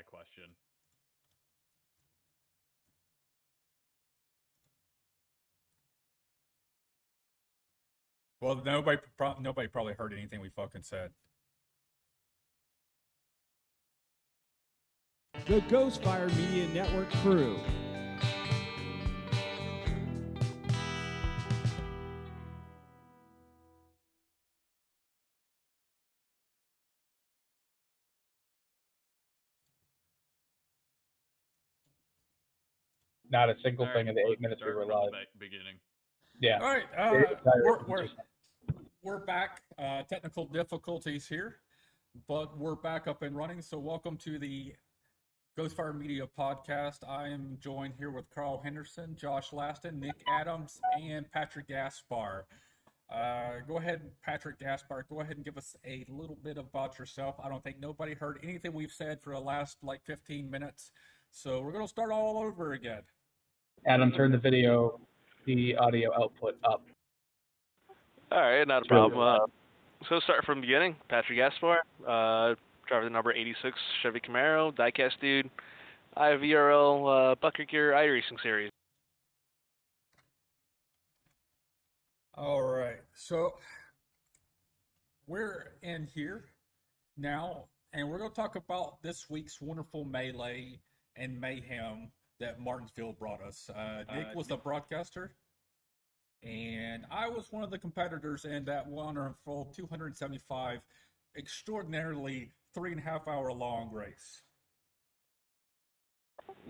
question. Well, nobody probably heard anything we fucking said. The Ghostfire Media Network crew. Not a single All thing right, in the let's 8 minutes we start were from live. the beginning. Yeah. All right, Entire- we're back. Technical difficulties here, but we're back up and running. So welcome to the Ghostfire Media Podcast. I am joined here with Carl Henderson, Josh Laston, Nick Adams, and Patrick Gaspar. Go ahead, Patrick Gaspar. Go ahead and give us a little bit about yourself. I don't think nobody heard anything we've said for the last 15 minutes, so we're gonna start all over again. Adam, turn the audio output up. All right, not a It's really problem. So start from the beginning. Patrick Gaspar, driver the number 86 Chevy Camaro, diecast dude, IVRL Bucket Gear iRacing Series. All right, so we're in here now, and we're going to talk about this week's wonderful melee and mayhem that Martinsville brought us. Nick was the broadcaster, and I was one of the competitors in that wonderful 275, extraordinarily 3.5 hour long race.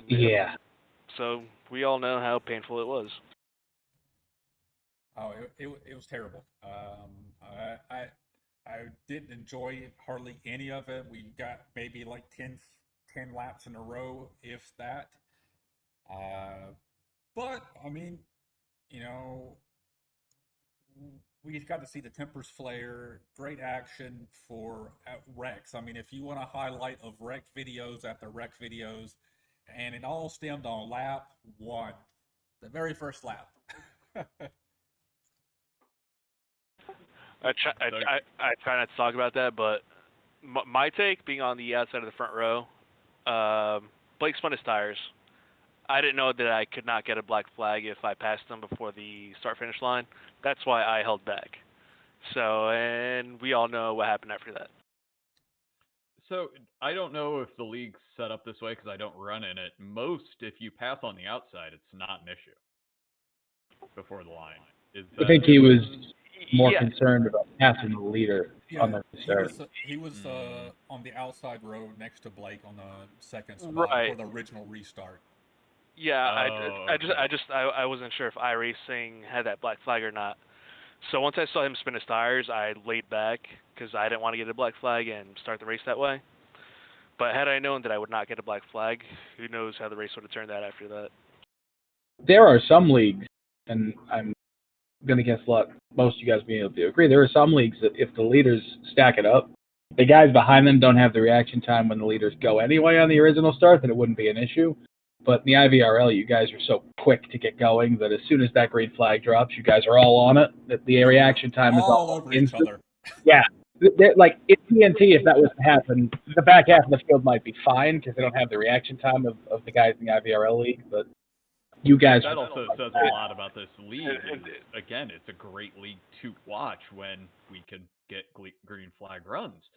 Yeah. So we all know how painful it was. Oh, it was terrible. I didn't enjoy hardly any of it. We got maybe like 10 laps in a row, if that. But, I mean, you know, we got to see the tempers flare, great action for wrecks. I mean, if you want a highlight of wreck videos after wreck videos, and it all stemmed on lap 1, the very first lap. I try not to talk about that, but my take, being on the outside of the front row, Blake spun his tires. I didn't know that I could not get a black flag if I passed him before the start-finish line. That's why I held back. So, and we all know what happened after that. So I don't know if the league's set up this way because I don't run in it. If you pass on the outside, it's not an issue before the line. I think he was more Yeah. concerned about passing the leader on the start. He was on the outside road next to Blake on the second spot Right. for the original restart. Yeah, okay. I wasn't sure if iRacing had that black flag or not. So once I saw him spin his tires, I laid back because I didn't want to get a black flag and start the race that way. But had I known that I would not get a black flag, who knows how the race would have turned out after that. There are some leagues, and I'm going to guess luck, most of you guys being able to agree, there are some leagues that if the leaders stack it up, the guys behind them don't have the reaction time when the leaders go anyway on the original start, then it wouldn't be an issue. But in the IVRL, you guys are so quick to get going that as soon as that green flag drops, you guys are all on it. That the reaction time is all over instant. each other. Yeah. Like, in TNT, if that was to happen, the back half of the field might be fine because they don't have the reaction time of the guys in the IVRL league. But you guys... That also says a lot about this league. Again, it's a great league to watch when we can get green flag runs.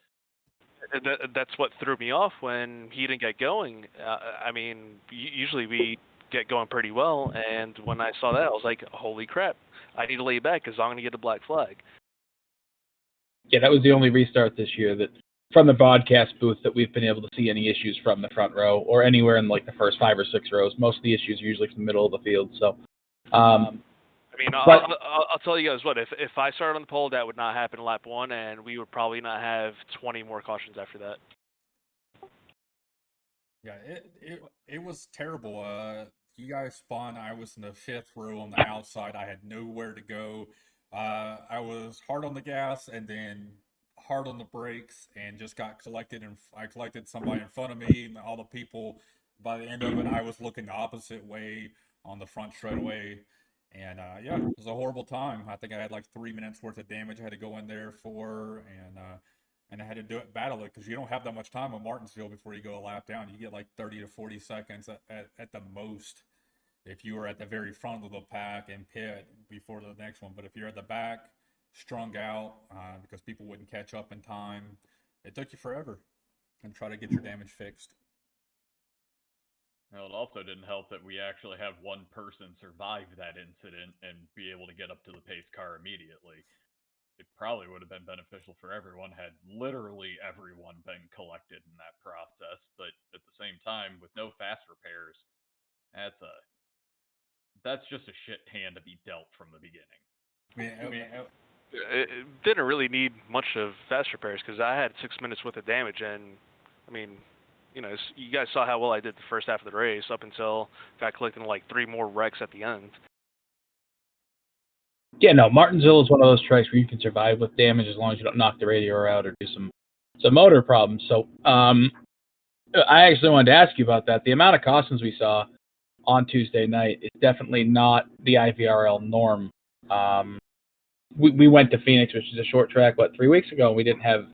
That's what threw me off when he didn't get going. I mean, usually we get going pretty well, and when I saw that, I was like, holy crap, I need to lay back because I'm going to get a black flag. Yeah, that was the only restart this year that, from the broadcast booth, that we've been able to see any issues from the front row or anywhere in like the first 5 or 6 rows. Most of the issues are usually from the middle of the field. So, I mean, I'll tell you guys what, if I started on the pole, that would not happen in lap 1, and we would probably not have 20 more cautions after that. Yeah, it was terrible. You guys spun. I was in the 5th row on the outside. I had nowhere to go. I was hard on the gas and then hard on the brakes and just got collected. And I collected somebody in front of me, and all the people. By the end of it, I was looking the opposite way on the front straightaway. And yeah, it was a horrible time. I think I had like 3 minutes worth of damage I had to go in there for, and and I had to do it battle it because you don't have that much time on Martinsville before you go a lap down. You get like 30 to 40 seconds at the most if you were at the very front of the pack and pit before the next one. But if you're at the back, strung out because people wouldn't catch up in time, it took you forever and try to get your damage fixed. Well, it also didn't help that we actually have one person survive that incident and be able to get up to the pace car immediately. It probably would have been beneficial for everyone had literally everyone been collected in that process, but at the same time, with no fast repairs, that's just a shit hand to be dealt from the beginning. It didn't really need much of fast repairs because I had 6 minutes worth of damage, and I mean, you know, you guys saw how well I did the first half of the race up until got collecting like 3 more wrecks at the end. Yeah, no, Martinsville is one of those tracks where you can survive with damage as long as you don't knock the radio out or do some motor problems. So I actually wanted to ask you about that. The amount of cautions we saw on Tuesday night is definitely not the IVRL norm. We went to Phoenix, which is a short track, 3 weeks ago, and we didn't have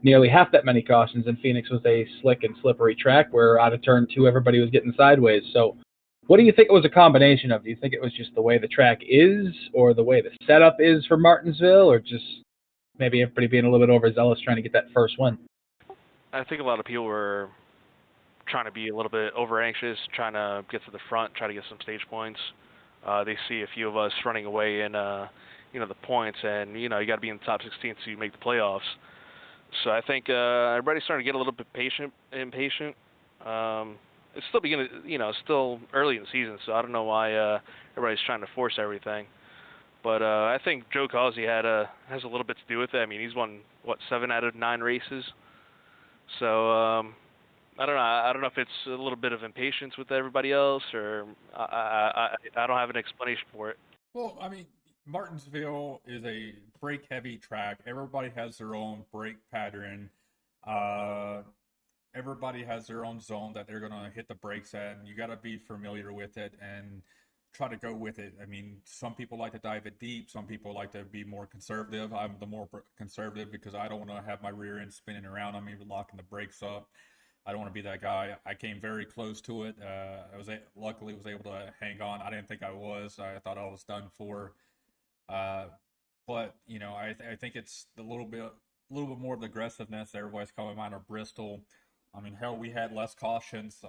nearly half that many cautions, and Phoenix was a slick and slippery track where out of turn 2 everybody was getting sideways. So what do you think it was a combination of? Do you think it was just the way the track is, or the way the setup is for Martinsville, or just maybe everybody being a little bit overzealous trying to get that first win? I think a lot of people were trying to be a little bit over anxious, trying to get to the front, try to get some stage points. They see a few of us running away in the points, and you got to be in the top 16 to make the playoffs. So I think everybody's starting to get a little bit impatient. It's still still early in the season, so I don't know why everybody's trying to force everything. But I think Joe Causey has a little bit to do with it. I mean, he's won 7 out of 9 races. So I don't know. I don't know if it's a little bit of impatience with everybody else, or I don't have an explanation for it. Well, I mean, Martinsville is a brake-heavy track. Everybody has their own brake pattern. Everybody has their own zone that they're going to hit the brakes at, and you got to be familiar with it and try to go with it. I mean, some people like to dive it deep. Some people like to be more conservative. I'm the more conservative because I don't want to have my rear end spinning around on me, locking the brakes up. I don't want to be that guy. I came very close to it. Luckily was able to hang on. I didn't think I was. I thought I was done for. But I think it's a little bit more of the aggressiveness that everybody's coming out of Bristol. I mean, hell, we had less cautions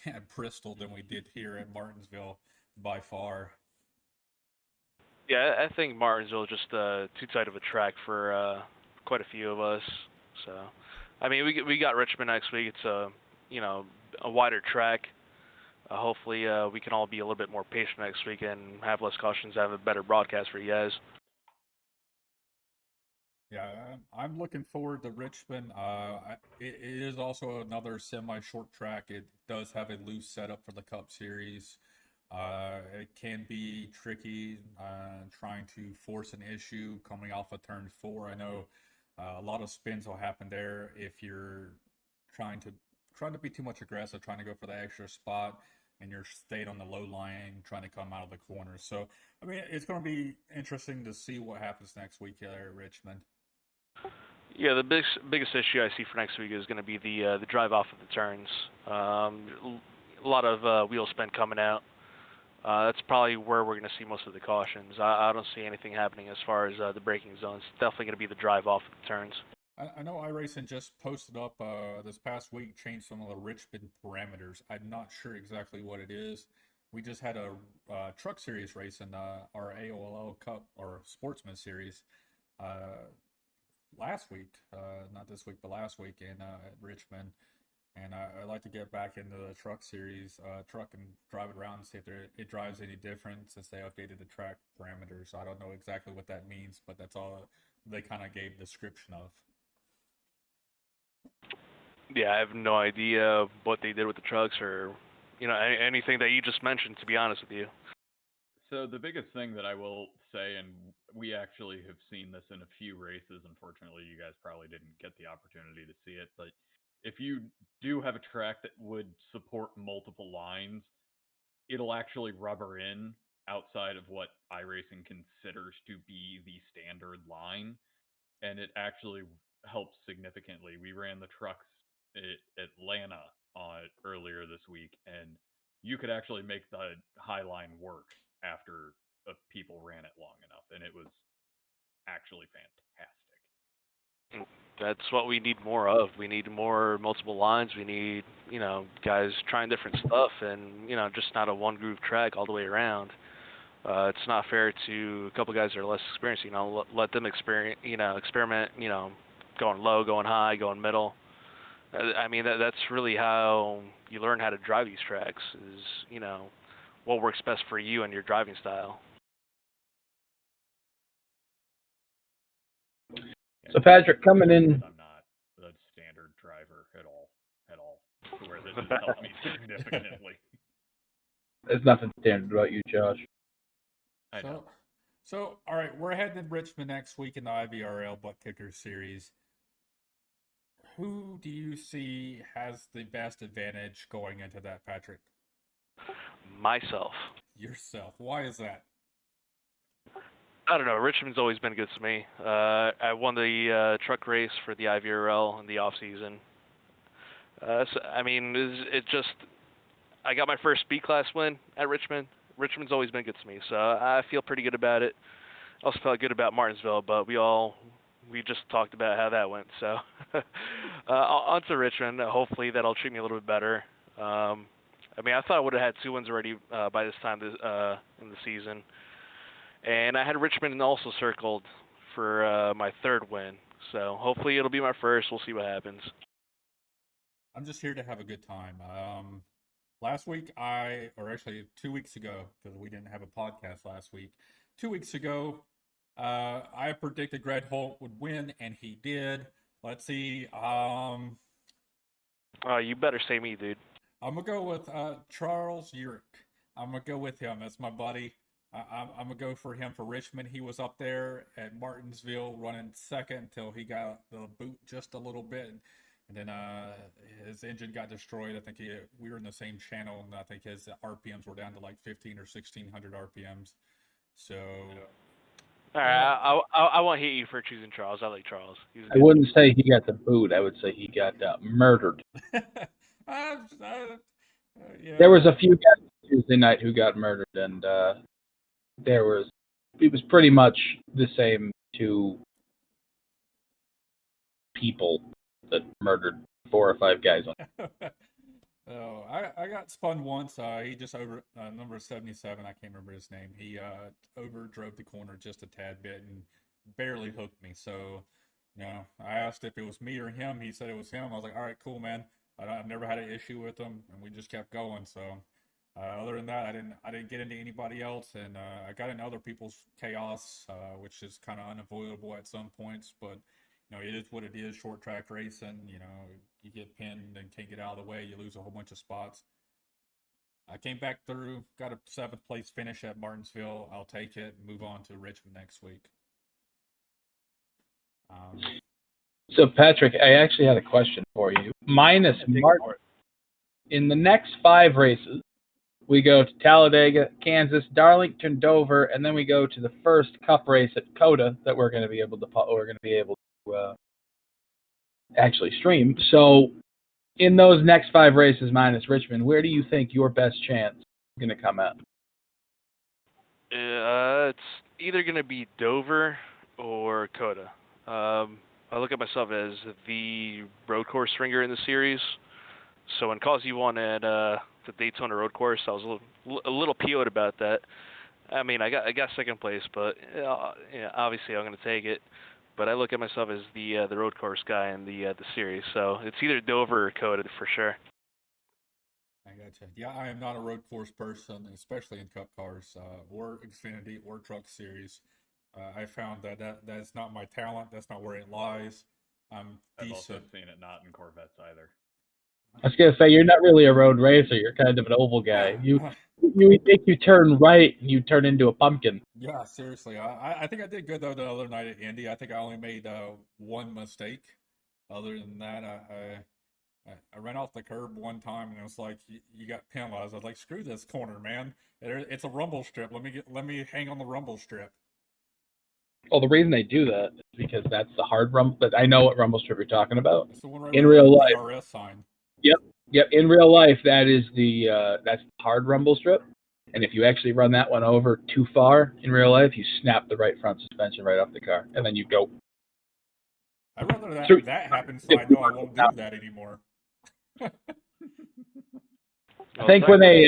at Bristol than we did here at Martinsville by far. Yeah, I think Martinsville is just too tight of a track for quite a few of us. So, I mean, we got Richmond next week. It's a wider track. Hopefully, we can all be a little bit more patient next week and have less cautions, have a better broadcast for you guys. Yeah, I'm looking forward to Richmond. It is also another semi-short track. It does have a loose setup for the Cup Series. It can be tricky trying to force an issue coming off of turn 4. I know a lot of spins will happen there if you're trying to be too much aggressive, trying to go for the extra spot, and you're stayed on the low line trying to come out of the corner. So, I mean, it's going to be interesting to see what happens next week here at Richmond. Yeah, the biggest issue I see for next week is going to be the drive off of the turns. A lot of wheel spin coming out. That's probably where we're going to see most of the cautions. I don't see anything happening as far as the braking zones. It's definitely going to be the drive off of the turns. I know iRacing just posted up this past week, changed some of the Richmond parameters. I'm not sure exactly what it is. We just had a truck series race in our AOL Cup or Sportsman Series last week, not this week, but last week at Richmond. And I'd like to get back into the truck series, truck and drive it around and see if it drives any different since they updated the track parameters. I don't know exactly what that means, but that's all they kind of gave description of. Yeah, I have no idea what they did with the trucks or, anything that you just mentioned, to be honest with you. So the biggest thing that I will say, and we actually have seen this in a few races, unfortunately you guys probably didn't get the opportunity to see it, but if you do have a track that would support multiple lines, it'll actually rubber in outside of what iRacing considers to be the standard line, and it actually helped significantly. We ran the trucks at Atlanta earlier this week, and you could actually make the high line work after people ran it long enough, and it was actually fantastic. That's what we need more of. We need more multiple lines. We need, guys trying different stuff, and just not a one groove track all the way around. It's not fair to a couple guys that are less experienced. Let them experiment. Going low, going high, going middle. I mean, that's really how you learn how to drive these tracks. Is what works best for you and your driving style. So Patrick, coming in. I'm not a standard driver at all, to where this has helped me significantly. There's nothing standard about you, Josh. I know. So, all right, we're heading to Richmond next week in the IVRL Butt Kicker Series. Who do you see has the best advantage going into that, Patrick? Myself. Yourself. Why is that? I don't know. Richmond's always been good to me. I won the truck race for the IVRL in the off season. It's just I got my first B class win at Richmond. Richmond's always been good to me, so I feel pretty good about it. I also felt good about Martinsville, but we just talked about how that went. So on to Richmond. Hopefully that'll treat me a little bit better. I thought I would have had 2 wins already by this time in the season. And I had Richmond also circled for my 3rd win. So hopefully it'll be my first. We'll see what happens. I'm just here to have a good time. Last week, or actually 2 weeks ago, because we didn't have a podcast last week, 2 weeks ago, I predicted Greg Holt would win, and he did. Let's see. You better say me, dude. I'm going to go with Charles Urick. I'm going to go with him. That's my buddy. I'm going to go for him for Richmond. He was up there at Martinsville running second until he got the boot just a little bit. And then his engine got destroyed. I think we were in the same channel, and I think his RPMs were down to like 15 or 1600 RPMs. So, all right, I won't hate you for choosing Charles. I like Charles. I wouldn't say he got the boot. I would say he got murdered. Yeah. There was a few guys Tuesday night who got murdered, and it was pretty much the same 2 people that murdered 4 or 5 guys on. Oh, I got spun once. He just over number 77. I can't remember his name. He overdrove the corner just a tad bit and barely hooked me. So, I asked if it was me or him. He said it was him. I was like, all right, cool, man. I've never had an issue with him, and we just kept going. So, other than that, I didn't get into anybody else, and I got into other people's chaos, which is kind of unavoidable at some points, but. It is what it is, short track racing. You get pinned and can't get out of the way. You lose a whole bunch of spots. I came back through, got a 7th place finish at Martinsville. I'll take it and move on to Richmond next week. So, Patrick, I actually had a question for you. Minus Martin, in the next 5 races, we go to Talladega, Kansas, Darlington, Dover, and then we go to the first Cup race at COTA that we're going to be able to actually stream. So, in those next 5 races minus Richmond, where do you think your best chance is going to come at? It's either going to be Dover or COTA. I look at myself as the road course stringer in the series. So when Causey won at the Daytona road course, I was a little PO'd about that. I got 2nd place, but obviously I'm going to take it. But I look at myself as the road course guy in the series, so it's either Dover or COTA for sure. I gotcha. Yeah, I am not a road course person, especially in Cup cars or Xfinity or Truck Series. I found that's not my talent. That's not where it lies. I've also seen it not in Corvettes either. I was gonna say you're not really a road racer. You're kind of an oval guy. You think you turn right and you turn into a pumpkin. Yeah, seriously. I think I did good though the other night at Indy. I think I only made 1 mistake. Other than that, I ran off the curb one time and it was like you got penalized. I was like, screw this corner, man. It's a rumble strip. Let me hang on the rumble strip. Well, the reason they do that is because that's the hard rumble. But I know what rumble strip you're talking about. It's the one right In where real the life. DRS sign. Yep. In real life, that is that's the hard rumble strip. And if you actually run that one over too far in real life, you snap the right front suspension right off the car, and then you go. I'd rather that happens so I know I won't do that anymore. I think when they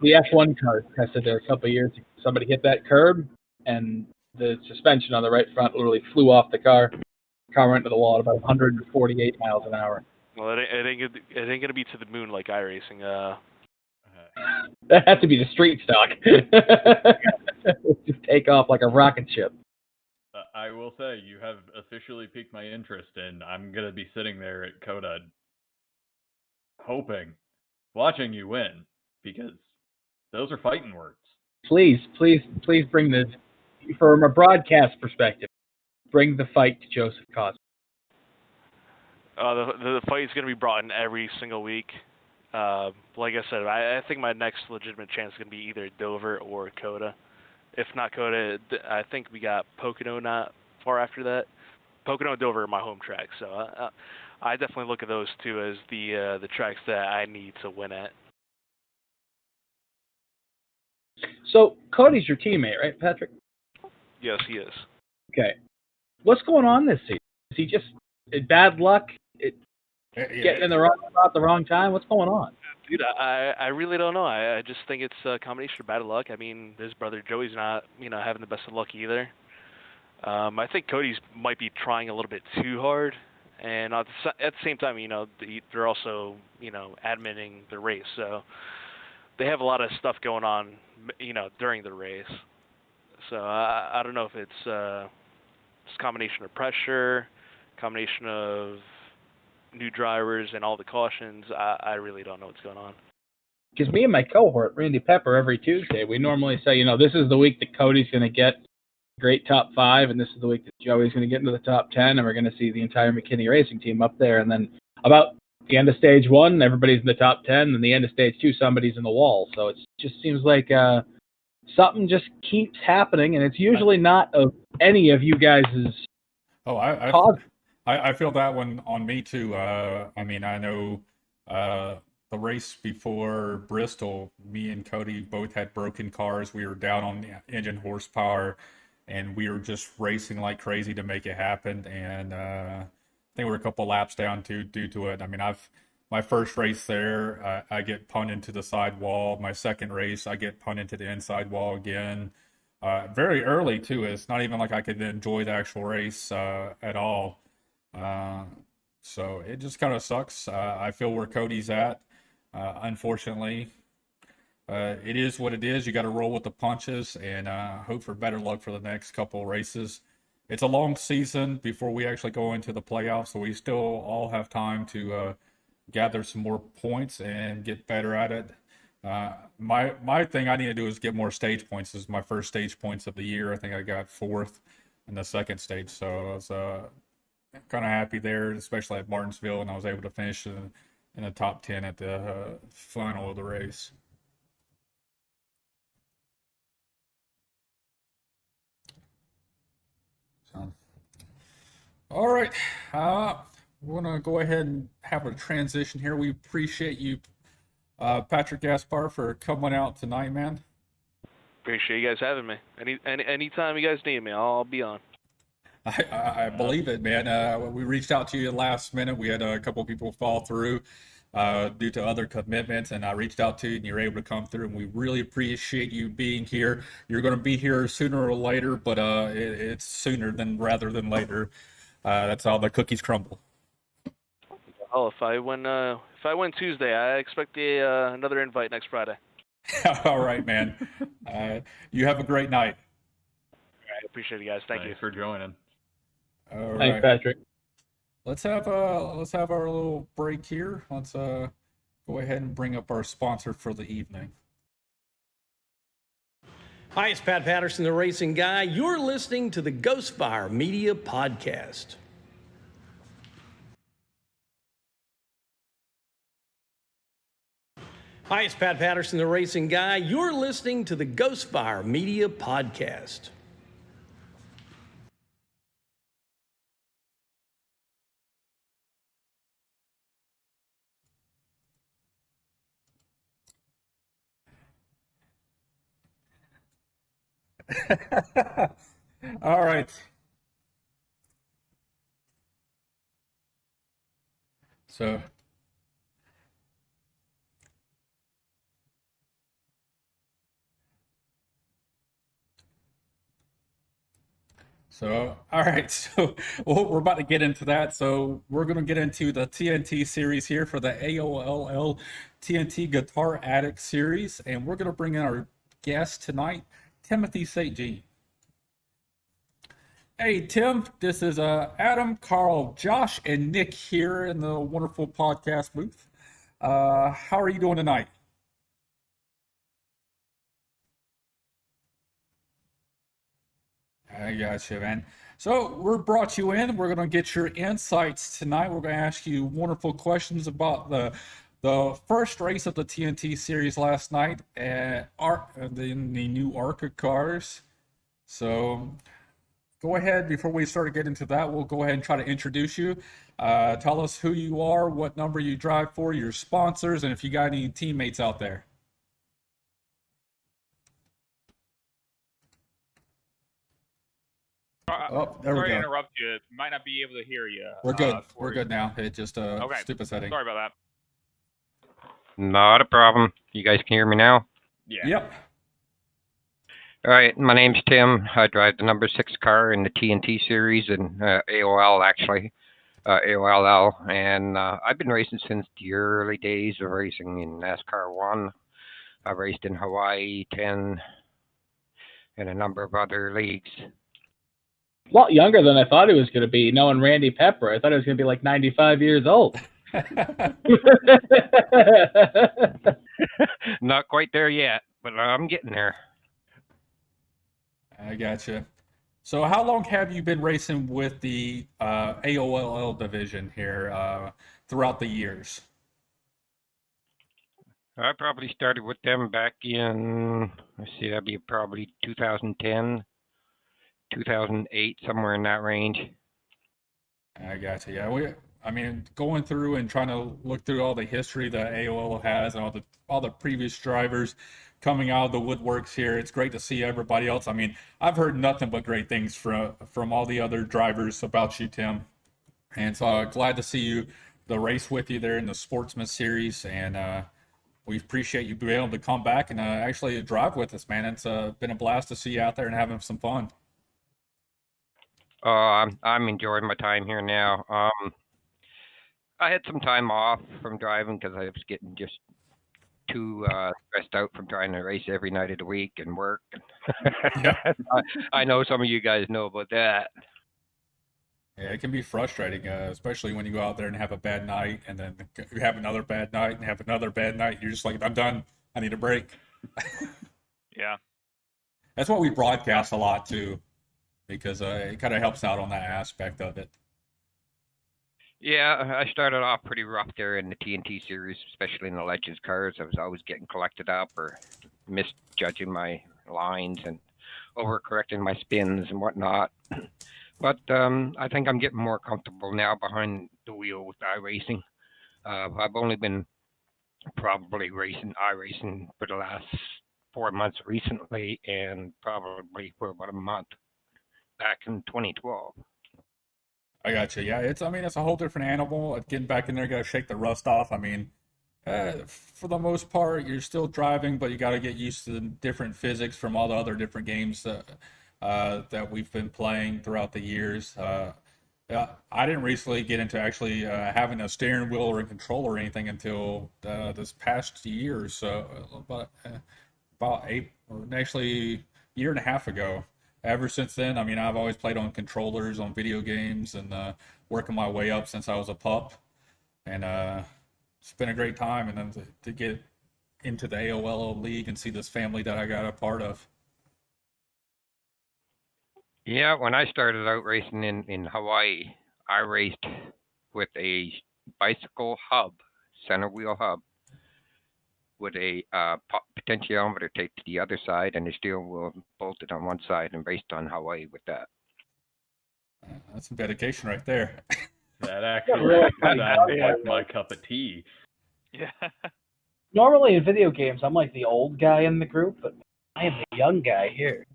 the F1 cars tested there a couple of years ago, somebody hit that curb, and the suspension on the right front literally flew off the car. The car went to the wall at about 148 miles an hour. Well, it ain't gonna be to the moon like iRacing. That has to be the street stock. Just take off like a rocket ship. I will say, you have officially piqued my interest, and I'm going to be sitting there at COTA hoping, watching you win, because those are fighting words. Please bring the, from a broadcast perspective, bring the fight to Joseph Cosby. The fight is going to be brought in every single week. Like I said, I think my next legitimate chance is going to be either Dover or COTA. If not COTA, I think we got Pocono not far after that. Pocono and Dover are my home tracks, so I definitely look at those two as the tracks that I need to win at. So Cody's your teammate, right, Patrick? Yes, he is. Okay. What's going on this season? Is he just bad luck? Getting in the wrong spot at the wrong time? What's going on? Dude, I really don't know. I just think it's a combination of bad luck. I mean, his brother Joey's not, having the best of luck either. I think Cody's might be trying a little bit too hard, and at the same time, they're also, admitting the race, so they have a lot of stuff going on, during the race. So I don't know if it's a combination of pressure, combination of new drivers and all the cautions. I really don't know what's going on. Because me and my cohort, Randy Pepper, every Tuesday, we normally say, this is the week that Cody's going to get great top 5, and this is the week that Joey's going to get into the top 10, and we're going to see the entire McKinney Racing team up there. And then about the end of stage 1, everybody's in the top 10, and the end of stage 2, somebody's in the wall. So it just seems like something just keeps happening, and it's usually not of any of you guys' cause. I feel that one on me too. I know the race before Bristol, me and Cody both had broken cars. We were down on engine horsepower, and we were just racing like crazy to make it happen. And I think we were a couple laps down due to it. I mean, my first race there, I get punted into the side wall. My second race, I get punted into the inside wall again. Very early too. It's not even like I could enjoy the actual race at all. So it just kind of sucks. I feel where Cody's at. Unfortunately, it is what it is. You got to roll with the punches and hope for better luck for the next couple races. It's a long season before we actually go into the playoffs, so we still all have time to gather some more points and get better at it. My thing I need to do is get more stage points. This is my first stage points of the year. I think I got 4th in the second stage, so I was kind of happy there, especially at Martinsville, and I was able to finish in the top 10 at the final of the race. So, all right, we're going to go ahead and have a transition here. We appreciate you, Patrick Gaspar, for coming out tonight, man. Appreciate you guys having me. Anytime you guys need me, I'll be on. I believe it, man. We reached out to you last minute. We had a couple people fall through due to other commitments, and I reached out to you, and you were able to come through, and we really appreciate you being here. You're going to be here sooner or later, but it's sooner rather than later. That's how the cookies crumble. Oh, if I win Tuesday, I expect another invite next Friday. All right, man. You have a great night. I appreciate it, guys. Thank you for joining. All Thanks, right. Patrick. Let's have our little break here. Let's go ahead and bring up our sponsor for the evening. Hi, it's Pat Patterson, the Racing Guy. You're listening to the Ghostfire Media Podcast. Hi, it's Pat Patterson, the Racing Guy. You're listening to the Ghostfire Media Podcast. All right. So, all right. So, we're about to get into that. So, we're going to get into the TNT series here for the AOLL TNT Guitar Addict series. And we're going to bring in our guest tonight, Timothy St. Jean. Hey, Tim, this is Adam, Carl, Josh, and Nick here in the wonderful podcast booth. How are you doing tonight? I got you, man. So we're brought you in. We're going to get your insights tonight. We're going to ask you wonderful questions about the first race of the TNT series last night at the new ARCA cars. So go ahead, before we start to get into that, we'll go ahead and try to introduce you. Tell us who you are, what number you drive for, your sponsors, and if you got any teammates out there. Oh, there we go. Sorry to interrupt you. Might not be able to hear you. We're good. We're good now. It just okay. Stupid setting. Sorry about that. Not a problem. You guys can hear me now? Yeah. Yep. All right. My name's Tim. I drive the number 6 car in the TNT series and AOL, actually. AOLL. And I've been racing since the early days of racing in NASCAR 1. I've raced in Hawaii 10 and a number of other leagues. A lot younger than I thought he was going to be, knowing Randy Pepper. I thought he was going to be like 95 years old. Not quite there yet, but I'm getting there. I gotcha. So how long have you been racing with the AOLL division here throughout the years? I probably started with them back in, let's see, that'd be probably 2010, 2008, somewhere in that range. I gotcha. Yeah, I mean, going through and trying to look through all the history that AOL has and all the previous drivers coming out of the woodworks here, it's great to see everybody else. I mean, I've heard nothing but great things from all the other drivers about you, Tim. And so glad to see the race with you there in the Sportsman Series. And we appreciate you being able to come back and actually drive with us, man. It's been a blast to see you out there and having some fun. I'm enjoying my time here now. I had some time off from driving because I was getting just too stressed out from trying to race every night of the week and work. I know some of you guys know about that. Yeah, it can be frustrating, especially when you go out there and have a bad night, and then you have another bad night, and have another bad night. You're just like, I'm done. I need a break. Yeah. That's what we broadcast a lot, too, because it kind of helps out on that aspect of it. Yeah, I started off pretty rough there in the TNT series, especially in the Legends cars. I was always getting collected up or misjudging my lines and overcorrecting my spins and whatnot. But I think I'm getting more comfortable now behind the wheel with iRacing. I've only been probably racing iRacing for the last 4 months recently, and probably for about a month back in 2012. I got you. Yeah, it's a whole different animal. Getting back in there, got to shake the rust off. I mean, for the most part, you're still driving, but you got to get used to the different physics from all the other different games that we've been playing throughout the years. I didn't recently get into actually having a steering wheel or a controller or anything until this past year or so, about 8, or actually a year and a half ago. Ever since then, I mean, I've always played on controllers, on video games, and working my way up since I was a pup. And it's been a great time. And then to get into the AOL League and see this family that I got a part of. Yeah, when I started out racing in Hawaii, I raced with a bicycle hub, center wheel hub, with a potentiometer taped to the other side and the steering wheel bolted on one side, and raced on Hawaii with that. That's some dedication right there. That actually sounds like my cup of tea. Yeah. Normally in video games, I'm like the old guy in the group, but I am the young guy here.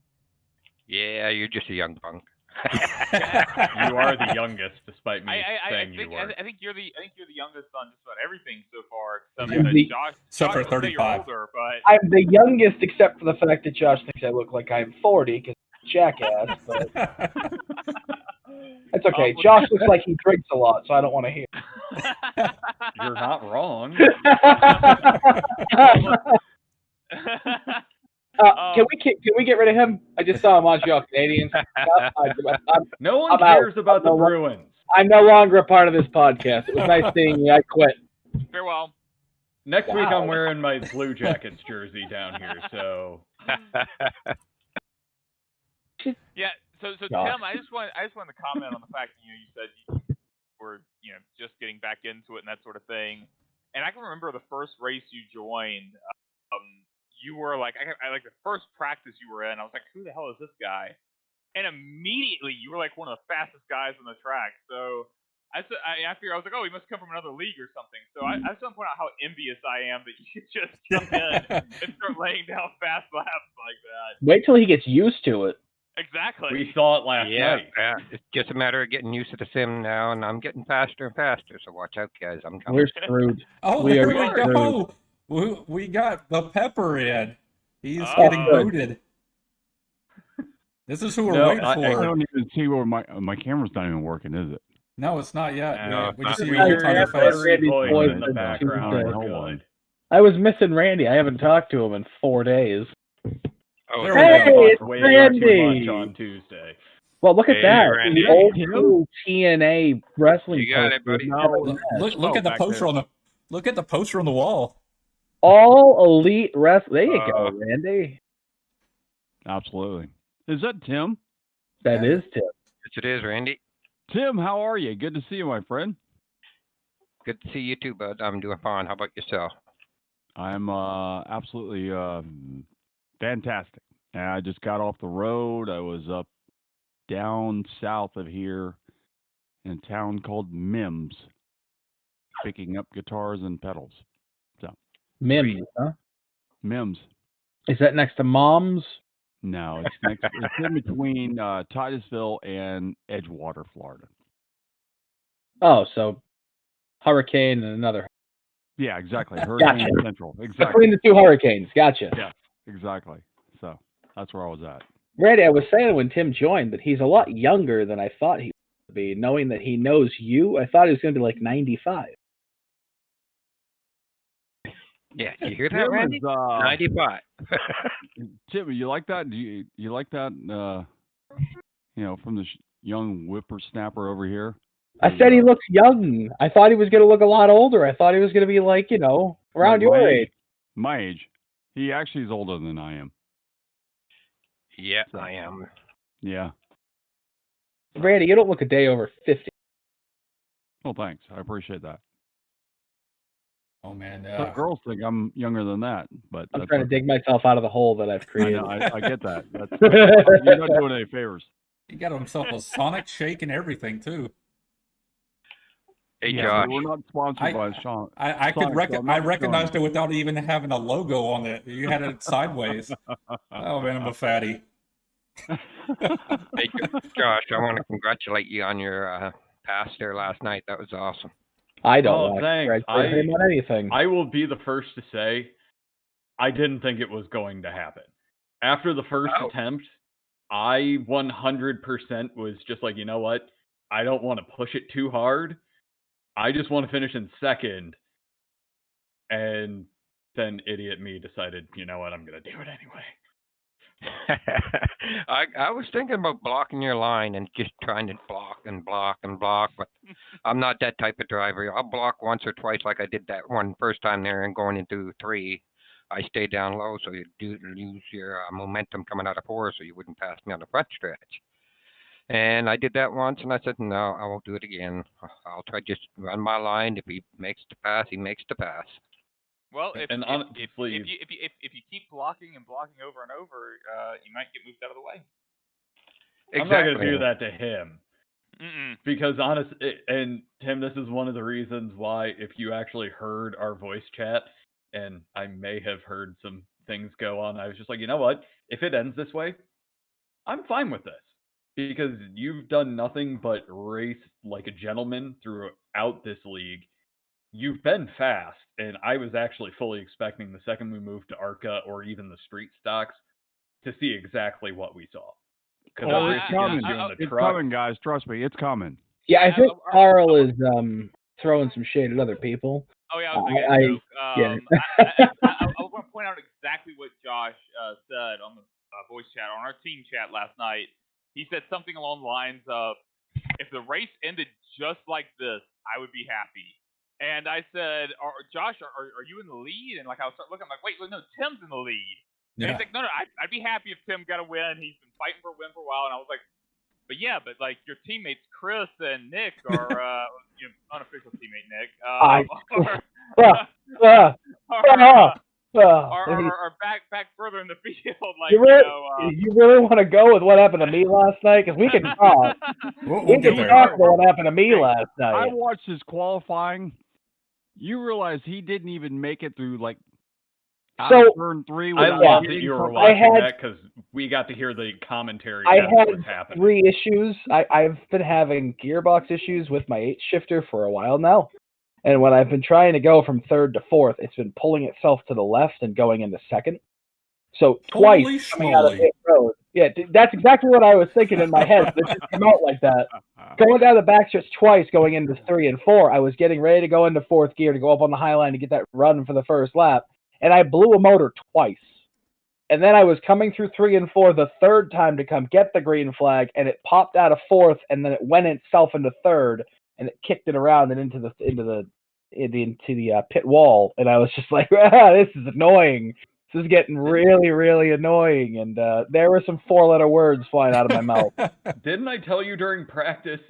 Yeah, you're just a young punk. You are the youngest, despite me I saying think you were. I think you're the youngest on just about everything so far, except Yeah. that Josh. Except for Josh will say you're 35. older, but I'm the youngest, except for the fact that Josh thinks I look like I'm 40 because jackass. But it's okay. Well, Josh looks like he drinks a lot, so I don't want to hear. You're not wrong. Can we get rid of him? I just saw Montreal Canadiens. No one I'm out. cares about the I'm no- Bruins. I'm no longer a part of this podcast. It was nice seeing you. I quit. farewell. Next week Wow. I'm wearing my Blue Jackets jersey down here, so Yeah. So Gosh. Tim, I just wanted to comment on the fact that you said you were just getting back into it and that sort of thing. And I can remember the first race you joined. You were like I like the first practice you were in. I was like, who the hell is this guy? And immediately you were like one of the fastest guys on the track. So I figured I was like, oh, he must come from another league or something. So I just want to point out how envious I am that you could just jump in and start laying down fast laps like that. Wait till he gets used to it. Exactly. we saw it last night. Yeah, it's just a matter of getting used to the sim now, and I'm getting faster and faster. So watch out, guys. I'm coming. We're screwed. Oh, We there are we go. We got the Pepper in. He's Oh. getting Good. booted. This is who we're No, waiting I for. I don't even see where my camera's not even working, is it? No, it's not yet. No, we it's just see not. your tiny face. Randy's voice voice in the is background. Tuesday. We're Hold good. on. I was missing Randy. I haven't talked to him in 4 days. Oh, There we Hey, go. it's Way too Randy. much on Tuesday. Well, look at Hey, that. Randy. The old Tim? school TNA wrestling You got it, poster. buddy. No. Look at the back poster there. on the poster on the wall. All elite wrestling. There you go, Randy. Absolutely. Is that Tim? That is Tim. Yes, it is, Randy. Tim, how are you? Good to see you, my friend. Good to see you too, bud. I'm doing fine. How about yourself? I'm absolutely fantastic. I just got off the road. I was up down south of here in a town called Mims, picking up guitars and pedals. Mims, huh? Mims. Is that next to Mom's? No, it's next. It's in between Titusville and Edgewater, Florida. Oh, so Hurricane and another. Yeah, exactly. Hurricane Central. Exactly. Between the two hurricanes. Gotcha. Yeah, exactly. So that's where I was at. Randy, I was saying when Tim joined that he's a lot younger than I thought he would be. Knowing that he knows you, I thought he was going to be like 95. Yeah, you hear that, Tim Randy? is, 95. Tim, you like that? Do you like that? From the young whippersnapper over here. I said he looks young. I thought he was going to look a lot older. I thought he was going to be like, around Like your my age. My age. He actually is older than I am. Yeah, I am. Yeah. Randy, you don't look a day over 50. Well, thanks. I appreciate that. Oh man, Some girls think I'm younger than that, but I'm that's trying to dig myself out of the hole that I've I created. know. I get that. You're not doing any favors. he got himself a Sonic shake and everything too. Hey, Yeah, Josh. but we're not sponsored by Sean. I could Sonic, so I'm not recognized showing it without even having a logo on it. You had it sideways. Oh man, I'm a fatty. Hey, Josh, I want to congratulate you on your pass there last night. That was awesome. I don't Oh, want thanks. to congratulate him on anything. I will be the first to say I didn't think it was going to happen. After the first attempt, I 100% was just like, you know what? I don't want to push it too hard. I just want to finish in second. And then idiot me decided, you know what? I'm going to do it anyway. I was thinking about blocking your line and just trying to block and block and block, but I'm not that type of driver. I'll block once or twice like I did that one first time there, and going into 3, I stay down low so you do lose your momentum coming out of 4 so you wouldn't pass me on the front stretch. And I did that once, and I said, no, I won't do it again. I'll try just run my line. If he makes the pass, he makes the pass. Well, if And honestly, you keep blocking and blocking over and over, you might get moved out of the way. I'm not going to do that to him. Mm-mm. Because and Tim, this is one of the reasons why, if you actually heard our voice chat, and I may have heard some things go on, I was just like, you know what? If it ends this way, I'm fine with this because you've done nothing but race like a gentleman throughout this league. You've been fast, and I was actually fully expecting the second we moved to ARCA or even the street stocks to see exactly what we saw. Oh, it's coming. It's coming, guys. Trust me, it's coming. Yeah, I think Carl is throwing some shade at other people. Oh yeah, I was making a joke. I want to point out exactly what Josh said on the voice chat on our team chat last night. He said something along the lines of, "If the race ended just like this, I would be happy." And I said, "Josh, are you in the lead?" And like I was looking, I'm like, "Wait, no, Tim's in the lead." Yeah. And he's like, "No, I'd be happy if Tim got a win. He's been fighting for a win for a while." And I was like, "But yeah, but like your teammates Chris and Nick are unofficial teammate Nick are back further in the field." Like you really want to go with what happened to me last night? Because we can talk. we can talk about what happened to me last night. I watched his qualifying. You realize he didn't even make it through like turn 3. I love that you were watching that because we got to hear the commentary. I had 3 issues. I've been having gearbox issues with my 8 shifter for a while now. And when I've been trying to go from 3rd to 4th, it's been pulling itself to the left and going into 2nd. So twice coming out of pit road. Yeah, that's exactly what I was thinking in my head. It just came out like that. Going down the backstretch twice, going into 3 and 4, I was getting ready to go into 4th gear to go up on the high line to get that run for the first lap. And I blew a motor twice. And then I was coming through 3 and 4 the 3rd time to come get the green flag, and it popped out of 4th, and then it went itself into 3rd, and it kicked it around and into the pit wall. And I was just like, this is annoying. This is getting really, really annoying. And there were some 4-letter words flying out of my mouth. Didn't I tell you during practice,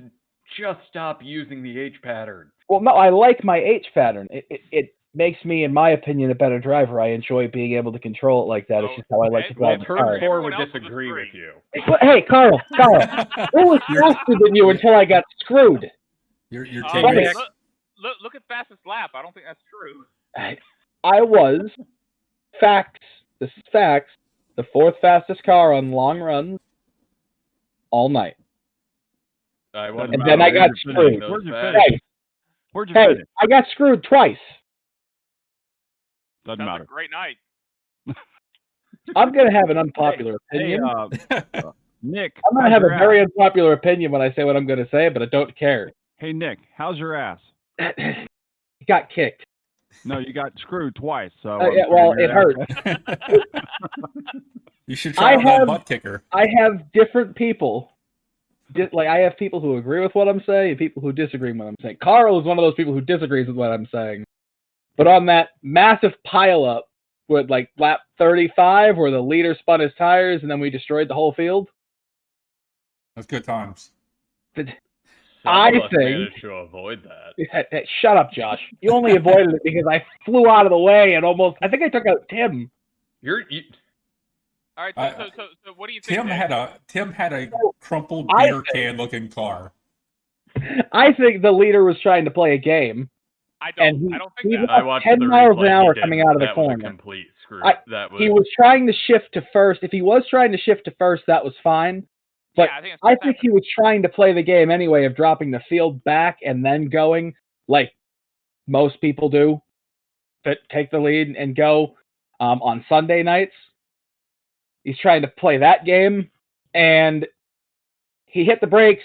just stop using the H pattern? Well, no, I like my H pattern. It makes me, in my opinion, a better driver. I enjoy being able to control it like that. It's just how I like to drive the car. Turn 4 would disagree with you. Hey, Carl, who was faster than you until I got screwed? Your teammate. Look at fastest lap. I don't think that's true. I was, facts, this is facts, the 4th fastest car on long runs all night. And then I got screwed. Where'd you finish? I got screwed twice. Doesn't Sounds matter. Like a great night. I'm going to have an unpopular opinion. Nick. I'm going to have a very unpopular opinion when I say what I'm going to say, but I don't care. Hey, Nick, how's your ass? You got kicked. No, you got screwed twice. So yeah, well, it hurts. You should try that butt kicker. I have different people. Like, I have people who agree with what I'm saying and people who disagree with what I'm saying. Carl is one of those people who disagrees with what I'm saying. But on that massive pileup with like lap 35 where the leader spun his tires and then we destroyed the whole field. That's good times. I think managed to avoid that. Shut up, Josh. You only avoided it because I flew out of the way and almost. I think I took out Tim. All right. So what do you think? Tim had a crumpled beer can looking car. I think the leader was trying to play a game. I don't think that. I watched 10 the miles an hour replay. coming out of the That corner. Was a complete screw. He was trying to shift to first. If he was trying to shift to first, that was fine. But yeah, I think he was trying to play the game anyway of dropping the field back and then going like most people do, that take the lead and go on Sunday nights. He's trying to play that game, and he hit the brakes,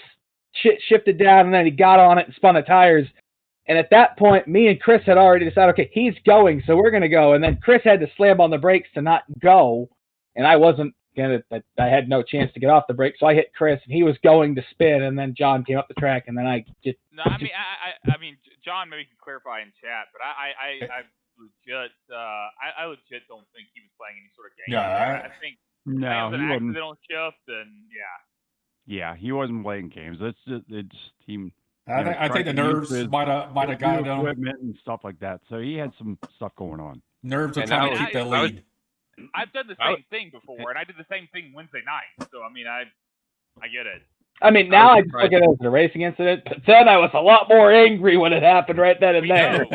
shifted down, and then he got on it and spun the tires. And at that point, me and Chris had already decided, okay, he's going, so we're going to go. And then Chris had to slam on the brakes to not go, and I wasn't going to, I had no chance to get off the brake, so I hit Chris, and he was going to spin, and then John came up the track, and then I just... No, I mean, John maybe can clarify in chat, but I legit don't think he was playing any sort of game. Yeah, I think no, it was an he wasn't. accidental shift, and yeah. Yeah, he wasn't playing games. It's he. I think the nerves might have got him. Equipment and stuff like that. So he had some stuff going on. Nerves are trying to keep that lead. I've done the same thing before, and I did the same thing Wednesday night. So I mean, I get it. I mean, now I just look at it as a racing incident, but then I was a lot more angry when it happened right then and there.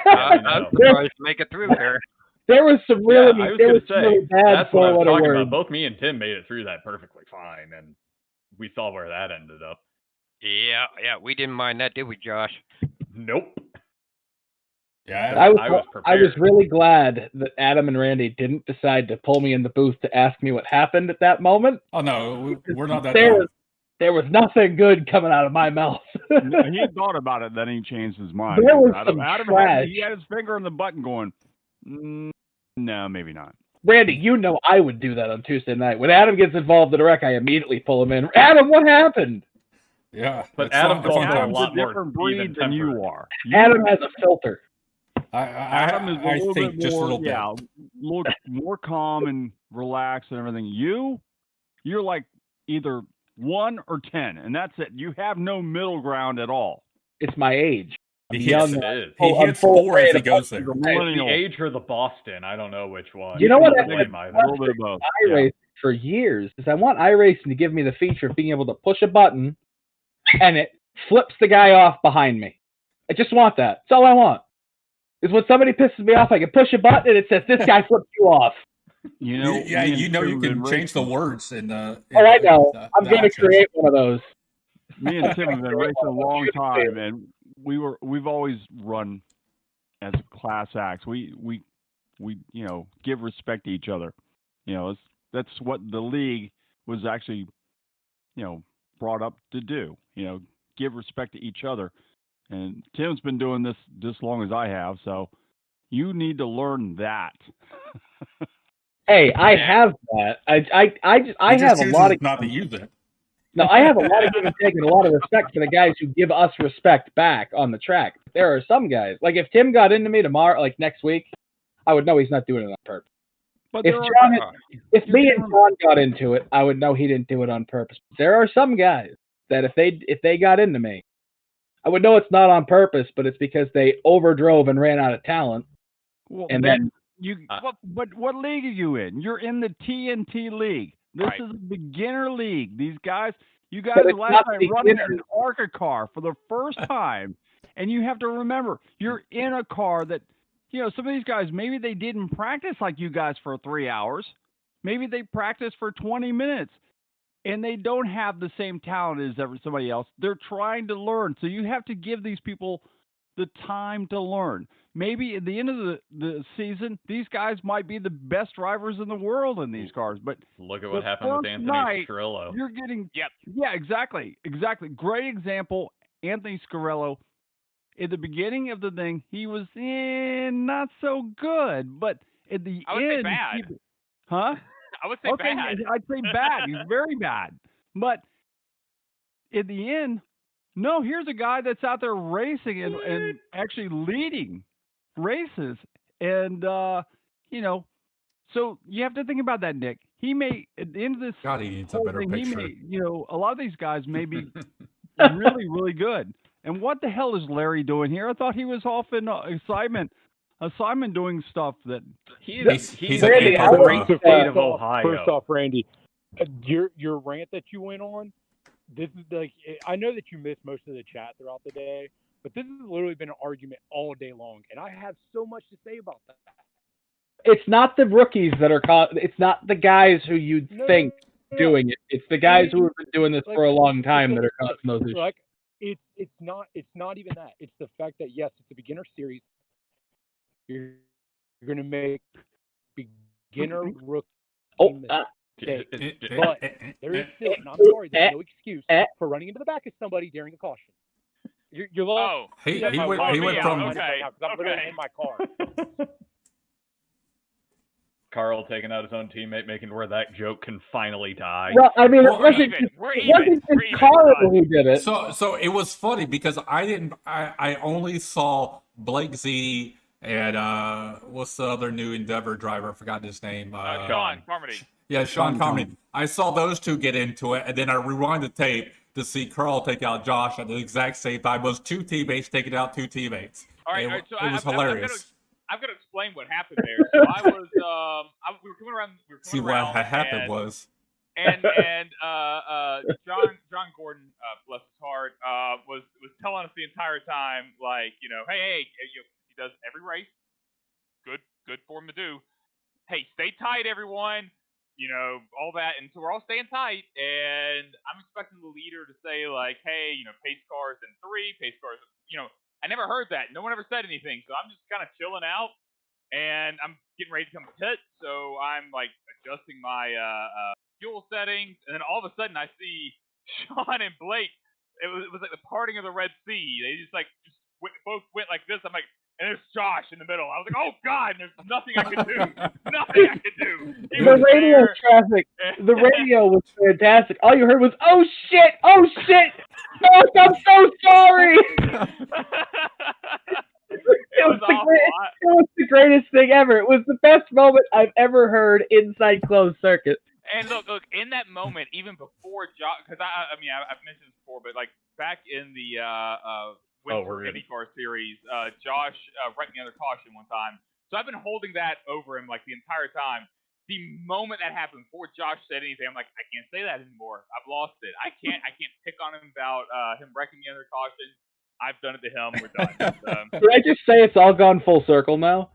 I'm surprised to make it through there. There was some really, I was there gonna was some say, really bad that's what I was four-letter talking words. about. Both me and Tim made it through that perfectly fine, and we saw where that ended up. Yeah, we didn't mind that, did we, Josh? Nope. Yeah, I was I prepared. was really glad that Adam and Randy didn't decide to pull me in the booth to ask me what happened at that moment. Oh no, we're not that dumb. There was nothing good coming out of my mouth. He thought about it, then he changed his mind. There was Adam trash. he had his finger on the button going, no, maybe not. Randy, you know I would do that on Tuesday night. When Adam gets involved in a wreck, I immediately pull him in. Adam, what happened? Yeah, But Adam's also a Adam's lot a more different breed than you are. Adam has a filter. Adam is a little think bit just a more, little bit. a little more calm and relaxed and everything. You're like either 1 or 10, and that's it. You have no middle ground at all. It's my age. He Yes, hits, it is. he hits 4 as he goes there. It's the age or the Boston. I don't know which one. You know what? A little bit of both. iRacing for years is I want iRacing to give me the feature of being able to push a button and it flips the guy off behind me. I just want that. That's all I want. Is when somebody pisses me off, I can push a button and it says, "This guy flipped you off." You know, you can change the words in I know. I'm going to create one of those. Me and Tim have been racing a long time, and we've always run as class acts. We give respect to each other. That's what the league was actually brought up to do. Give respect to each other. And Tim's been doing this long as I have, so you need to learn that. Hey, I have that. I have a lot of not to use it. No, I have a lot of give and take and a lot of respect for the guys who give us respect back on the track. There are some guys, like if Tim got into me tomorrow, like next week, I would know he's not doing it on purpose. But if me and John got into it, I would know he didn't do it on purpose. There are some guys that if they got into me, I would know it's not on purpose, but it's because they overdrove and ran out of talent. Well, and then but what league are you in? You're in the TNT league. This is a beginner league. These guys, you guys last night running an ARCA car for the first time, and you have to remember you're in a car that, some of these guys, maybe they didn't practice like you guys for 3 hours. Maybe they practiced for 20 minutes. And they don't have the same talent as somebody else. They're trying to learn. So you have to give these people the time to learn. Maybe at the end of the season, these guys might be the best drivers in the world in these cars. But look at what happened with Anthony Scarillo. You're getting yeah, exactly. Great example, Anthony Scarillo. At the beginning of the thing, he was not so good, but at the I would end, say bad. Huh? I would say bad. I'd say bad. He's very bad. But at the end, no, here's a guy that's out there racing and actually leading races. And, so you have to think about that, Nick. He may, at the end of this he needs a better picture. A lot of these guys may be really, really good. And what the hell is Larry doing here? I thought he was off in assignment doing stuff that he's Randy, a great state of Ohio. First off, Randy, your rant that you went on, this is like, I know that you missed most of the chat throughout the day, but this has literally been an argument all day long, and I have so much to say about that. It's not the rookies that are caught. It's not the guys who you'd think doing it. It's the guys who have been doing this for a long time that are causing those issues. Like, it's not even that. It's the fact that yes, it's a beginner series. You're going to make beginner rookie mistakes. But there is still, and I'm sorry, there's no excuse for running into the back of somebody during a caution. You're like, he went from okay. I'm literally in my car. Carl taking out his own teammate, making where that joke can finally die. Well, I mean, We're even. Carl who did it. So it was funny because I only saw Blake Z and what's the other new Endeavor driver? I forgot his name. Sean Carmody. Yeah, Sean Carmody. I saw those two get into it, and then I rewind the tape to see Carl take out Josh at the exact same time. It was two teammates taking out two teammates. All right, so it was hilarious. I've got to explain what happened there. So I was, we were coming around. See what happened was. And John Gordon, bless his heart, was telling us the entire time, like, hey, he does every race, good good for him to do. Hey, stay tight, everyone. All that, and so we're all staying tight. And I'm expecting the leader to say like, hey, pace cars in 3, pace cars. I never heard that. No one ever said anything, so I'm just kind of chilling out. And I'm getting ready to come pit, so I'm like adjusting my fuel settings, and then all of a sudden I see Sean and Blake. It was like the parting of the Red Sea. They both went like this. I'm like, and there's Josh in the middle. I was like, oh God, and there's nothing I could do. Nothing I could do. The radio traffic. The radio was fantastic. All you heard was, oh shit, oh shit. Oh, I'm so sorry. It was the greatest thing ever. It was the best moment I've ever heard inside closed circuit. And look, in that moment, even before Josh, because I've mentioned this before, but like back in the Winter IndyCar series, Josh wrecked me under caution one time. So I've been holding that over him like the entire time. The moment that happened, before Josh said anything, I'm like, I can't say that anymore. I've lost it. I can't pick on him about him wrecking me under caution. I've done it to him. We're done. Can I just say it's all gone full circle now?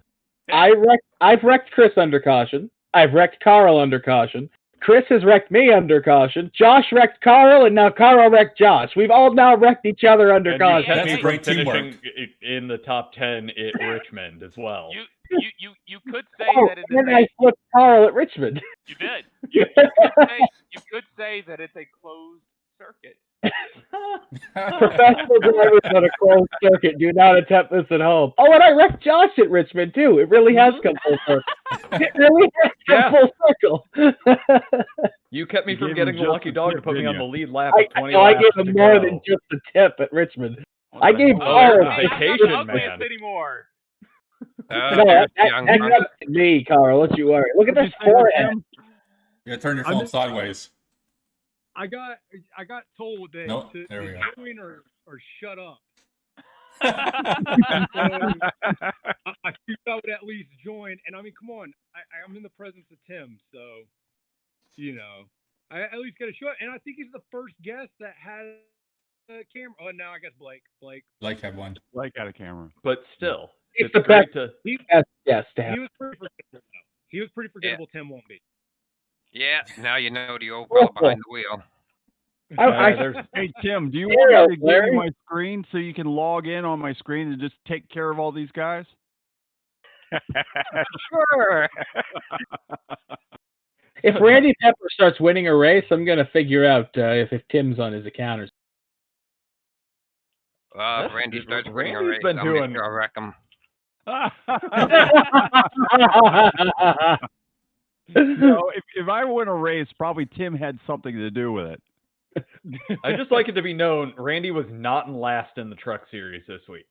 Yeah. I've wrecked Chris under caution. I've wrecked Carl under caution. Chris has wrecked me under caution. Josh wrecked Carl, and now Carl wrecked Josh. We've all now wrecked each other under caution. That's great teamwork. In the top 10 at Richmond as well. You could say that it's I flipped Carl at Richmond. You did. You could say that it's a closed circuit. Professional drivers on a closed circuit do not attempt this at home. Oh, and I wrecked Josh at Richmond too. It really has come full circle. It really has come full circle. You kept me from getting the lucky dog to put me on the lead lap. I gave him more than just a tip at Richmond. I gave Carl a vacation, man. Anymore. That's up to me, Carl. Don't you worry. Look at this forehead. Yeah, turn your phone sideways. I got told that to join or shut up. So, I think I would at least join. And I mean, come on, I'm in the presence of Tim, so I at least got to show it. And I think he's the first guest that has a camera. Oh, now I guess Blake had one. Blake had a camera, but still, it's the best. Yes, to have. He was pretty forgettable. He was pretty forgettable. Yeah. Tim won't be. Yeah, now you know the old girl behind the wheel. Hey, Tim, do you want me to give you my screen so you can log in on my screen and just take care of all these guys? Sure. If Randy Pepper starts winning a race, I'm going to figure out if Tim's on his account or if Randy starts winning a race, I'll wreck him. No, if I win a race, probably Tim had something to do with it. I just like it to be known, Randy was not in last in the Truck Series this week.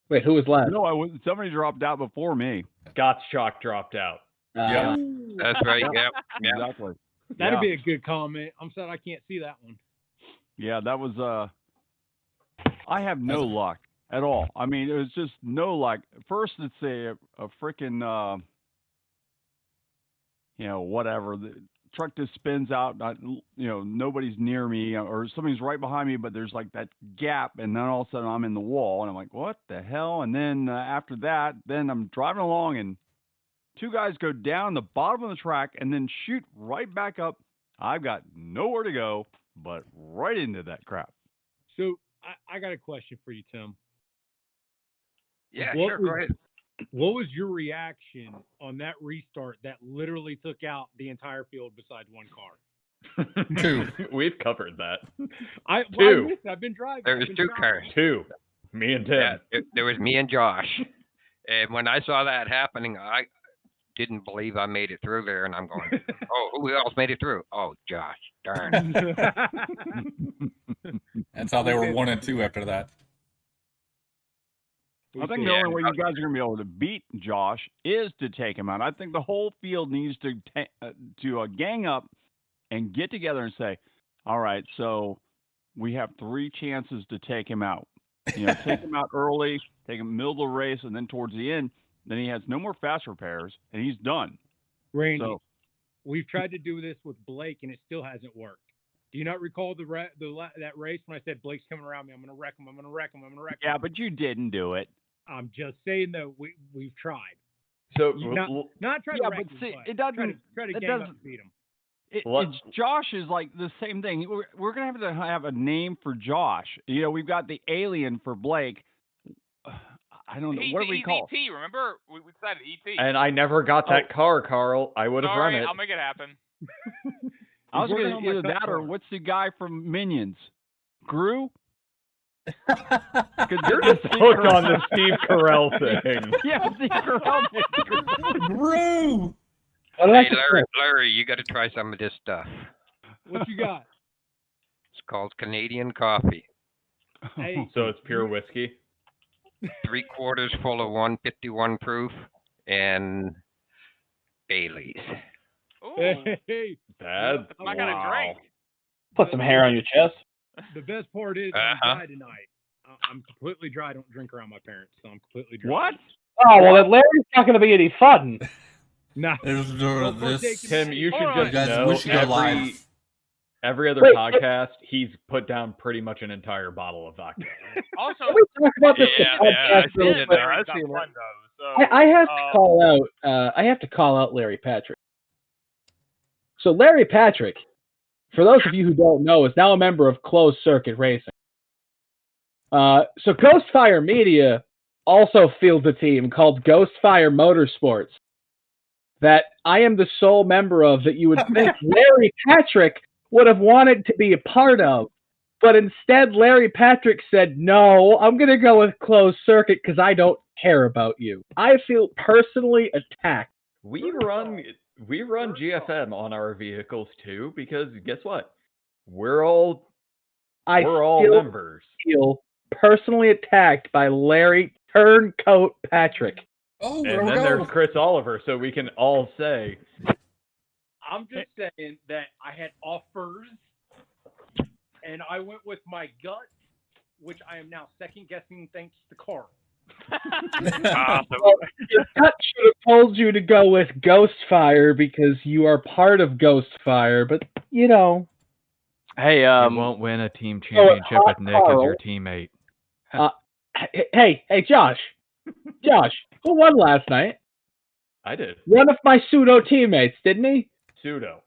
Wait, who was last? No, I was. Somebody dropped out before me. Gottschalk dropped out. Yeah, that's right. Yeah, exactly. That'd be a good comment. I'm sad I can't see that one. Yeah, that was. I have no luck at all. I mean, it was just no luck. First, it's a freaking, whatever. The truck just spins out. Nobody's near me, or somebody's right behind me, but there's like that gap, and then all of a sudden I'm in the wall, and I'm like, what the hell? And then after that, then I'm driving along, and two guys go down the bottom of the track and then shoot right back up. I've got nowhere to go but right into that crap. So I got a question for you, Tim. Yeah, sure. Go ahead. What was your reaction on that restart that literally took out the entire field besides one car? 2. We've covered that. 2. I've been driving. There was 2 cars. 2. Me and Tim. Yeah, there was me and Josh. And when I saw that happening, I didn't believe I made it through there. And I'm going, oh, who else made it through? Oh, Josh. Darn. That's how they were 1 and 2 after that. I think the only way you guys are going to be able to beat Josh is to take him out. I think the whole field needs to gang up and get together and say, all right, so we have 3 chances to take him out. Take him out early, take him middle of the race, and then towards the end, then he has no more fast repairs, and he's done. Randy, we've tried to do this with Blake, and it still hasn't worked. Do you not recall that race when I said Blake's coming around me? I'm going to wreck him. I'm going to wreck him. I'm going to wreck him. Yeah, but you didn't do it. I'm just saying, though, we've tried. So not try to yeah, wreck but him, see, but it doesn't. try to it gang up doesn't. and beat him. It's Josh is like the same thing. We're gonna have a name for Josh. You know, we've got the alien for Blake. I don't know. What do we call it? E.T., remember? We decided E.T. And I never got that car, Carl. I would have run it. I'll make it happen. I was going to either that or what's the guy from Minions? Gru? You're just hooked on the Steve Carell thing. Yeah, Steve Carell. Gru! Hey, Larry, you got to try some of this stuff. What you got? It's called Canadian coffee. Hey, so it's pure whiskey? 3/4 full of 151 proof and Bailey's. Ooh, hey, that's my kind of drink. Put some hair on your chest. The best part is I'm dry tonight. I'm completely dry. I don't drink around my parents, so I'm completely dry. What? Oh, well, then Larry's not going to be any fun. Nah. Tim, you should just guys, know we should go live. every other podcast, he's put down pretty much an entire bottle of vodka. Also, Can we talk about this? I have to call out. I have to call out Larry Patrick. So Larry Patrick, for those of you who don't know, is now a member of Closed Circuit Racing. So Ghostfire Media also fields a team called Ghostfire Motorsports that I am the sole member of that you would think Larry Patrick would have wanted to be a part of. But instead, Larry Patrick said, no, I'm going to go with Closed Circuit because I don't care about you. I feel personally attacked. We run GFM on our vehicles too, because guess what? We're all members. I feel personally attacked by Larry Turncoat Patrick. Oh, and then there's Chris Oliver, so we can all say. I'm just saying that I had offers, and I went with my gut, which I am now second guessing thanks to Carl. Well, your gut should have told you to go with Ghostfire because you are part of Ghostfire, but you know. Hey, you won't win a team championship with Nick as your teammate. Hey, Josh, who won last night? I did. One of my pseudo teammates, didn't he? Pseudo.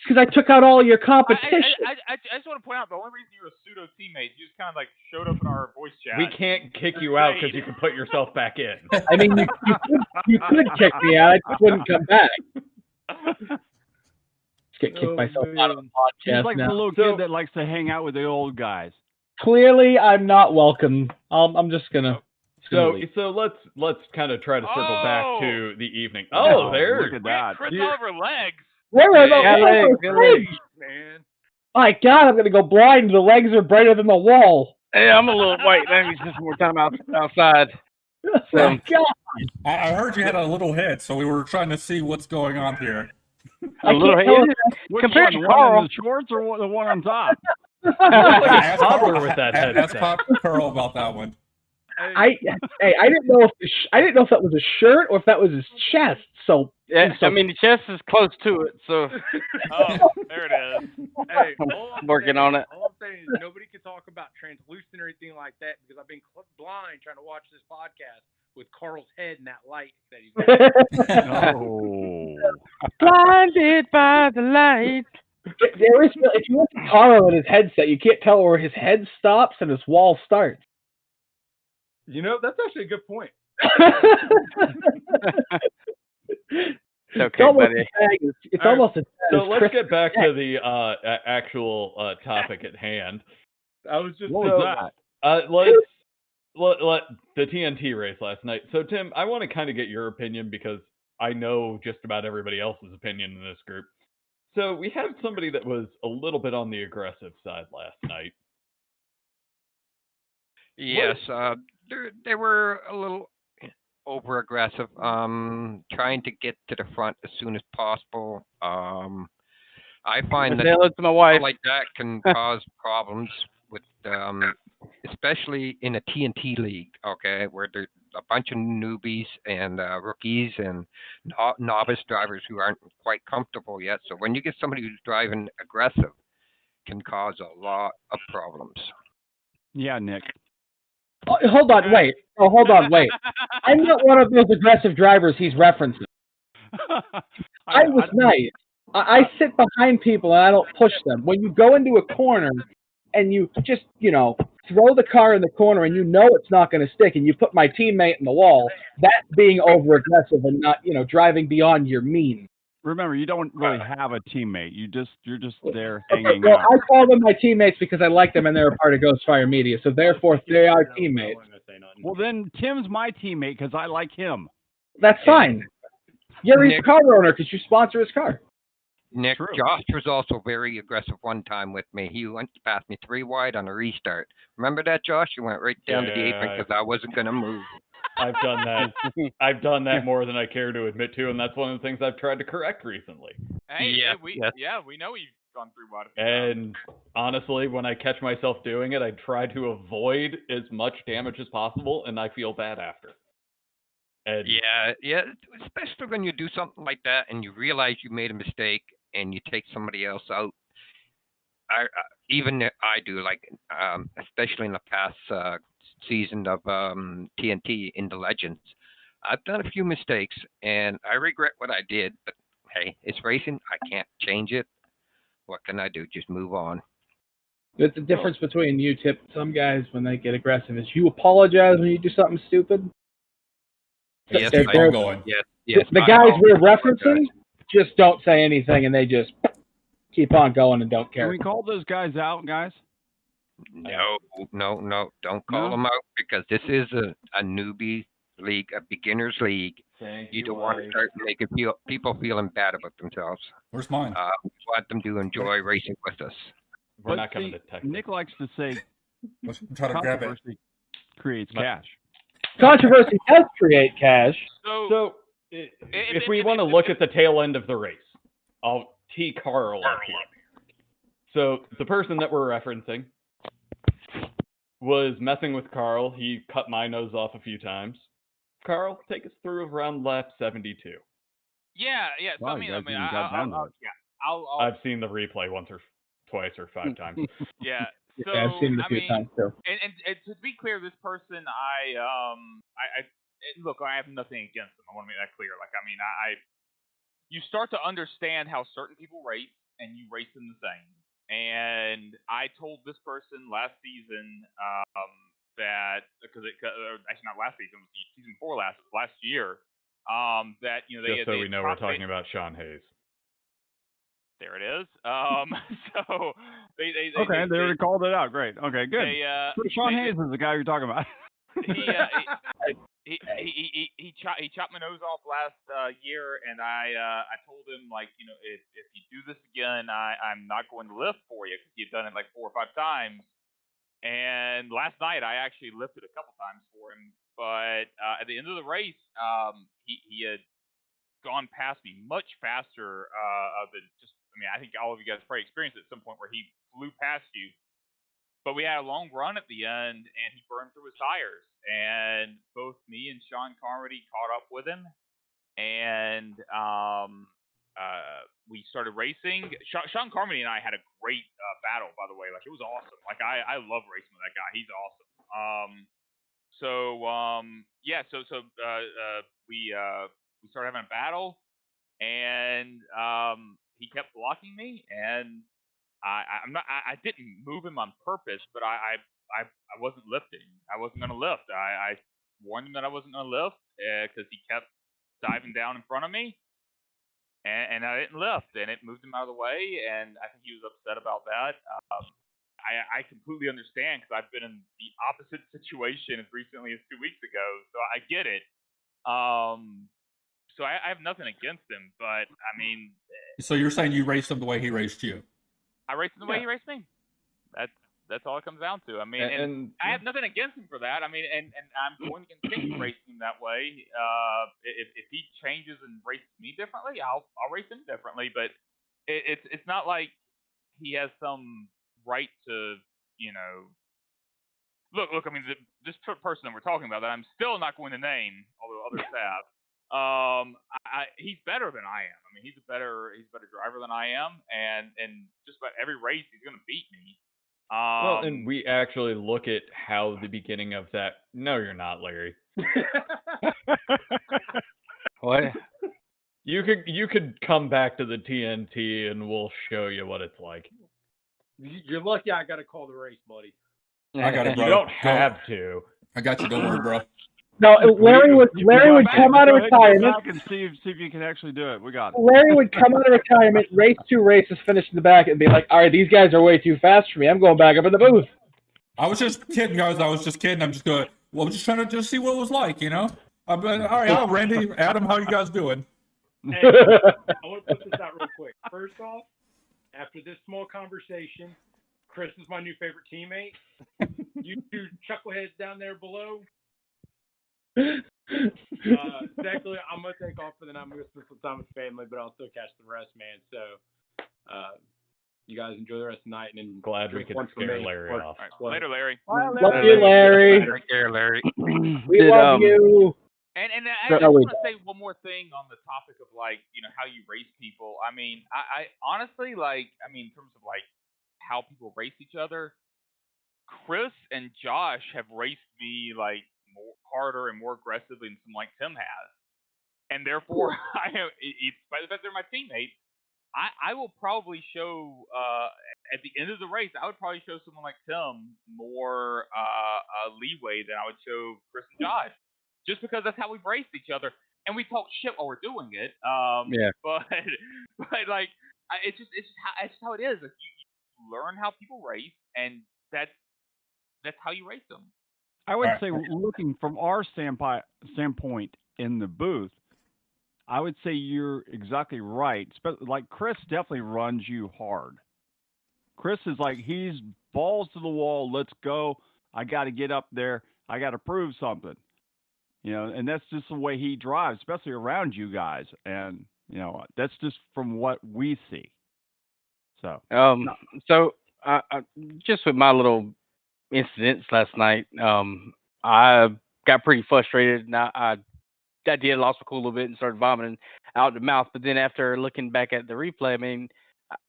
Because I took out all your competition. I just want to point out the only reason you're a pseudo teammate, you just kind of like showed up in our voice chat. We can't kick you out because you can put yourself back in. I mean, you could kick me out. I just wouldn't come back. Just get kicked myself out of the podcast. He's like now. the little kid that likes to hang out with the old guys. Clearly, I'm not welcome. I'm just gonna. So let's kind of try to circle back to the evening. Oh, there's look at that. Chris Oliver legs. Where are the legs, man? My God, I'm gonna go blind. The legs are brighter than the wall. Hey, I'm a little white. Let me spend some more time outside. My God. I heard you had a little head, so we were trying to see what's going on here. A little head? Compared to One Carl. in the shorts or the one on top? like a toddler with that head. That's Pop Carl about that one. I didn't know if that was a shirt or if that was his chest. So yeah, I mean the chest is close to it, so. Oh, there it is. Hey, I'm working on it. All I'm saying is nobody can talk about translucent or anything like that because I've been blind trying to watch this podcast with Carl's head in that light that he's got. Oh. Blinded by the light. There is, if you look at Carl in his headset, you can't tell where his head stops and his wall starts. You know, that's actually a good point. It's okay, buddy. It's almost a So let's get back to the actual topic at hand. I was just What was that? Let the TNT race last night. So Tim, I want to kind of get your opinion because I know just about everybody else's opinion in this group. So we had somebody that was a little bit on the aggressive side last night. Yes, they were a little over aggressive, trying to get to the front as soon as possible. I find that to my wife. like that can cause problems with, especially in a TNT league, okay, where there's a bunch of newbies and rookies and novice drivers who aren't quite comfortable yet. So when you get somebody who's driving aggressive, can cause a lot of problems. Yeah, Nick. Oh, hold on, wait. Oh, hold on, wait. I'm not one of those aggressive drivers he's referencing. I was nice. I sit behind people and I don't push them. When you go into a corner and you just, throw the car in the corner and it's not going to stick and you put my teammate in the wall, that's being over aggressive and not, driving beyond your means. Remember, you don't really have a teammate. You're just there hanging Well, out. I call them my teammates because I like them and they're a part of Ghostfire Media, so therefore they are teammates. Well, then Tim's my teammate because I like him. That's fine. You're his car owner because you sponsor his car. Nick, True. Josh was also very aggressive one time with me. He went past me 3 wide on a restart. Remember that, Josh? You went right down to the apron because I wasn't going to move. I've done that. I've done that more than I care to admit to, and that's one of the things I've tried to correct recently. Hey, we know you've gone through what. And honestly, when I catch myself doing it, I try to avoid as much damage as possible, and I feel bad after. And Yeah, especially when you do something like that and you realize you made a mistake and you take somebody else out. Even I do, like, especially in the past season of TNT in the Legends. I've done a few mistakes, and I regret what I did, but hey, it's racing. I can't change it. What can I do? Just move on. But the difference between you, Tip, some guys, when they get aggressive, is you apologize when you do something stupid. Yes, Keep on going. Yes. The guys we're referencing just don't say anything, and they just keep on going and don't care. Can we call those guys out, guys? No. Don't call them out because this is a newbie league, a beginner's league. You don't want to start making people feeling bad about themselves. Where's mine? Want them to enjoy racing with us. We're not coming to tech. Nick likes to say I'm trying to grab it. controversy creates cash. Controversy does create cash. So if we want to look at the tail end of the race, I'll tee Carl up here. So the person that we're referencing was messing with Carl. He cut my nose off a few times. Carl, take us through around lap 72. Yeah. So Wow, I've seen the replay once or twice or 5 times. Yeah. So Yeah, I've seen it a few times too. And to be clear, this person, look, I have nothing against them. I want to make that clear. Like, I mean, you start to understand how certain people race, and you race them the same. And I told this person last season that actually not last season, it was season 4 last year. That Just so we know, we're talking about Sean Hayes. There it is. So they already called it out. Great. Okay, good. Sean Hayes is the guy you're talking about. He chopped my nose off last year, and I told him, like, if you do this again, I'm not going to lift for you because he'd done it like 4 or 5 times. And last night I actually lifted a couple times for him, but at the end of the race, he had gone past me much faster than just. I mean, I think all of you guys probably experienced it at some point where he flew past you. But we had a long run at the end, and he burned through his tires. And both me and Sean Carmody caught up with him, and we started racing. Sean Carmody and I had a great battle, by the way. Like, it was awesome. Like, I love racing with that guy. He's awesome. So we started having a battle, and he kept blocking me, and I didn't move him on purpose, but I wasn't lifting. I wasn't going to lift. I warned him that I wasn't going to lift because he kept diving down in front of me, and I didn't lift, and it moved him out of the way, and I think he was upset about that. I completely understand because I've been in the opposite situation as recently as 2 weeks ago, so I get it. So I have nothing against him, but I mean. So you're saying you raced him the way he raced you? I raced him the way he raced me. That's all it comes down to. I mean, and I have nothing against him for that. I mean, and I'm going to continue racing him that way. If he changes and races me differently, I'll race him differently. But it's not like he has some right to, Look. I mean, this person that we're talking about, that I'm still not going to name, although others have. He's better than I am. I mean, he's a better driver than I am, and just about every race he's going to beat me. Well, and we actually look at how the beginning of that. No, you're not, Larry. What? You could come back to the TNT and we'll show you what it's like. You're lucky I got to call the race, buddy. I got it, bro. You don't have to. I got you. Don't worry, bro. No, Larry would come out of retirement. Back and see if you can actually do it. We got it. Larry would come out of retirement, race 2 races, finish in the back, and be like, "All right, these guys are way too fast for me. I'm going back up in the booth." I was just kidding, guys. I was just kidding. I'm just going. Well, I'm just trying to just see what it was like, you know. All right, Randy, Adam, how you guys doing? Hey, I want to put this out real quick. First off, after this small conversation, Chris is my new favorite teammate. You two chuckleheads down there below. Secondly, I'm gonna take off for the night. I'm gonna spend some time with family, but I'll still catch the rest, man. So, you guys enjoy the rest of the night, and then glad we could scare Larry off. All right. Later, Larry. Love you, Larry. Take care, Larry. We love you. And I just want to say one more thing on the topic of how you race people. I mean, I honestly in terms of how people race each other, Chris and Josh have raced me more harder and more aggressively than Tim has, and therefore despite the fact they're my teammates, I will probably show at the end of the race I would probably show someone like Tim more leeway than I would show Chris and Josh. Just because that's how we've raced each other, and we talk shit while we're doing it. Yeah. But it's just how it is. You learn how people race, and that's how you race them. I would say, looking from our standpoint in the booth, I would say you're exactly right. Like Chris definitely runs you hard. Chris is like, he's balls to the wall. Let's go. I got to get up there. I got to prove something. And that's just the way he drives, especially around you guys. And, that's just from what we see. So, just with my little incidents last night, I got pretty frustrated, and I lost my cool a little bit and started vomiting out the mouth. But then after looking back at the replay, I mean,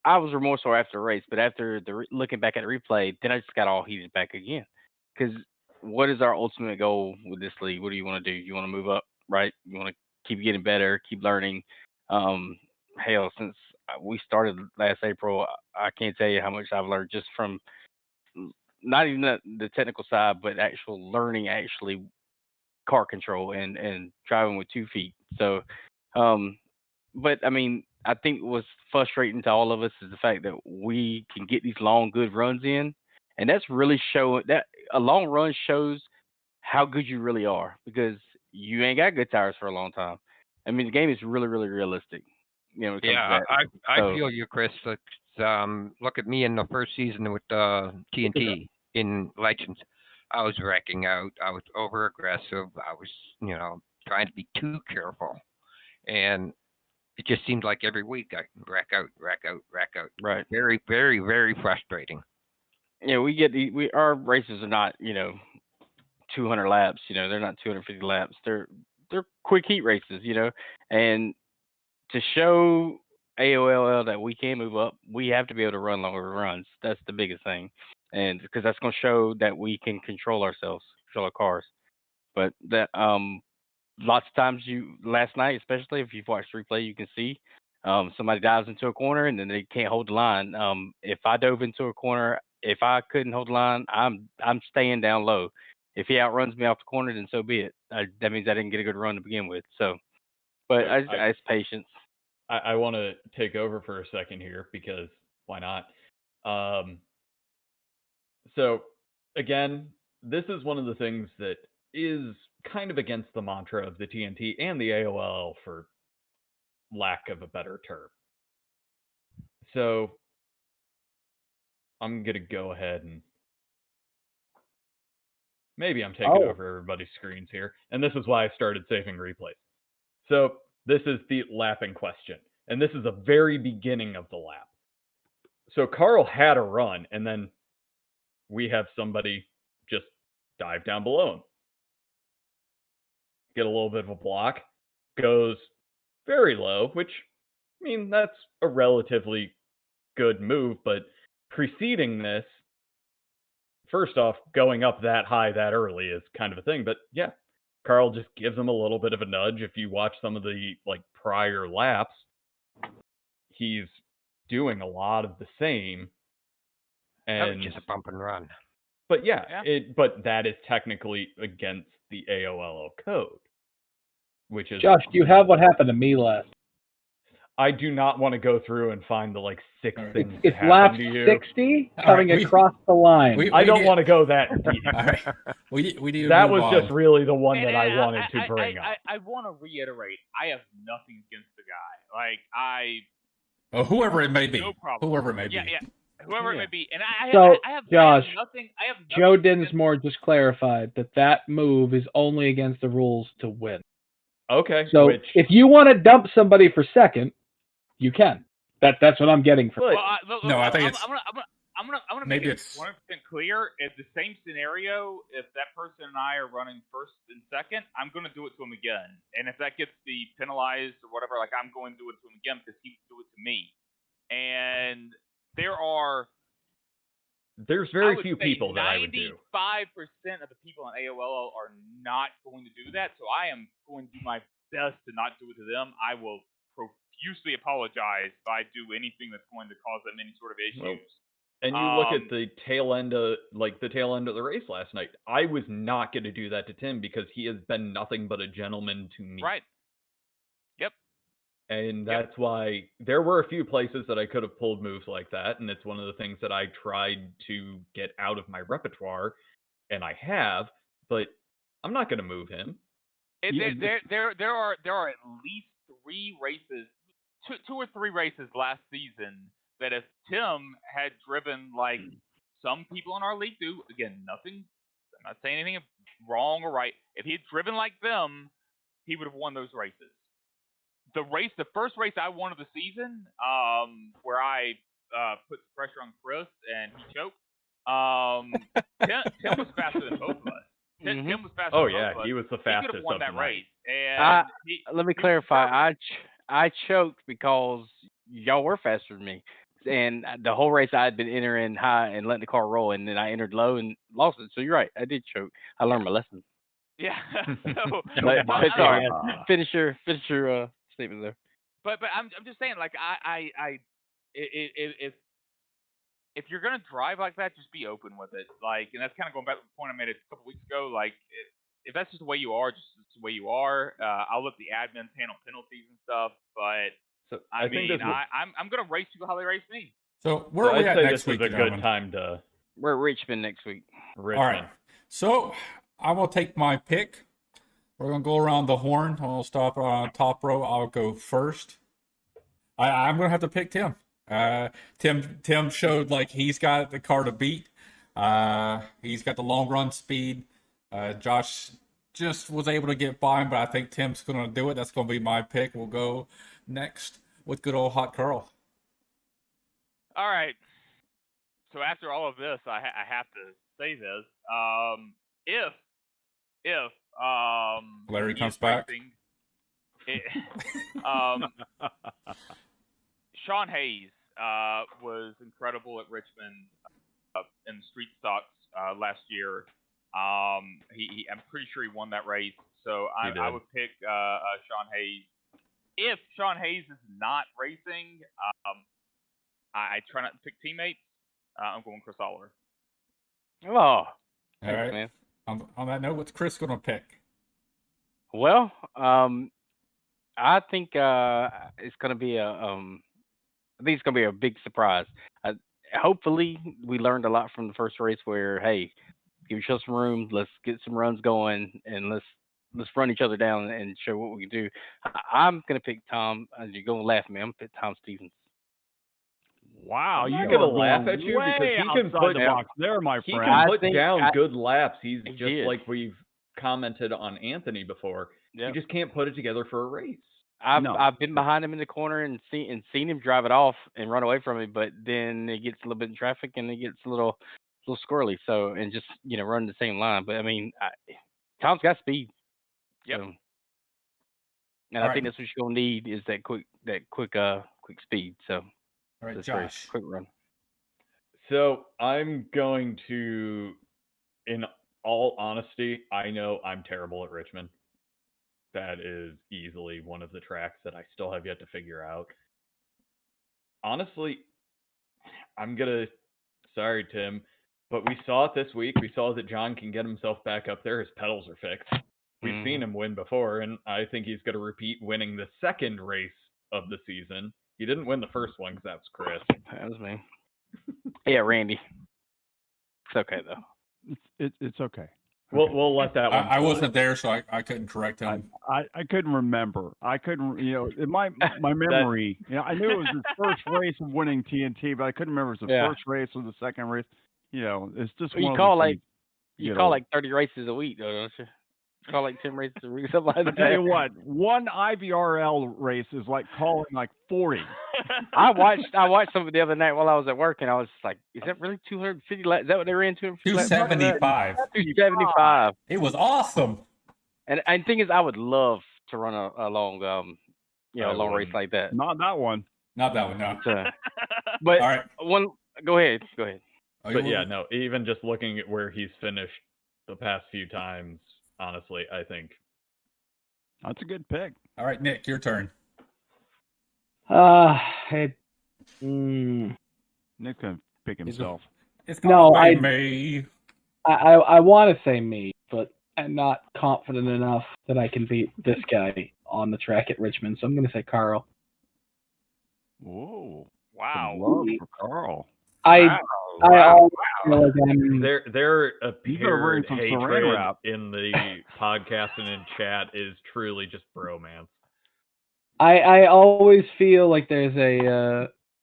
I was remorseful after the race, but after looking back at the replay, then I just got all heated back again. Because what is our ultimate goal with this league? What do you want to do? You want to move up, right? You want to keep getting better, keep learning. Hell, since we started last April, I can't tell you how much I've learned just from not even the technical side, but actual learning, actually car control and driving with 2 feet. So, but I mean, I think what's frustrating to all of us is the fact that we can get these long, good runs in, and that's really showing that a long run shows how good you really are, because you ain't got good tires for a long time. I mean, the game is really, really realistic. Yeah, I feel you, Chris. Look at me in the first season with TNT in Legends. I was wrecking out. I was over aggressive. I was, trying to be too careful, and it just seemed like every week I wreck out. Right. Very, very, very frustrating. Yeah, our races are not 200 laps. They're not 250 laps. They're quick heat races. And to show AOLL that we can move up, we have to be able to run longer runs. That's the biggest thing, and because that's going to show that we can control ourselves, control our cars. But that lots of times last night, especially if you've watched replay, you can see somebody dives into a corner and then they can't hold the line. If I dove into a corner, if I couldn't hold the line, I'm staying down low. If he outruns me off the corner, then so be it. That means I didn't get a good run to begin with. So, but it's patience. I want to take over for a second here, because why not? So again, this is one of the things that is kind of against the mantra of the TNT and the AOL, for lack of a better term. So I'm going to go ahead and maybe I'm taking over everybody's screens here. And this is why I started saving replays. So this is the lap in question. And this is the very beginning of the lap. So Carl had a run, and then we have somebody just dive down below him. Get a little bit of a block. Goes very low, which, I mean, that's a relatively good move. But preceding this, first off, going up that high that early is kind of a thing. But yeah, Carl just gives him a little bit of a nudge. If you watch some of the prior laps, he's doing a lot of the same. And just a bump and run. But but that is technically against the AOLO code, which is Josh. Do you have what happened to me last? I do not want to go through and find the 6 things that It's happened lap to you. 60 coming across the line. I don't want to go that deep. All right. We need to that move was on. just really the one that I wanted to bring up. I want to reiterate, I have nothing against the guy. Whoever it may be. No problem. Whoever it may be. Yeah. Whoever it may be. And I have Josh, nothing. I have nothing Joe Dinsmore just clarified that move is only against the rules to win. Okay. So if you want to dump somebody for second, you can. That's what I'm getting from. No, I think I'm gonna maybe make it 100% clear. In the same scenario, if that person and I are running first and second, I'm gonna do it to him again. And if that gets the penalized or whatever, I'm going to do it to him again because he would do it to me. And there's very few people that I would do. 95% of the people on AOL are not going to do that, so I am going to do my best to not do it to them. I will profusely apologize if I do anything that's going to cause them any sort of issues. And you look at the tail end of the race last night. I was not going to do that to Tim because he has been nothing but a gentleman to me. Right. Yep. And that's why there were a few places that I could have pulled moves like that, and it's one of the things that I tried to get out of my repertoire, and I have, but I'm not going to move him. There are at least 3 races, two or three races last season that if Tim had driven like some people in our league do, again, I'm not saying anything wrong or right. If he had driven like them, he would have won those races. The first race I won of the season, where I put some pressure on Chris and he choked. Tim was faster than both of us. Tim was faster. Oh than both of us. He was the fastest. He could have won that race. And let me clarify. I choked because y'all were faster than me, and the whole race I had been entering high and letting the car roll, and then I entered low and lost it. So you're right, I did choke. I learned my lesson. Yeah. But sorry, finish your statement there. But I'm just saying, if you're gonna drive like that, just be open with it. And that's kind of going back to the point I made a couple weeks ago. If that's just the way you are, just the way you are. I'll let the admins handle penalties and stuff. But I'm gonna race you how they race me. So where are we at next week? This is a good time to. We're at Richmond next week. All right. So I will take my pick. We're gonna go around the horn. I'll stop on top row. I'll go first. I'm gonna have to pick Tim. Tim showed he's got the car to beat. He's got the long run speed. Josh just was able to get by him, but I think Tim's gonna do it. That's gonna be my pick. We'll go next with good old Hot Carl. All right. So after all of this, I have to say this. If Larry comes back. Sean Hayes was incredible at Richmond in street stocks last year. I'm pretty sure he won that race. So I would pick Sean Hayes. If Sean Hayes is not racing, I try not to pick teammates. I'm going Chris Oliver. Oh, all thanks, right. Man. On that note, what's Chris going to pick? Well, I think it's going to be a big surprise. Hopefully, we learned a lot from the first race. Where give yourself some room. Let's get some runs going, and let's run each other down and show what we can do. I'm going to pick Tom. You're going to laugh at me. I'm going to pick Tom Stevens. Wow, you're gonna laugh at you because he can put the box there, my friend. He can put down good laps. He's just like we've commented on Anthony before. Yep. He just can't put it together for a race. I've been behind him in the corner and seen him drive it off and run away from me, but then it gets a little bit in traffic and it gets a little squirrely. So and just running the same line. But I mean, Tom's got speed. Yep. So, and I think that's what you're gonna need is that quick speed. So. All right, Josh. Quick run. So I'm going to, in all honesty, I know I'm terrible at Richmond. That is easily one of the tracks that I still have yet to figure out. Honestly, sorry, Tim, but we saw it this week. We saw that John can get himself back up there. His pedals are fixed. We've seen him win before, and I think he's going to repeat winning the second race of the season. He didn't win the first one because that was Chris. That was me. Yeah, Randy. It's okay though. It's okay. We'll let that one. I wasn't there, so I couldn't correct him. I couldn't remember. I couldn't, in my memory, I knew it was his first race of winning TNT, but I couldn't remember if it was the first race or the second race. It's just you call like 30 races a week, though, don't you? Call like 10 races a week, something like that. I tell you what, one IVRL race is like calling like 40. I watched some of the other night while I was at work, and I was like, "Is that really 250 laps? Is that what they ran 275. 275. It was awesome. And the thing is, I would love to run a long, a long race like that. Not that one. Not that one, no. But all right, go ahead. But yeah, no. Even just looking at where he's finished the past few times, honestly, I think that's a good pick. All right, Nick, your turn. Nick's gonna pick himself. I want to say me, but I'm not confident enough that I can beat this guy on the track at Richmond, so I'm going to say Carl. Whoa! Wow! Love for Carl. I always feel like their apparent hatred in the podcast and in chat is truly just bromance. I always feel like there's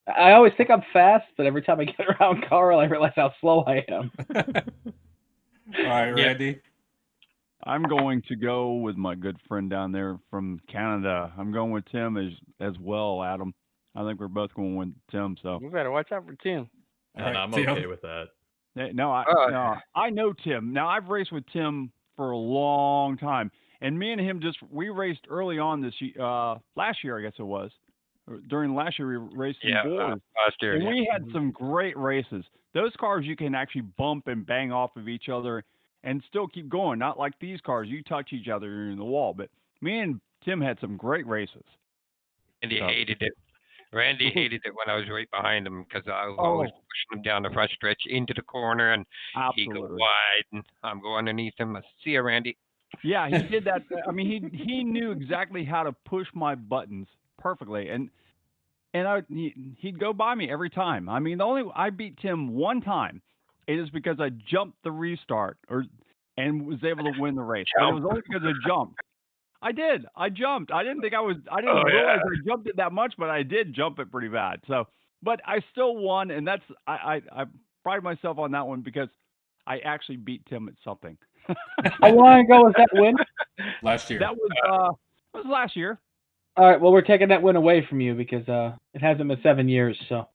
I always think I'm fast, but every time I get around Carl, I realize how slow I am. All right, Randy. I'm going to go with my good friend down there from Canada. I'm going with Tim as well, Adam. I think we're both going with Tim. So we better watch out for Tim. And I'm okay with that. No, I know Tim. Now I've raced with Tim for a long time. And me and him we raced early on this last year, I guess it was. During last year, we raced in boys. Last year. And we had some great races. Those cars you can actually bump and bang off of each other and still keep going. Not like these cars, you touch each other in the wall. But me and Tim had some great races. And he hated it. Randy hated it when I was right behind him because I was always pushing him down the front stretch into the corner, and he'd go wide, and I'm going underneath him. I see you, Randy. Yeah, he did that. I mean, he knew exactly how to push my buttons perfectly, and he'd go by me every time. I mean, I beat Tim one time. It is because I jumped the restart and was able to win the race. But it was only because I jumped. I did. I jumped. I didn't realize I jumped it that much, but I did jump it pretty bad. So, but I still won, and that's I pride myself on that one because I actually beat Tim at something. How long ago was that win? Last year. That was last year. All right. Well, we're taking that win away from you because it hasn't been 7 years. So.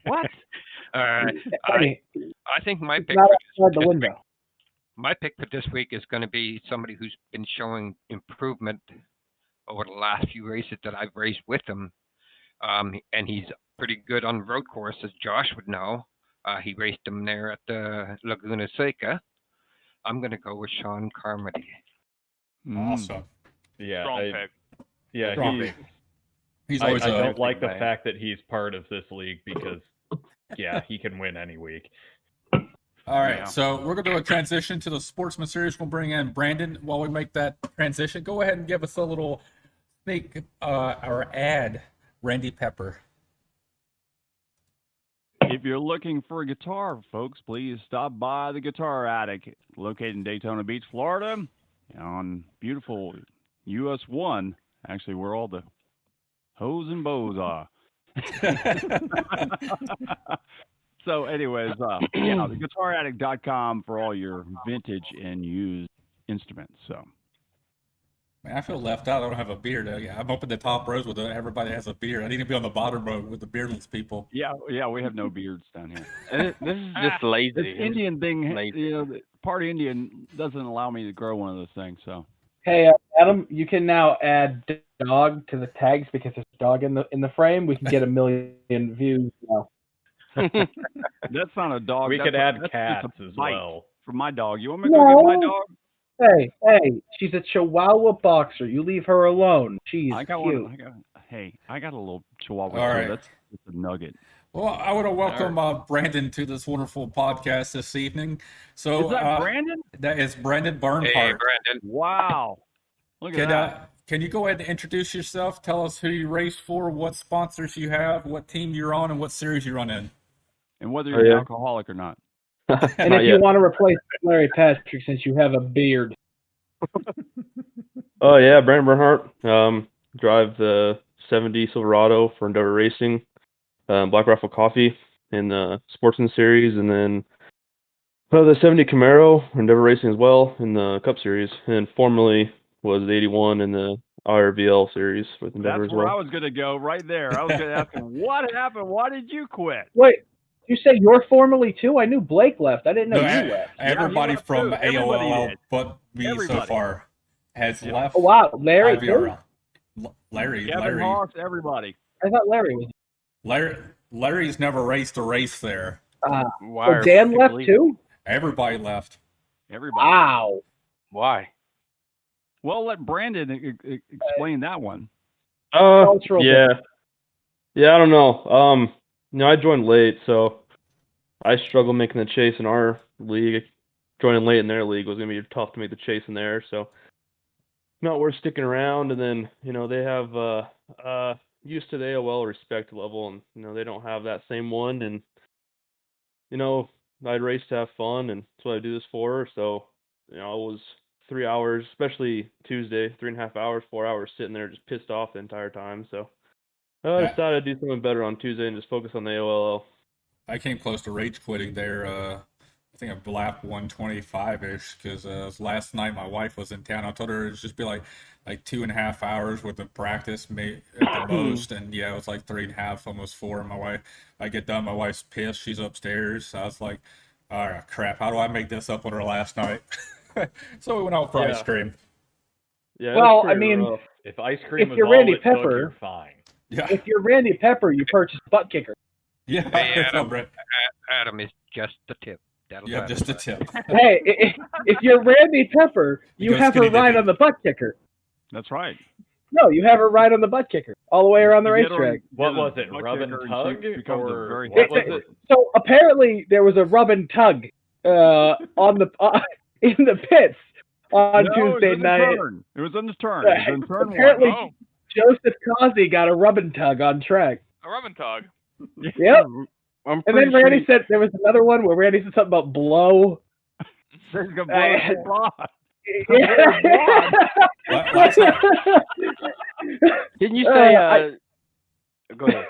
What? All right. I think my pick. Not outside the window. My pick for this week is going to be somebody who's been showing improvement over the last few races that I've raced with him. And he's pretty good on road courses, Josh would know. He raced him there at the Laguna Seca. I'm going to go with Sean Carmody. Awesome. Yeah. Strong pick. Yeah, he's always I don't like the fact that he's part of this league because, he can win any week. All right, so we're going to do a transition to the Sportsman Series. We'll bring in Brandon while we make that transition. Go ahead and give us a little sneak or ad, Randy Pepper. If you're looking for a guitar, folks, please stop by the Guitar Attic, located in Daytona Beach, Florida, on beautiful US 1, actually where all the hoes and bows are. So anyways, theguitaraddict.com for all your vintage and used instruments. So, man, I feel left out. I don't have a beard. I'm up in the top rows with everybody has a beard. I need to be on the bottom row with the beardless people. Yeah, we have no beards down here. This is just lazy. This Indian thing, part Indian doesn't allow me to grow one of those things. So, hey, Adam, you can now add dog to the tags because there's a dog in the frame. We can get 1 million views now. That's not a dog. We that's could a, add that's cats just a as bite well. for my dog. You want me to go get my dog? Hey, she's a Chihuahua boxer. You leave her alone. She's I got cute. one. I got a little Chihuahua All too. right. That's just a nugget. Well, I want to welcome Brandon to this wonderful podcast this evening. So Is that Brandon? That is Brandon Bernhardt. Hey, Brandon. Wow. Look at that. Can you go ahead and introduce yourself? Tell us who you race for, what sponsors you have, what team you're on, and what series you run in. And whether you're an alcoholic or not. And if you want to replace Larry Patrick since you have a beard. Oh yeah, Brandon Bernhardt. Drive the 70 Silverado for Endeavor Racing, Black Rifle Coffee in the Sportsman Series, and then the 70 Camaro Endeavor Racing as well in the Cup Series, and formerly was the 81 in the IRVL Series with Endeavor That's as well. where I was going to go right there. I was going to ask him, what happened? Why did you quit? Wait, you say you're formerly too? I knew Blake left. I didn't know you left. Everybody from Everybody AOL did. but me so far has left. Oh, wow, Larry. IVRL. Larry. Hoss, everybody. I thought Larry was. Larry's never raced a race there. Dan left too? Everybody left. Everybody. Wow. Why? Well, let Brandon explain that one. Yeah, I don't know. I joined late, so I struggle making the chase in our league. Joining late in their league was gonna be tough to make the chase in there, so not worth sticking around. And then they have used to the AOL respect level, and they don't have that same one. And I'd race to have fun, and that's what I do this for. So it was 3 hours, especially Tuesday, 3.5 hours, 4 hours sitting there just pissed off the entire time. So I decided to do something better on Tuesday and just focus on the AOL. I came close to rage quitting there. I think I lapped 125-ish because last night my wife was in town. I told her it'd just be like 2.5 hours worth of practice at the most. And yeah, it was like 3.5, almost 4. My wife, I get done, my wife's pissed. She's upstairs. So I was like, all right, crap, how do I make this up on her last night? So we went out for ice cream. Yeah. Well, I mean, rough. If ice cream if is you're all Randy it took, Pepper, you're fine. Yeah. If you're Randy Pepper, you purchase butt kicker. Yeah. Hey, Adam is just the tip. That'll Yeah, just a tip. Hey, if you're Randy Pepper, you have her ride on the butt kicker. That's right. No, you have her ride on the butt kicker all the way around the racetrack. What was it, rub and tug? Or what was it? So apparently there was a rub and tug on the in the pits on Tuesday night. It was in the turn. It was in turn apparently, one. Joseph Causey got a rub and tug on track. A rub and tug. Yep. And then Randy said there was another one where Randy said something about blow. Didn't you say? Go ahead.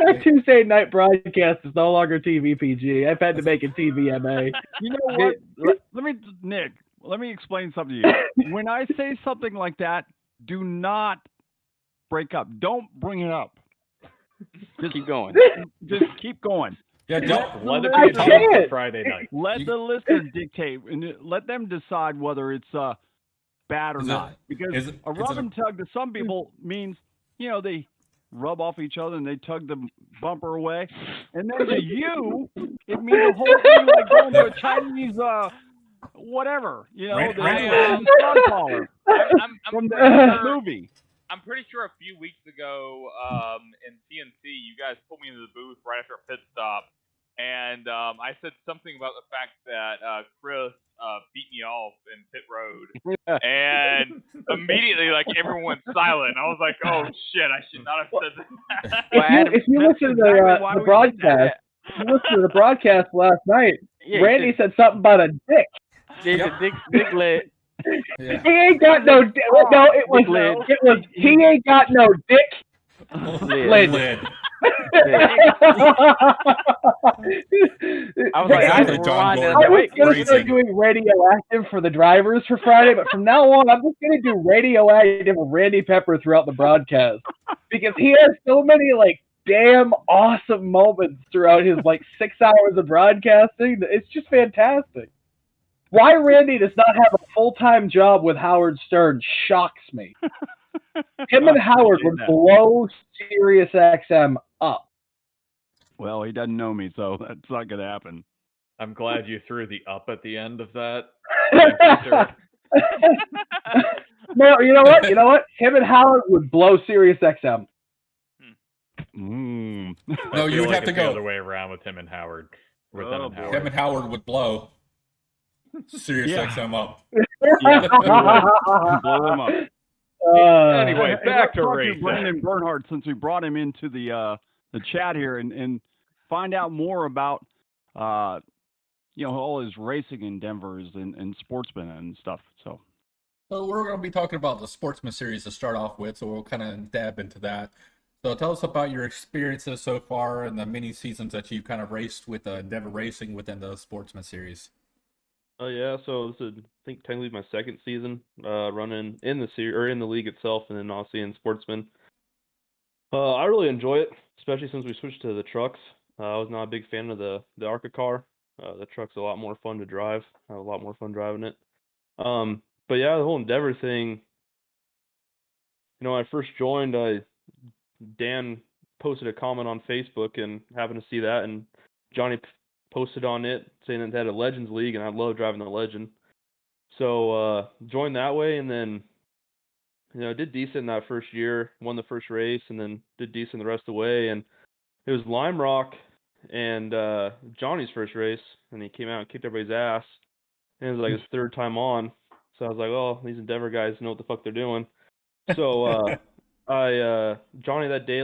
Our Tuesday night broadcast is no longer TV PG. I've had to make it TVMA. You know what? Nick, let me explain something to you. When I say something like that, do not break up. Don't bring it up. Just keep going. Just keep going. Yeah, don't let it be a talk for Friday night. Let the listener dictate and let them decide whether it's bad or not. Because a rub and tug to some people means, they rub off each other and they tug the bumper away. And then to you, it means a whole thing like going to a Chinese whatever, the collar from the movie. I'm pretty sure a few weeks ago in TNC, you guys pulled me into the booth right after a pit stop, and I said something about the fact that Chris beat me off in pit road, and immediately everyone went silent. I was like, "Oh shit, I should not have said that." If you listen to the broadcast, last night, Randy said something about a dick. Yeah, dick leg. Yeah. He ain't got no dick. No, it was he ain't got no dick. Lid. I was gonna start doing radioactive for the drivers for Friday, but from now on, I'm just gonna do radioactive with Randy Pepper throughout the broadcast because he has so many damn awesome moments throughout his 6 hours of broadcasting. It's just fantastic. Why Randy does not have a full-time job with Howard Stern shocks me. Him and Howard would blow Sirius XM up. Well, he doesn't know me, so that's not going to happen. I'm glad you threw the up at the end of that. No, you know what? You know what? Him and Howard would blow Sirius XM. I No, feel you'd like have to it's the go. other way around with him and Howard. With him and Howard. Him and Howard would blow Sirius XM up. Yeah, blow him up. Anyway, back to talk racing. Brandon Bernhardt, since we brought him into the chat here, and find out more about all his racing endeavors and sportsmen and stuff. So we're going to be talking about the Sportsman Series to start off with, so we'll kind of dab into that. So tell us about your experiences so far and the mini seasons that you've kind of raced with Endeavor Racing within the Sportsman Series. Oh yeah, so this is, I think, technically my second season running in the series or in the league itself, and then obviously in Sportsman. I really enjoy it, especially since we switched to the trucks. I was not a big fan of the ARCA car. The truck's a lot more fun to drive. I have a lot more fun driving it. But yeah, the whole Endeavor thing. When I first joined, Dan posted a comment on Facebook and happened to see that, and Johnny posted on it saying that they had a Legends League, and I love driving the Legend. So joined that way, and then did decent that first year, won the first race, and then did decent the rest of the way. And it was Lime Rock and Johnny's first race, and he came out and kicked everybody's ass. And it was like his third time on. So I was like, oh, these Endeavor guys know what the fuck they're doing. So Johnny that day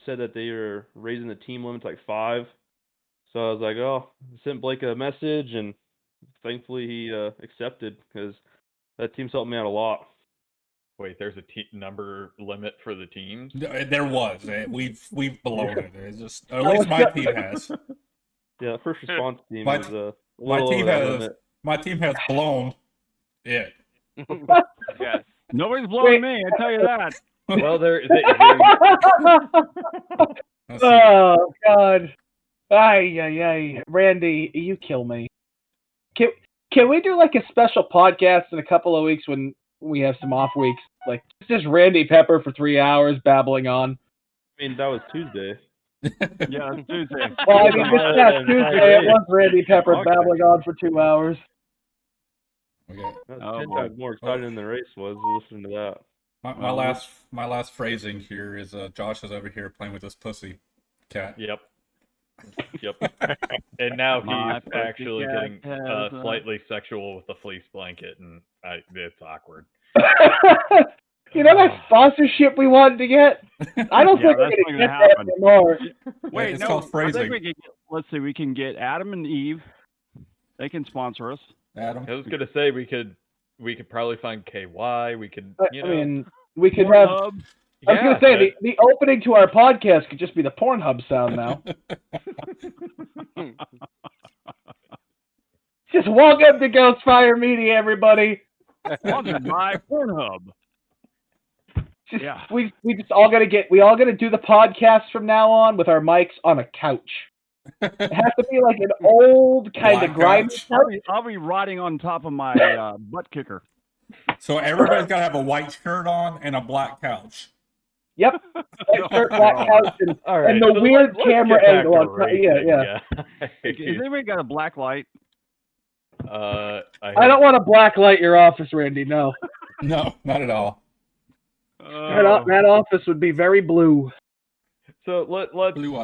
said that they were raising the team limit to 5. So I was like, oh, I sent Blake a message, and thankfully he accepted, because that team's helped me out a lot. Wait, there's a number limit for the teams? There was. We've blown it. It's just, at least my team has. Yeah, first response team is a little over that limit. My team has blown it. Yes. Nobody's blowing me, I tell you that. Well, oh God. Ay. Randy, you kill me. Can we do a special podcast in a couple of weeks when we have some off weeks? Just Randy Pepper for 3 hours babbling on. I mean, that was Tuesday. Yeah, it's Tuesday. Well, I mean, this past Tuesday, it was Randy Pepper babbling on for 2 hours. That's 10 times more exciting than the race was listening to that. My last phrasing here is Josh is over here playing with this pussy cat. Yep. And now he's actually getting slightly sexual with the fleece blanket, and it's awkward. That sponsorship we wanted to get? I don't think we're going to get that anymore. Wait, it's no, called phrasing. I think let's see, we can get Adam and Eve. They can sponsor us. Adam? I was going to say we could probably find KY. We could, I mean, we could have... I was going to say, the opening to our podcast could just be the Pornhub sound now. Just welcome to Ghostfire Media, everybody. Sponsored by Pornhub. We just all got to do the podcast from now on with our mics on a couch. It has to be like an old kind of grimy couch. I'll be riding on top of my butt kicker. So everybody's got to have a white shirt on and a black couch. Yep. White shirt, black couch, and the weird camera angle on top. Yeah. Has anybody got a black light? I don't want to black light your office, Randy. No. No, not at all. That office would be very blue. So let's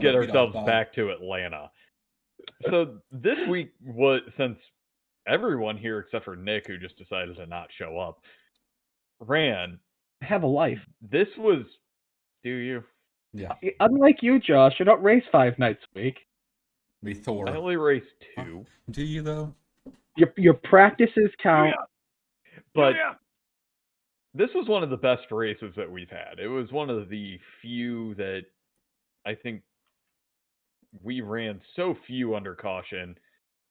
get ourselves back to Atlanta. So this week since everyone here except for Nick, who just decided to not show up, ran. I have a life. This was... Do you? Yeah. Unlike you, Josh, I don't race 5 nights a week. Me, Thor. I only race 2. Do you, though? Your practices count. But this was one of the best races that we've had. It was one of the few that I think we ran so few under caution.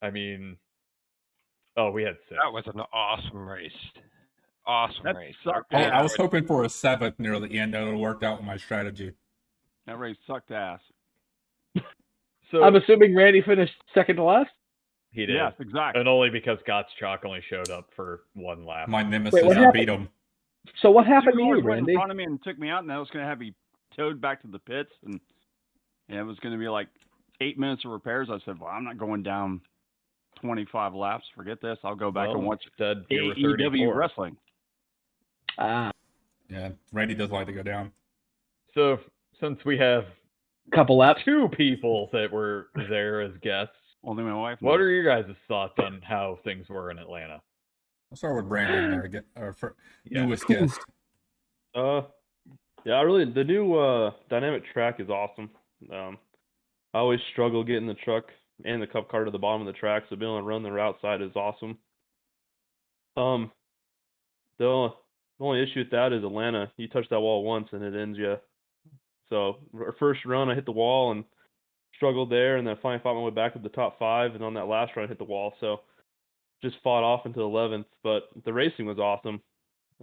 I mean, we had 6. That was an awesome race. Awesome race. I was hoping for a 7th near the end. That would have worked out with my strategy. That race sucked ass. So I'm assuming Randy finished second to last? He did. Yes, exactly. And only because Gottschalk only showed up for 1 lap. My nemesis, I beat him. So what happened to you, went Randy? in front of me and took me out, and I was going to have me towed back to the pits, and it was going to be like 8 minutes of repairs. I said, well, I'm not going down 25 laps. Forget this. I'll go back and watch AEW wrestling. Yeah, Randy does like to go down. So, since we have couple laps, 2 people that were there as guests, only my wife. What are your guys' thoughts on how things were in Atlanta? I'll start with Brandon, our newest guest. Yeah, really, the new dynamic track is awesome. I always struggle getting the truck and the cup car to the bottom of the track, so being able to run the route side is awesome. The only issue with that is Atlanta. You touch that wall once and it ends you. So, our first run, I hit the wall and struggled there, and then finally fought my way back to the top 5, and on that last run, I hit the wall. So, just fought off into 11th, but the racing was awesome.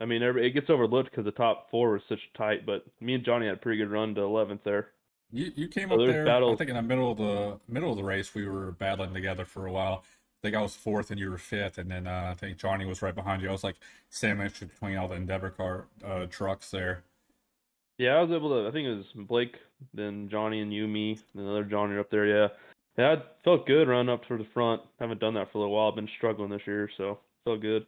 I mean, it gets overlooked because the top 4 was such tight, but me and Johnny had a pretty good run to 11th there. You came up there, I think in the middle of the race, we were battling together for a while. I think I was 4th and you were 5th, and then I think Johnny was right behind you. I was like sandwiched between all the Endeavor car trucks there. Yeah, I was able to, I think it was Blake, then Johnny and you, me, and another Johnny up there, yeah. Yeah, it felt good running up to the front. Haven't done that for a little while. I've been struggling this year, so felt good.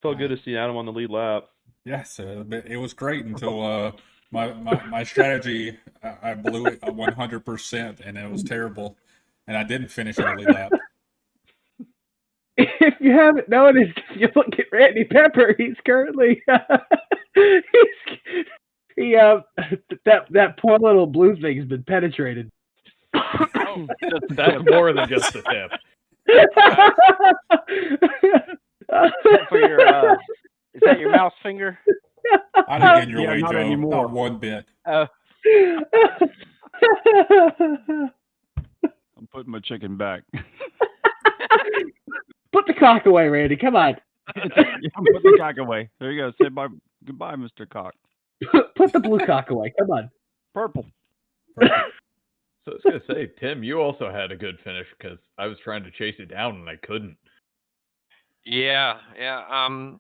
Felt good to see Adam on the lead lap. Yes, it was great until my strategy, I blew it 100%, and it was terrible, and I didn't finish on the lead lap. If you haven't noticed, if you look at Randy Pepper, he's currently that poor little blue thing's been penetrated. Oh, that's more than just a tip. Is that your mouse finger? I didn't get your way, not Joe. anymore. Not one bit. I'm putting my chicken back. Put the cock away, Randy. Come on. Put the cock away. There you go. Say bye. Goodbye, Mr. Cock. Put the blue cock away. Come on. Purple. So I was going to say, Tim, you also had a good finish because I was trying to chase it down and I couldn't. Yeah.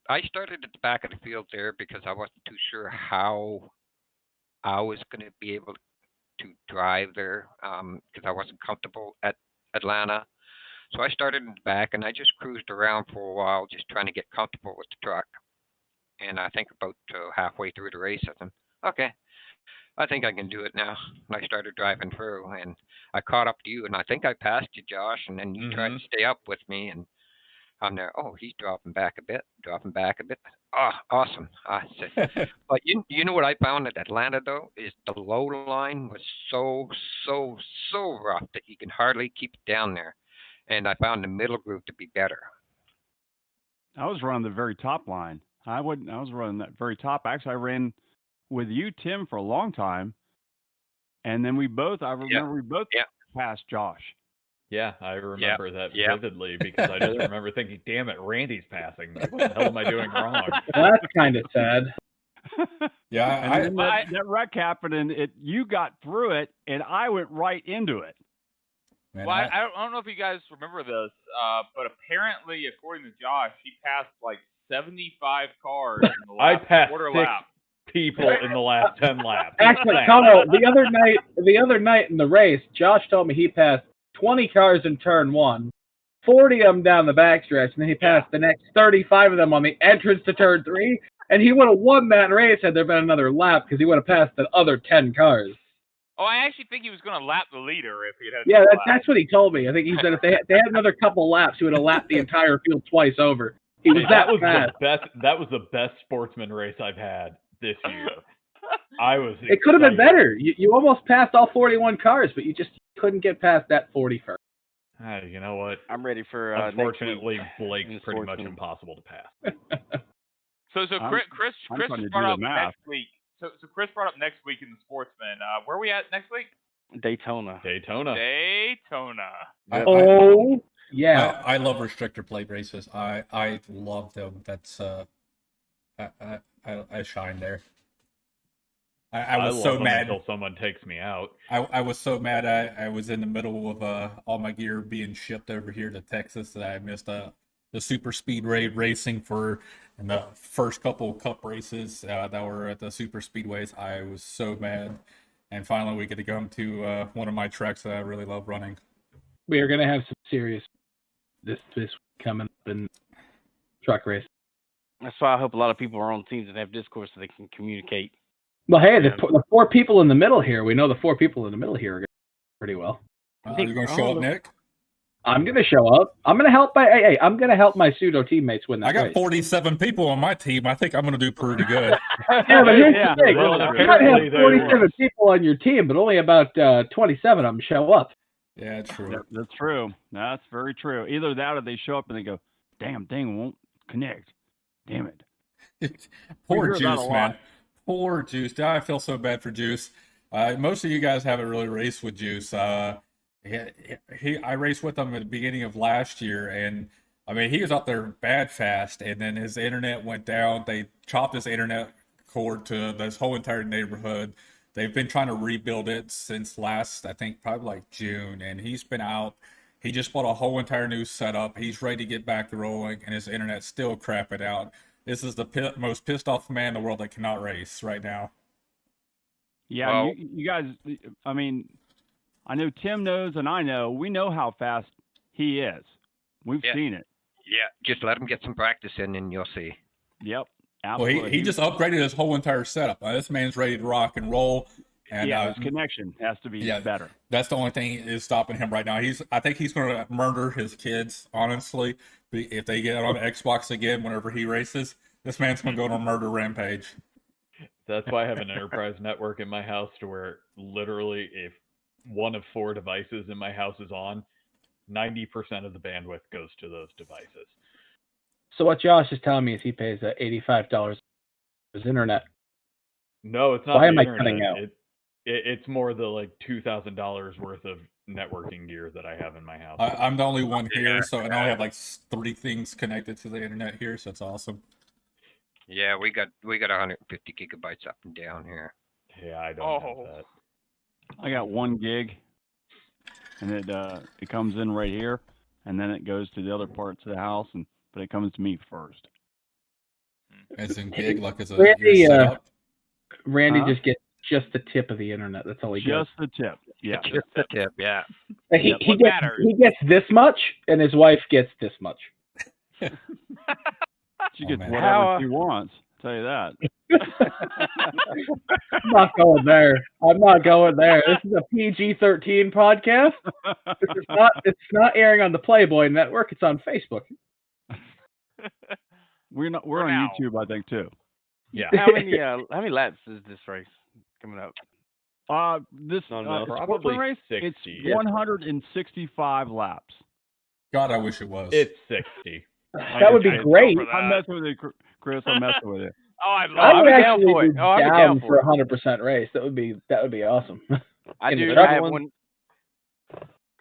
I started at the back of the field there because I wasn't too sure how I was going to be able to drive there because I wasn't comfortable at Atlanta. So I started in the back and I just cruised around for a while, just trying to get comfortable with the truck. And I think about halfway through the race, I said, okay, I think I can do it now. And I started driving through, and I caught up to you, and I think I passed you, Josh, and then you tried to stay up with me, and I'm there, oh, he's dropping back a bit. Oh, awesome. I said, but you know what I found at Atlanta, though, is the low line was so rough that you can hardly keep it down there. And I found the middle group to be better. I was running the very top line. I was running that very top. Actually, I ran with you, Tim, for a long time, and then we both passed Josh. Yeah, I remember that vividly because I just remember thinking, damn it, Randy's passing me. What the hell am I doing wrong? That's kind of sad. Yeah, that wreck happened, and you got through it, and I went right into it. Man, well, I don't know if you guys remember this, but apparently, according to Josh, he passed like 75 cars in the last quarter lap. People in the last 10 laps. Actually, no. The other night in the race, Josh told me he passed 20 cars in turn 1, 40 of them down the backstretch, and then he passed the next 35 of them on the entrance to turn 3, and he would have won that race had there been another lap because he would have passed the other 10 cars. Oh, I actually think he was going to lap the leader if he had. Yeah, that's what he told me. I think he said if they had another couple laps, he would have lapped the entire field twice over. He was that fast. That was the best sportsman race I've had this year. I was. It could have been better. You almost passed all 41 cars, but you just couldn't get past that 40 first. You know what? I'm ready for. Unfortunately, Blake's pretty much impossible to pass. So Chris brought up next week. So Chris brought up next week in the Sportsman. Where are we at next week? Daytona. Yeah. I love restrictor plate races. I love them. That's I shine there. I was so mad until someone takes me out. I was so mad. I was in the middle of all my gear being shipped over here to Texas that I missed the super speedway racing in the first couple cup races that were at the super speedways. I was so mad, and finally we get to go to one of my tracks that I really love running. We are going to have some serious this coming up in truck race. That's why I hope a lot of people are on teams and have Discord so they can communicate. Well, hey, the four people in the middle here, we know the four people in the middle here are going to do pretty well. Are you going to show up, Nick? I'm going to show up. I'm going to help I'm going to help my pseudo teammates win that I got race. 47 people on my team. I think I'm going to do pretty good. Yeah, but here's the thing. Well, You might have 47 people on your team, but only about 27 of them show up. Yeah, true. That's true. That's very true. Either that or they show up and they go, damn thing won't connect. Damn it. Poor Juice, man. Poor Juice. I feel so bad for Juice. Most of you guys haven't really raced with Juice. I raced with him at the beginning of last year, and I mean, he was up there bad fast, and then his internet went down. They chopped his internet cord to this whole entire neighborhood. They've been trying to rebuild it since last, I think, probably like June, and he's been out. He just bought a whole entire new setup. He's ready to get back rolling, and his internet's still crapping out. This is the most pissed off man in the world that cannot race right now. Yeah, well, you guys, I mean, I know Tim knows and I know. We know how fast he is. We've seen it. Yeah, just let him get some practice in and you'll see. Yep, absolutely. Well, he just upgraded his whole entire setup. This man's ready to rock and roll. And his connection has to be better. That's the only thing is stopping him right now. I think he's going to murder his kids, honestly. If they get on Xbox again whenever he races, this man's going to go on a murder rampage. That's why I have an enterprise network in my house to where literally if one of 4 devices in my house is on, 90% of the bandwidth goes to those devices. So what Josh is telling me is he pays $85 for his internet. No, it's not. Why the am I internet. cutting out? It's more the like $2,000 worth of networking gear that I have in my house. I'm the only one here, so I only have like 3 things connected to the internet here, so it's awesome. Yeah, we got 150 gigabytes up and down here. Yeah, I don't have that. I got 1 gig, and it comes in right here, and then it goes to the other parts of the house, but it comes to me first. As in gig, like as a Randy just gets just the tip of the internet. That's all he gets. Just the tip. Yeah. Just the tip. Yeah. He gets this much, and his wife gets this much. She gets whatever she wants. I'll tell you that. I'm not going there. This is a PG-13 podcast. It's not airing on the Playboy Network. It's on Facebook. We're on YouTube, I think, too. Yeah. How many laps is this race coming up? This probably race, 60. It's 165 laps. God, I wish it was. It's 60. That would be great. I'm messing with you, Chris. I'm messing with you. I would actually be down for 100% race. That would be awesome. I do. I have one.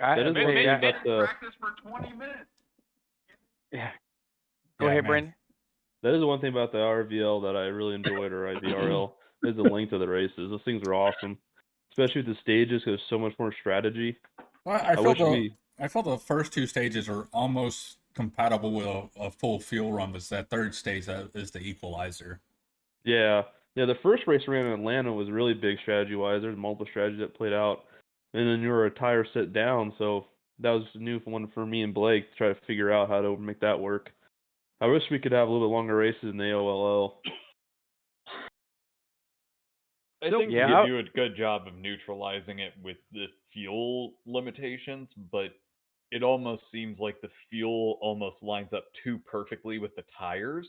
That is maybe practice for 20 minutes. Yeah. Go ahead, Brandon. That is one thing about the RVL that I really enjoyed, or IVRL, is the length of the races. Those things are awesome, especially with the stages. There's so much more strategy. Well, I felt the first 2 stages are almost compatible with a full fuel run, but that 3rd stage that is the equalizer. Yeah. The first race we ran in Atlanta was really big strategy-wise. There's multiple strategies that played out, and then you were a tire set down, so that was a new one for me and Blake to try to figure out how to make that work. I wish we could have a little bit longer races in the AOLL. I think you do a good job of neutralizing it with the fuel limitations, but it almost seems like the fuel almost lines up too perfectly with the tires.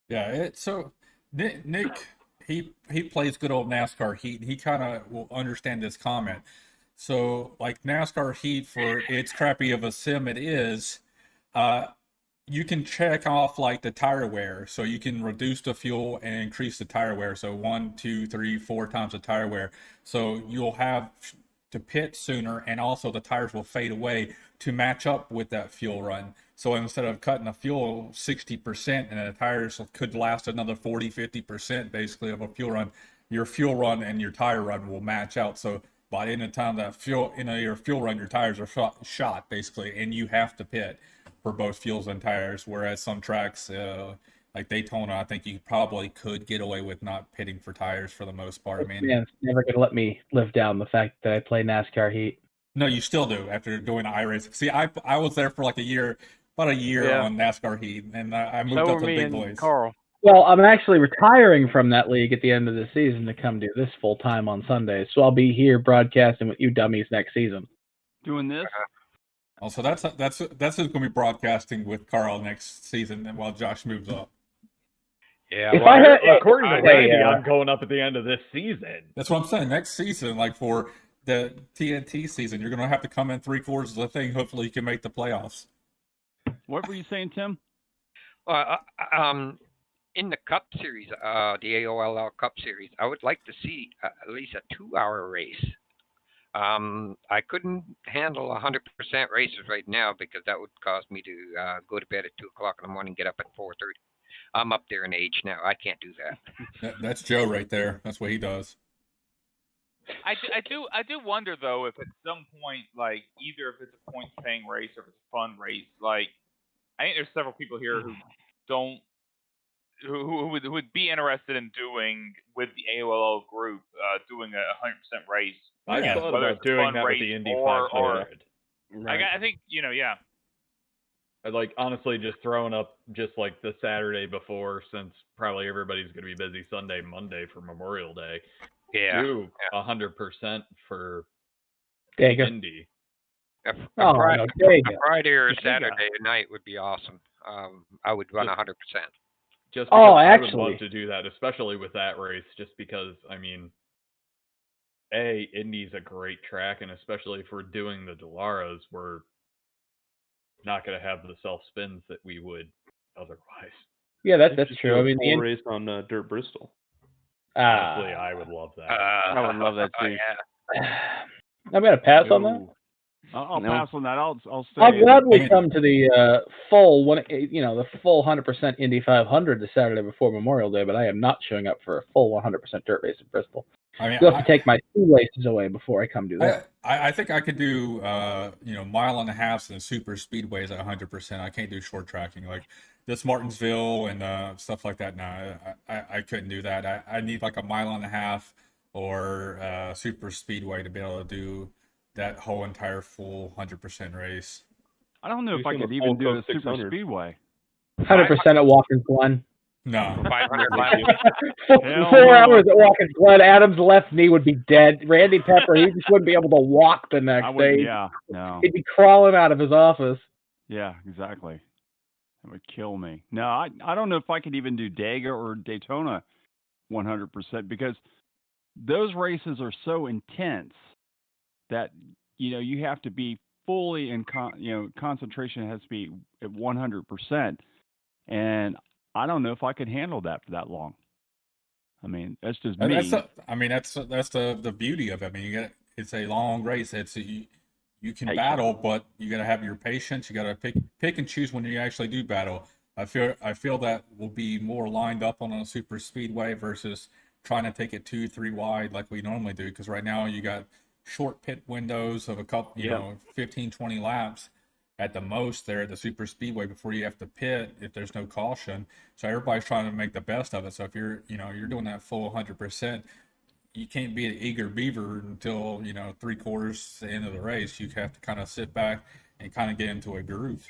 Yeah, so Nick, he plays good old NASCAR Heat, and he kind of will understand this comment. So, like NASCAR Heat, for its crappy of a sim it is, you can check off like the tire wear, so you can reduce the fuel and increase the tire wear. So 1, 2, 3, 4 times the tire wear. So you'll have to pit sooner, and also the tires will fade away to match up with that fuel run. So instead of cutting the fuel 60%, and the tires could last another 40, 50% basically of a fuel run, your fuel run and your tire run will match out. So by the end of the time that your fuel run, your tires are shot basically, and you have to pit for both fuels and tires. Whereas some tracks, like Daytona, I think you probably could get away with not pitting for tires for the most part. I This mean, man's never gonna let me live down the fact that I play NASCAR Heat. no, you still do after doing iRacing. See, I was there for like about a year Yeah. on NASCAR Heat, and I moved So up were to the me big and boys. Carl. Well, I'm actually retiring from that league at the end of the season to come do this full time on Sundays. So I'll be here broadcasting with you dummies next season. Doing this? Oh, so that's who's going to be broadcasting with Carl next season, and while Josh moves up. Yeah. If well, I had, According to I- Randy, I'm going up at the end of this season. That's what I'm saying. Next season, like for the TNT season, you're going to have to come in 3/4 of the thing. Hopefully, you can make the playoffs. What were you saying, Tim? In the Cup Series, the AOLL Cup Series, I would like to see at least a 2-hour race. I couldn't handle 100% races right now because that would cause me to go to bed at 2 o'clock in the morning, get up at 4:30. I'm up there in age now. I can't do that. That's Joe right there. That's what he does. I do wonder though if at some point, like either if it's a point paying race or if it's a fun race, like I think there's several people here who don't who would be interested in doing with the AOL group doing a 100% race. I Yeah. thought Whether about it's a doing fun that with race the Indy or 500. I think yeah. I'd like honestly just throwing up just like the Saturday before, since probably everybody's going to be busy Sunday, Monday for Memorial Day. Yeah. Do 100% for Dega. Indy. A Oh, Friday, no, there you a go. Friday or a There you go. Saturday night would be awesome. I would run 100%. Just because Oh, I would actually. love to do that, especially with that race, just because, I mean, Indy's a great track, and especially if we're doing the Delaras, we're not going to have the self-spins that we would otherwise. Yeah, that's Just true. do I a mean, full race on Dirt Bristol. Honestly, I would love that. I would love that too. Yeah. I'm gonna pass on that. I'll No. pass on that. I'll stay. I'll gladly I mean- come to the full 100% Indy 500 the Saturday before Memorial Day, but I am not showing up for a full 100% dirt race in Bristol. I mean, You'll have to take my 2 races away before I come do that. I think I could do mile and a halves and super speedways at 100%. I can't do short tracking like this Martinsville and stuff like that. No, I couldn't do that. I need like a mile and a half or super speedway to be able to do that whole entire full 100% race. I don't know We've if I seen could the even full do a Coke super 600. speedway. 100% at Watkins Glen. No. 500 Hell miles. Hell 4 no. hours at Watkins Glen. Adam's left knee would be dead. Randy Pepper, he just wouldn't be able to walk the I next would. day. Yeah. No. He'd be crawling out of his office. Yeah. Exactly. That would kill me. No, I don't know if I could even do Dega or Daytona 100% because those races are so intense that you have to be fully in concentration has to be at 100%, and I don't know if I could handle that for that long. I mean, that's just me. That's the beauty of it. I mean, it's a long race. You can battle, but you got to have your patience. You got to pick and choose when you actually do battle. I feel that will be more lined up on a super speedway versus trying to take it 2-3 wide like we normally do. Because right now you got short pit windows of a couple, 15, 20 laps at the most there at the super speedway before you have to pit if there's no caution. So everybody's trying to make the best of it. So if you're doing that full 100%, you can't be an eager beaver until 3/4 the end of the race. You have to kind of sit back and kind of get into a groove.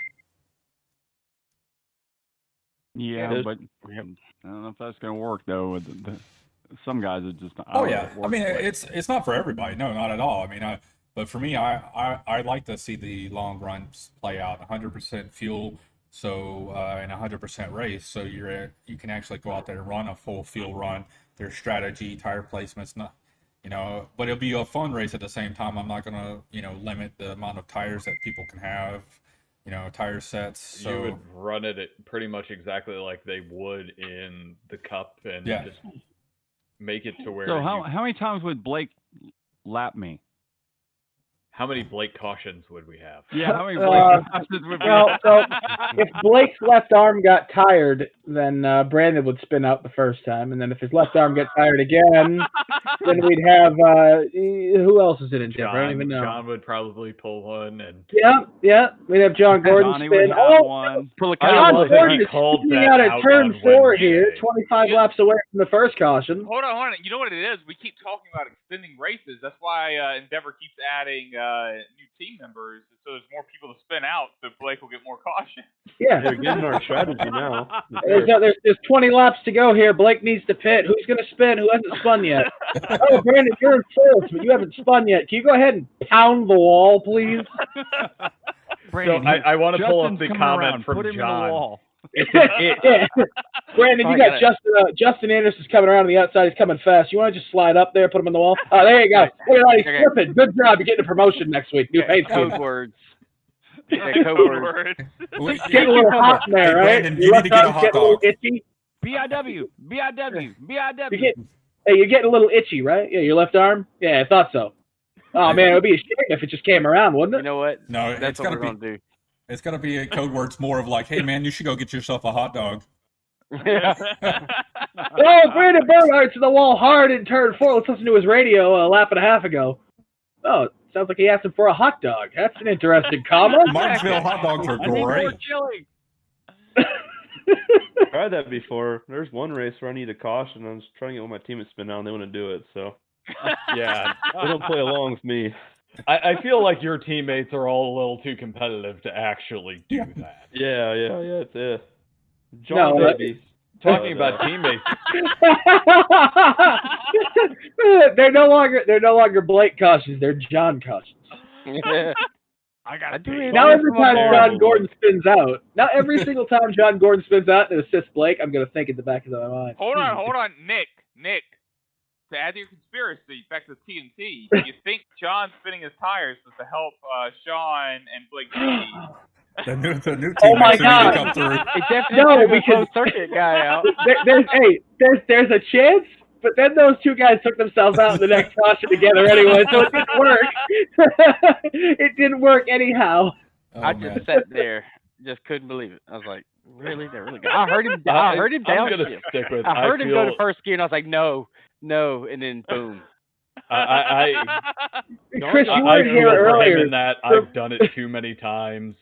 Yeah, but I don't know if that's going to work though. With some guys, it just. Oh yeah, I mean it's not for everybody. No, not at all. I mean, but for me, I like to see the long runs play out 100% fuel. So in a 100% race, so you can actually go out there and run a full field run. There's strategy, tire placements, not but it'll be a fun race at the same time. I'm not gonna limit the amount of tires that people can have. Tire sets. So you would run it at pretty much exactly like they would in the Cup, and just make it to where. So how many times would Blake lap me? How many Blake cautions would we have? Yeah, how many Blake cautions would we have? So if Blake's left arm got tired, then Brandon would spin out the first time, and then if his left arm gets tired again, then we'd have who else is in it? I don't even know. John would probably pull one, and yeah, we'd have John Gordon Johnny spin. would have one. John Gordon is called sitting that out at turn on 4 Wednesday. here, 25 laps away from the first caution. Hold on. You know what it is? We keep talking about extending races. That's why Endeavor keeps adding new team members, so there's more people to spin out, so Blake will get more caution. Yeah. They're getting our strategy now. There's 20 laps to go here. Blake needs to pit. Who's going to spin? Who hasn't spun yet? Oh, Brandon, you're in fourth, but you haven't spun yet. Can you go ahead and pound the wall, please? Brandon, so I want to pull up the comment from Put him John. in the wall. It's an it. Yeah. Brandon, you got Justin Anderson's coming around on the outside. He's coming fast. You want to just slide up there, put him in the wall? Oh, there you go. Look at that. He's slipping. Good job. You're getting a promotion next week. New paint scheme. Code words. Code words. It's getting a little hot in there, right? Brandon, you need to get a hot dog. Itchy. BIW. Hey, you're getting a little itchy, right? Yeah, your left arm? Yeah, I thought so. Oh, man, it would be a shame if it just came around, wouldn't it? You know what? No, That's what we're going to do. It's got to be a code words more of like, hey, man, you should go get yourself a hot dog. Oh, Brandon Bernhardt's to the wall hard in turn 4. Let's listen to his radio a lap and a half ago. Oh, sounds like he asked him for a hot dog. That's an interesting comment. Martinsville hot dogs are great. I've tried that before. There's one race where I need a caution. I was trying to get one of my teammates spin out, and they wouldn't do it. So, Yeah, they don't play along with me. I feel like your teammates are all a little too competitive to actually do that. Yeah. It's John, No, baby. Talking about teammates. They're no longer Blake cautions. They're John cautions. I got Now every time John Gordon spins out, every single time John Gordon spins out and assists Blake, I'm going to think in the back of my mind. Hold on, Nick. To add to your conspiracy, back to TNT, you think John spinning his tires was to help Sean and Blake G? The new team Oh my God! come through. It definitely took a closed circuit guy out. There's a chance, but then those two guys took themselves out in the next caution together anyway, so it didn't work. It didn't work anyhow. Oh, I man. just sat there, just couldn't believe it. I was like, really? They're really good. I heard him down. I'm gonna stick with. I heard him go to first gear, and I was like, no, and then boom. Chris, you were here earlier. In that I've done it too many times,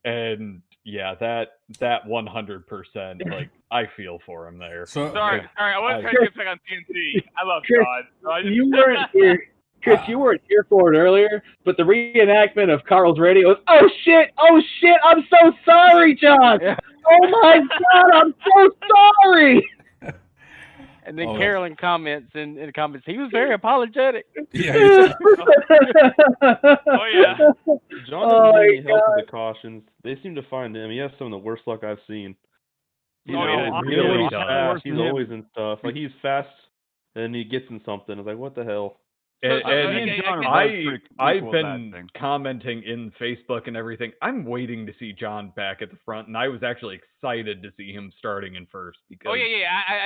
and yeah, that 100%. Like I feel for him there. So, Sorry, I want to try to get back on TNT. I love Chris, John. So you weren't here. Chris, you weren't here for it earlier, but the reenactment of Carl's radio was, oh shit, I'm so sorry, John. Yeah. Oh my God, I'm so sorry. And then Carolyn comments in the comments, he was very apologetic. Yeah. Oh yeah. John doesn't need help with the cautions. They seem to find him. He has some of the worst luck I've seen. He's always in stuff. Like he's fast and he gets in something. It's like, what the hell? I've been commenting in Facebook and everything. I'm waiting to see John back at the front, and I was actually excited to see him starting in first because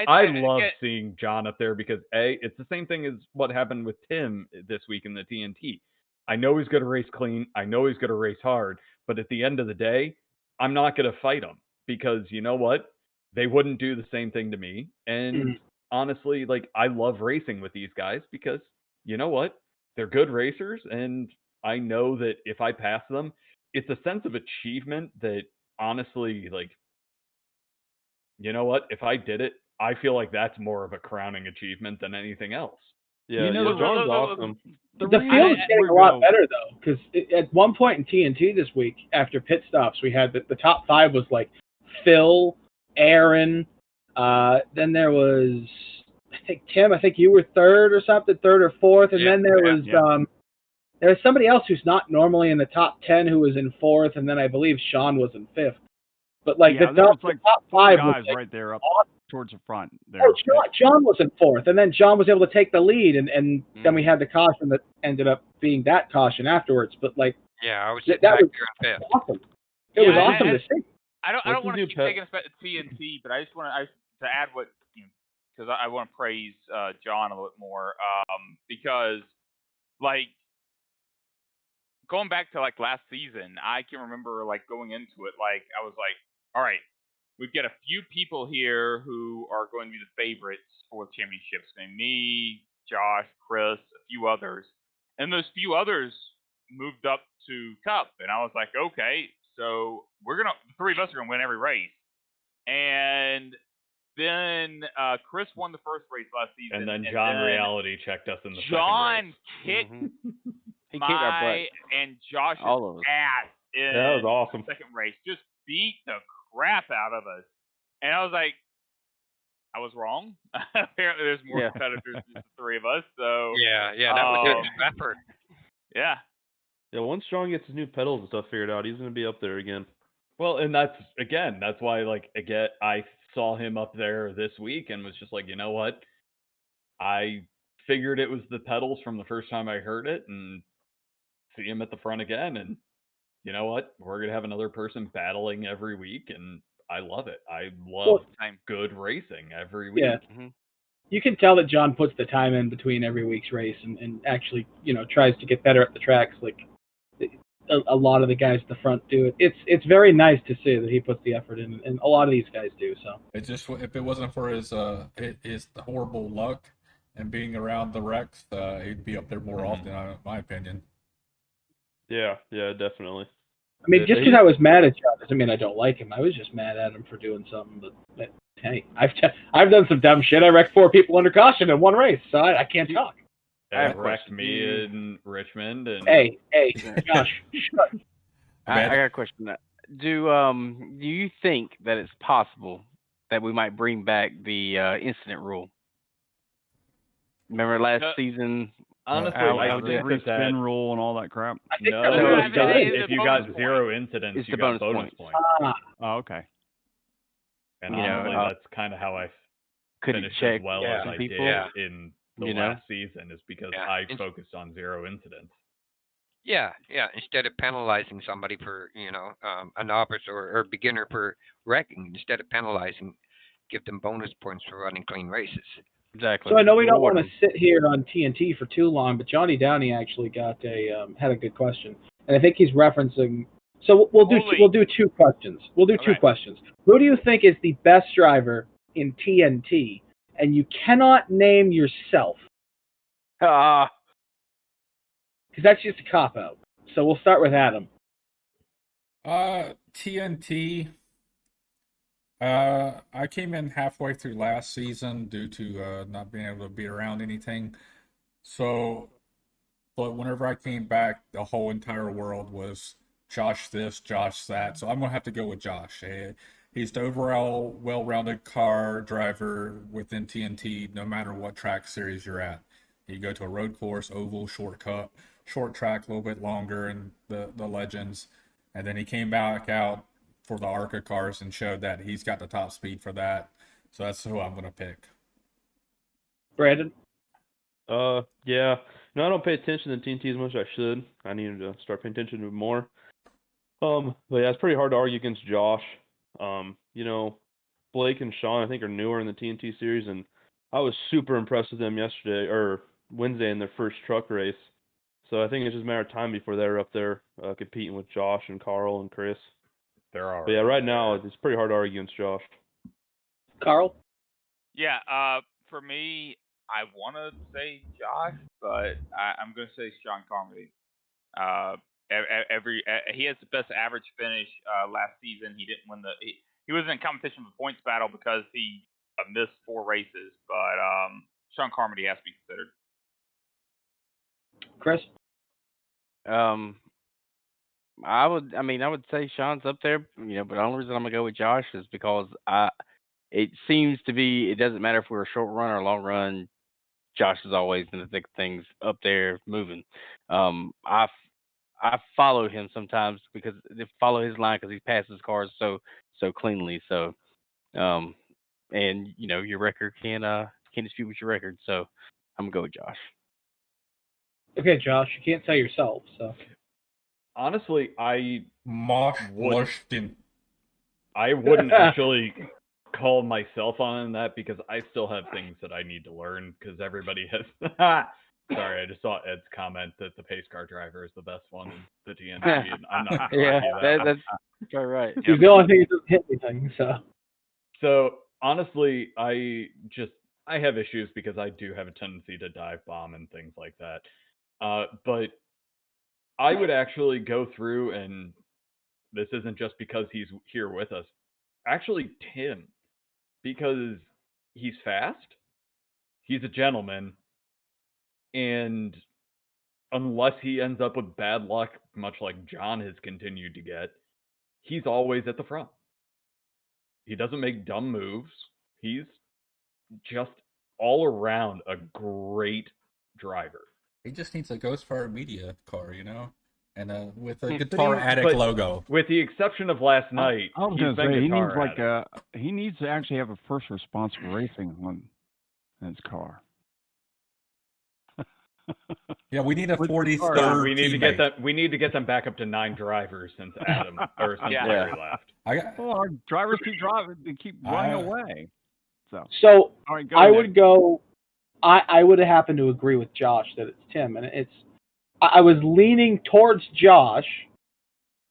I love seeing John up there because it's the same thing as what happened with Tim this week in the TNT. I know he's going to race clean. I know he's going to race hard, but at the end of the day, I'm not going to fight him because you know what? They wouldn't do the same thing to me. And honestly, like I love racing with these guys because you know what? They're good racers, and I know that if I pass them, it's a sense of achievement that honestly, like, you know what? If I did it, I feel like that's more of a crowning achievement than anything else. Yeah, John's awesome. The field's getting a lot better, though, because at one point in TNT this week, after pit stops, we had the top 5 was like Phil, Aaron, then there was... I think Tim, you were third or something, third or fourth, and then there was somebody else who's not normally in the top 10 who was in fourth, and then I believe Sean was in fifth. But like the top 5 guys was like, right there up towards the front. There. Oh, John was in fourth, and then John was able to take the lead, and then we had the caution that ended up being that caution afterwards. But like, I was that was awesome. It was awesome to see. I don't want to keep taking us back to TNT, but I just want to add what. Because I want to praise John a little bit more, because like going back to like last season, I can remember like going into it, like I was like, all right, we've got a few people here who are going to be the favorites for the championships. And me, Josh, Chris, a few others. And those few others moved up to Cup. And I was like, okay, so the three of us are going to win every race. And then Chris won the first race last season. And then John reality checked us in the John second race. He kicked our butt. and Josh's All of us. ass in That was awesome. the second race. Just beat the crap out of us. And I was like, I was wrong. Apparently there's more competitors than the three of us. So Yeah, that was a good effort. Yeah. Yeah, once Sean gets his new pedals and stuff figured out, he's going to be up there again. Well, and that's why, like, again, I saw him up there this week and was just like, you know what? I figured it was the pedals from the first time I heard it, and see him at the front again, and you know what? We're going to have another person battling every week, and I love it. I love good racing every week. Yeah. You can tell that John puts the time in between every week's race and actually, tries to get better at the tracks. Like a lot of the guys at the front do it. It's very nice to see that he puts the effort in, and a lot of these guys do. So it just, if it wasn't for his horrible luck and being around the wrecks, he'd be up there more often, in my opinion. Yeah, definitely. I mean, just because I was mad at John doesn't mean I don't like him. I was just mad at him for doing something. But hey, I've done some dumb shit. I wrecked 4 people under caution in one race, so I can't talk. I wrecked me in Richmond. And Hey, Josh, shut. I got a question. Do you think that it's possible that we might bring back the incident rule? Remember last season? Honestly, I think the spin rule and all that crap. No, if you got 0 incidents, you got bonus points. Oh, okay. And honestly, that's kind of how I finished as well as I did in the last season, is because I focused on 0 incidents. Yeah. Instead of penalizing somebody for, a novice or beginner for wrecking, instead of penalizing, give them bonus points for running clean races. Exactly. So I know we don't want to sit here on TNT for too long, but Johnny Downey actually got had a good question, and I think he's referencing. So we'll do 2 questions. We'll do 2 questions. Who do you think is the best driver in TNT? And you cannot name yourself. Because that's just a cop-out. So we'll start with Adam. TNT. I came in halfway through last season due to not being able to be around anything. But whenever I came back, the whole entire world was Josh this, Josh that. So I'm going to have to go with Josh. He's the overall well-rounded car driver within TNT, no matter what track series you're at. You go to a road course, oval, shortcut, short track, a little bit longer, and the Legends. And then he came back out for the ARCA cars and showed that he's got the top speed for that. So that's who I'm going to pick. Brandon? Yeah. No, I don't pay attention to TNT as much as I should. I need to start paying attention to it more. But yeah, it's pretty hard to argue against Josh. Blake and Sean, I think, are newer in the TNT series, and I was super impressed with them Wednesday in their first truck race. So I think it's just a matter of time before they're up there competing with Josh and Carl and Chris. There are. But yeah, right now it's pretty hard to argue against Josh. Carl? Yeah, for me, I want to say Josh, but I'm going to say Sean Carmody. He has the best average finish last season. He didn't win he wasn't in competition for the points battle because he missed 4 races, but Sean Carmody has to be considered. Chris? I would say Sean's up there, but the only reason I'm gonna go with Josh is because it seems to be, it doesn't matter if we're a short run or a long run, Josh is always in the thick of things up there moving. I follow him sometimes because they follow his line because he passes cars so cleanly. So, and your record can't dispute with your record. So I'm gonna go with Josh. Okay, Josh, you can't say yourself. So honestly, I wouldn't actually call myself on that because I still have things that I need to learn because everybody has Sorry, I just saw Ed's comment that the pace car driver is the best one in the TNT, and I'm not going to Yeah, argue that. that's right. He's the only thing that doesn't hit anything. So honestly, I have issues because I do have a tendency to dive bomb and things like that. But I would actually go through, and this isn't just because he's here with us. Actually, Tim, because he's fast, he's a gentleman, and unless he ends up with bad luck, much like John has continued to get, he's always at the front. He doesn't make dumb moves. He's just all around a great driver. He just needs a Ghostfire Media car, and with a Guitar Addict logo. With the exception of last night, I was he's going to been say Guitar Addict. he needs to actually have a first responsible racing on his car. Yeah, we need a 43rd. We need to get them. We need to get them back up to 9 drivers since Adam or since Larry left. Our drivers keep driving. They keep running away. So all right, I would go. I would happen to agree with Josh that it's Tim, and I was leaning towards Josh,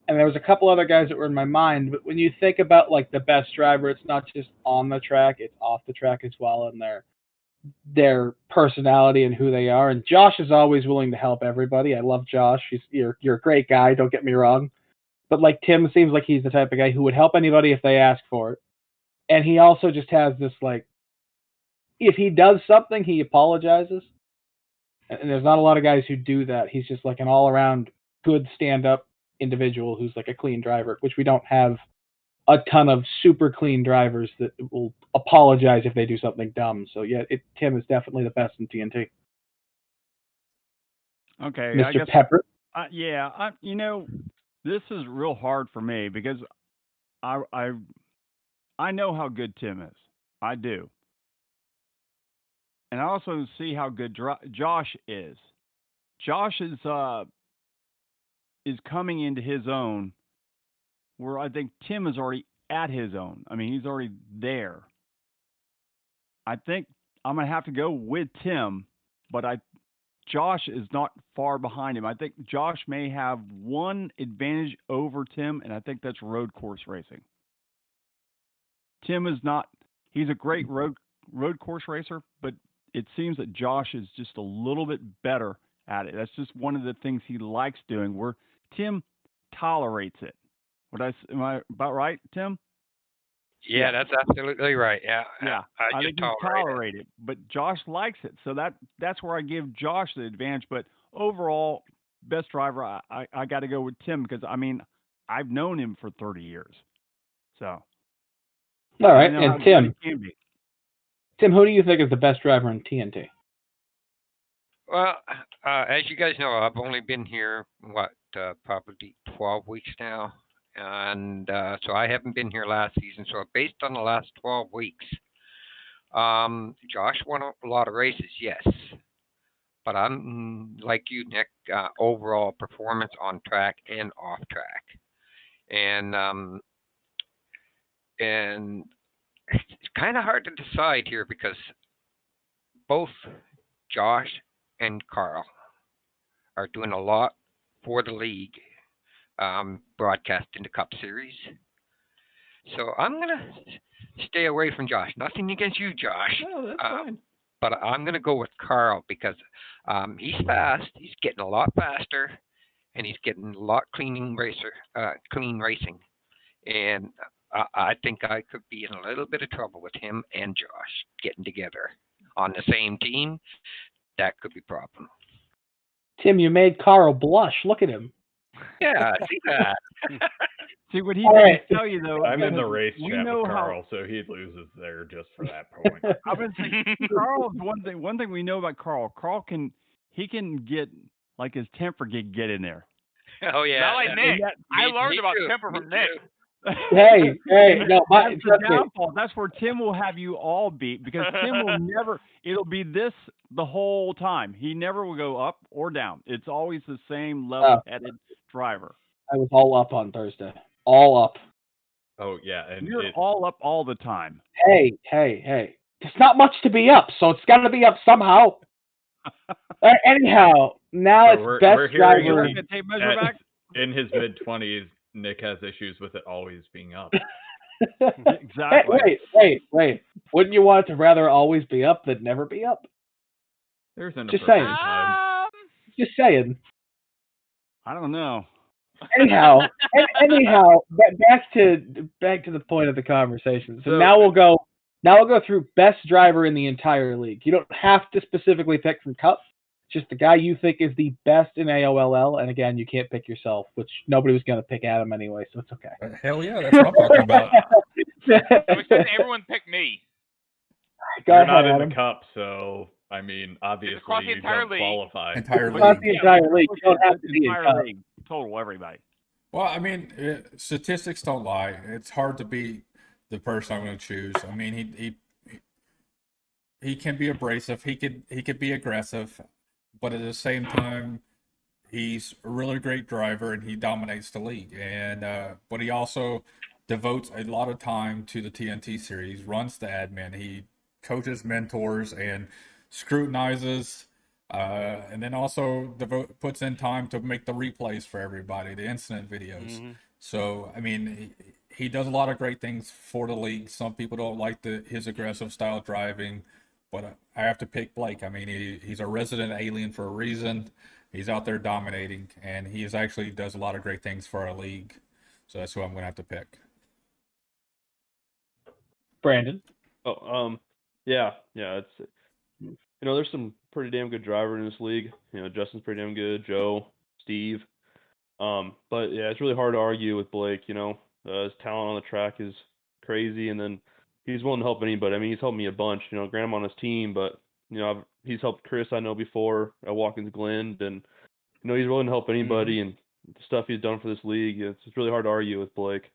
and there was a couple other guys that were in my mind. But when you think about like the best driver, it's not just on the track; it's off the track as well, and their personality and who they are. And Josh is always willing to help everybody. I love Josh. You're a great guy. Don't get me wrong, but like Tim seems like he's the type of guy who would help anybody if they ask for it. And he also just has this, like, if he does something, he apologizes. And there's not a lot of guys who do that. He's just like an all-around good stand-up individual who's like a clean driver, which we don't have a ton of super clean drivers that will apologize if they do something dumb. So, yeah, Tim is definitely the best in TNT. Okay. Mr. I guess, Pepper? this is real hard for me because I know how good Tim is. I do. And I also see how good Josh is. Josh is coming into his own where I think Tim is already at his own. I mean, he's already there. I think I'm going to have to go with Tim, but Josh is not far behind him. I think Josh may have one advantage over Tim, and I think that's road course racing. Tim is not. He's a great road course racer, but it seems that Josh is just a little bit better at it. That's just one of the things he likes doing, where Tim tolerates it. Am I about right, Tim? Yeah, that's absolutely right. Yeah. I think he tolerates it, but Josh likes it, so that's where I give Josh the advantage. But overall, best driver, I got to go with Tim because I mean I've known him for 30 years, so. All right, and Tim, who do you think is the best driver in TNT? Well, as you guys know, I've only been here, probably 12 weeks now. And so I haven't been here last season. So based on the last 12 weeks, Josh won a lot of races, yes. But I'm like you, Nick, overall performance on track and off track. And it's kind of hard to decide here because both Josh and Carl are doing a lot for the league, broadcasting the Cup Series. So I'm going to stay away from Josh. Nothing against you, Josh. No, that's fine. But I'm going to go with Carl because he's fast. He's getting a lot faster, and he's getting a lot clean racing. And I think I could be in a little bit of trouble with him and Josh getting together on the same team. That could be a problem. Tim, you made Carl blush. Look at him. Yeah, see that. See what he didn't tell you though. I'm in the race chat with Carl, so he loses there just for that point. I would say Carl is one thing we know about Carl. Carl can get like his temper get in there. Oh yeah. Not like Nick. I learned about temper from Nick. Hey, no, that's the downfall. That's where Tim will have you all beat because Tim will never. It'll be this the whole time. He never will go up or down. It's always the same level-headed driver. I was all up on Thursday. All up. Oh yeah, and you're all up all the time. Hey! There's not much to be up, so it's got to be up somehow. Anyhow, now So it's we're best hearing driver. in his mid-20s, Nick has issues with it always being up. Exactly. Hey, wait. Wouldn't you want it to rather always be up than never be up? There's an Just appropriate saying. time. Just saying. I don't know. Anyhow, back to the point of the conversation. So now we'll go through best driver in the entire league. You don't have to specifically pick from Cup. Just the guy you think is the best in AOLL, and again, you can't pick yourself, which nobody was going to pick Adam anyway, so it's okay. Hell yeah, that's what I'm talking about. I'm expecting everyone pick me. You're not in the Cup, so I mean, obviously across the you entire don't league. qualify. Across the entire league. You don't have to be in Entire Cup. league, total, everybody. Well, I mean, statistics don't lie. It's hard to be the person I'm going to choose. I mean, he can be abrasive. He could be aggressive, but at the same time, he's a really great driver and he dominates the league. And but he also devotes a lot of time to the TNT series. Runs the admin. He coaches, mentors, and scrutinizes. And then also puts in time to make the replays for everybody, the incident videos. Mm-hmm. So, I mean, he does a lot of great things for the league. Some people don't like his aggressive style driving, but I have to pick Blake. I mean, he's a resident alien for a reason. He's out there dominating, and he actually does a lot of great things for our league. So that's who I'm going to have to pick. Brandon? Yeah, it's there's some pretty damn good drivers in this league. Justin's pretty damn good, Joe, Steve. But yeah, it's really hard to argue with Blake. His talent on the track is crazy, and then he's willing to help anybody. I mean, he's helped me a bunch. Granted, I'm on his team, but he's helped Chris, I know, before at Watkins Glen, and he's willing to help anybody, and the stuff he's done for this league. It's really hard to argue with Blake.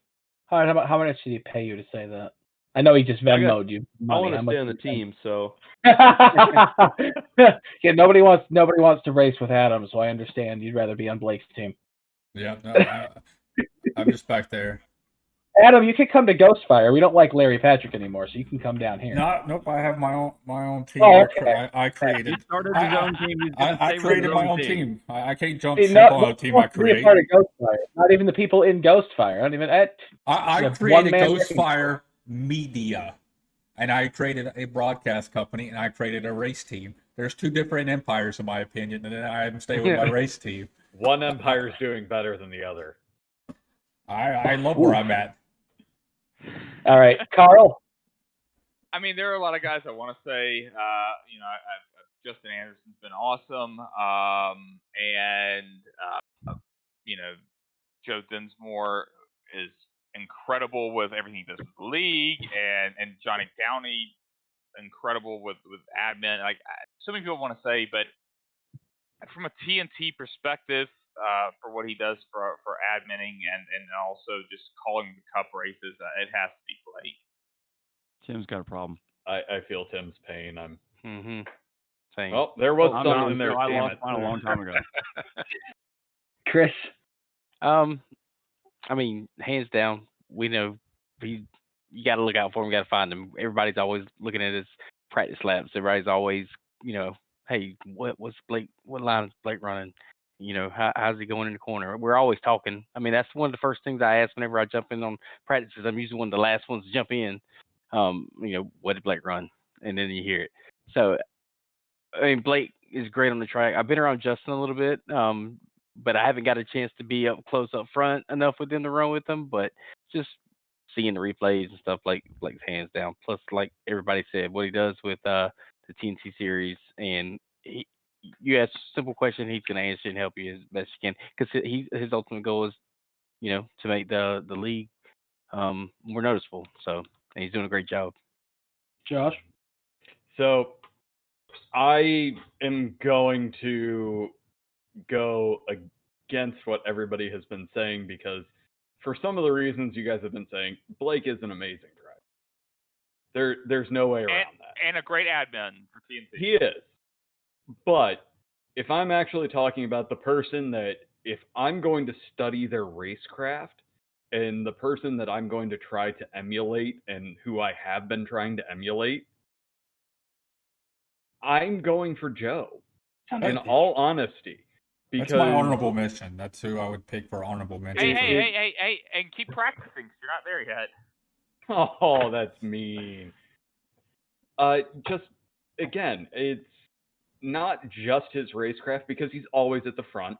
All right, how much did he pay you to say that? I know he just Venmo'd you I money. want to stay on the team, so. Yeah, nobody wants to race with Adam, so I understand. You'd rather be on Blake's team. Yeah, no, I'm just back there. Adam, you can come to Ghostfire. We don't like Larry Patrick anymore, so you can come down here. Nope. I have my own team. Oh, okay. I created. He started his own team. I created my own team. I can't jump See, ship on a team I create. Be a part of Ghostfire. Not even the people in Ghostfire. Not even. I created Ghostfire Media, and I created a broadcast company, and I created a race team. There's two different empires, in my opinion, and I'm staying with my race team. One empire is doing better than the other. I love where I'm at. All right, Carl. I mean, there are a lot of guys I want to say. Justin Anderson's been awesome, and Joe Dinsmore is incredible with everything he does with the league, and Johnny Downey, incredible with admin. Like, so many people want to say, but from a TNT perspective, for what he does for adminning and also just calling the Cup races, it has to be Blake. Tim's got a problem. I feel Tim's pain. I'm. Mm-hmm. Same. Well, there was something in there. I lost mine a long time ago. Chris. I mean, hands down, we know you got to look out for him. You got to find him. Everybody's always looking at his practice laps. Everybody's always, hey, what's Blake? What line is Blake running? How's he going in the corner? We're always talking. I mean, that's one of the first things I ask whenever I jump in on practices. I'm usually one of the last ones to jump in. What did Blake run? And then you hear it. So, I mean, Blake is great on the track. I've been around Justin a little bit, but I haven't got a chance to be up close up front enough with him to run with him. But just seeing the replays and stuff, Blake's hands down. Plus, like everybody said, what he does with the TNT series, and you ask a simple question, he's going to answer and help you as best he can. Because his ultimate goal is, to make the league more noticeable. So, and he's doing a great job. Josh? So, I am going to go against what everybody has been saying because for some of the reasons you guys have been saying, Blake is an amazing driver. There's no way around that. And a great admin for TNT. He is. But if I'm actually talking about the person that, if I'm going to study their racecraft and the person that I'm going to try to emulate and who I have been trying to emulate, I'm going for Joe. In all honesty. Because That's my honorable mention. That's who I would pick for honorable mention. Hey, and keep practicing, 'cause you're not there yet. Oh, that's mean. Just, again, it's not just his racecraft, because he's always at the front.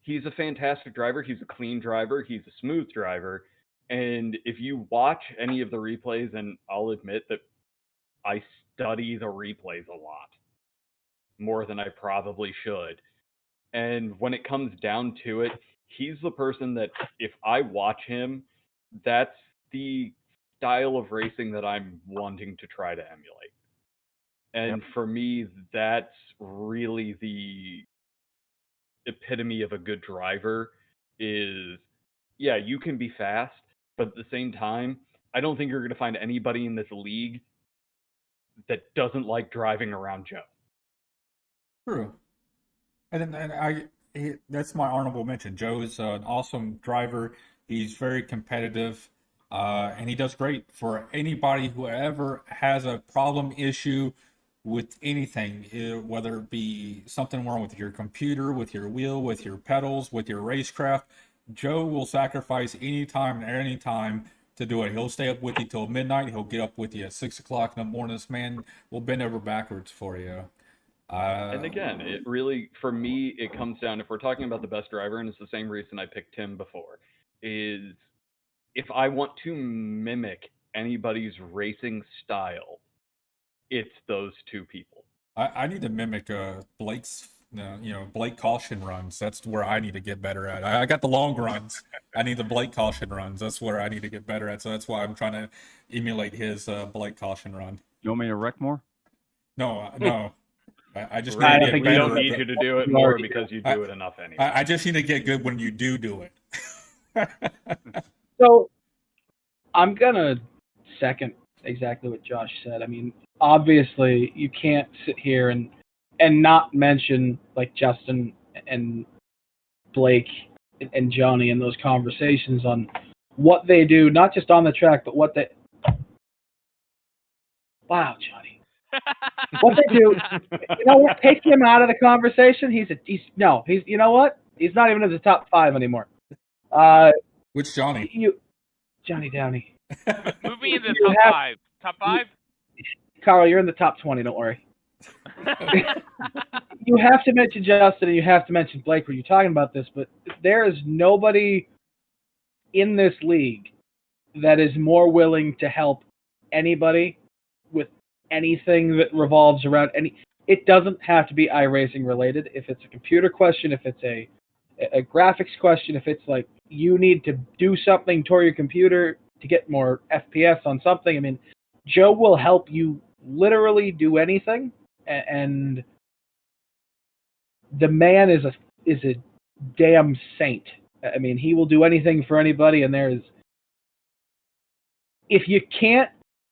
He's a fantastic driver. He's a clean driver. He's a smooth driver. And if you watch any of the replays, and I'll admit that I study the replays a lot, more than I probably should. And when it comes down to it, he's the person that if I watch him, that's the style of racing that I'm wanting to try to emulate. And for me, that's really the epitome of a good driver is, yeah, you can be fast, but at the same time, I don't think you're going to find anybody in this league that doesn't like driving around Joe. True. That's my honorable mention. Joe's an awesome driver. He's very competitive, and he does great for anybody who ever has a problem issue with anything, whether it be something wrong with your computer, with your wheel, with your pedals, with your racecraft. Joe will sacrifice any time and any time to do it. He'll stay up with you till midnight. He'll get up with you at 6 o'clock in the morning. This man will bend over backwards for you. And again, it really, for me, it comes down, if we're talking about the best driver, and it's the same reason I picked Tim before, is if I want to mimic anybody's racing style, it's those two people. I need to mimic Blake's, Blake caution runs. That's where I need to get better at. I got the long runs. I need the Blake caution runs. That's where I need to get better at. So that's why I'm trying to emulate his Blake caution run. You want me to wreck more? No, no. I just I need to get better. we don't need you to do it more because you do it enough anyway. I just need to get good when you do it. So I'm gonna second exactly what Josh said. I mean, obviously you can't sit here and not mention like Justin and Blake and Johnny in those conversations on what they do, not just on the track, but what they. Wow, Johnny. What they do, you know what? Take him out of the conversation. He's you know what? He's not even in the top 5 anymore. Which Johnny? Johnny Downey. Move me into the top 5. Top 5? Carl, you're in the top 20. Don't worry. You have to mention Justin and you have to mention Blake when you're talking about this, but there is nobody in this league that is more willing to help anybody with anything that revolves around it doesn't have to be iRacing related. If it's a computer question, if it's a graphics question, if it's like you need to do something toward your computer to get more FPS on something, I mean, Joe will help you literally do anything, and the man is a damn saint. I mean, he will do anything for anybody, and if you can't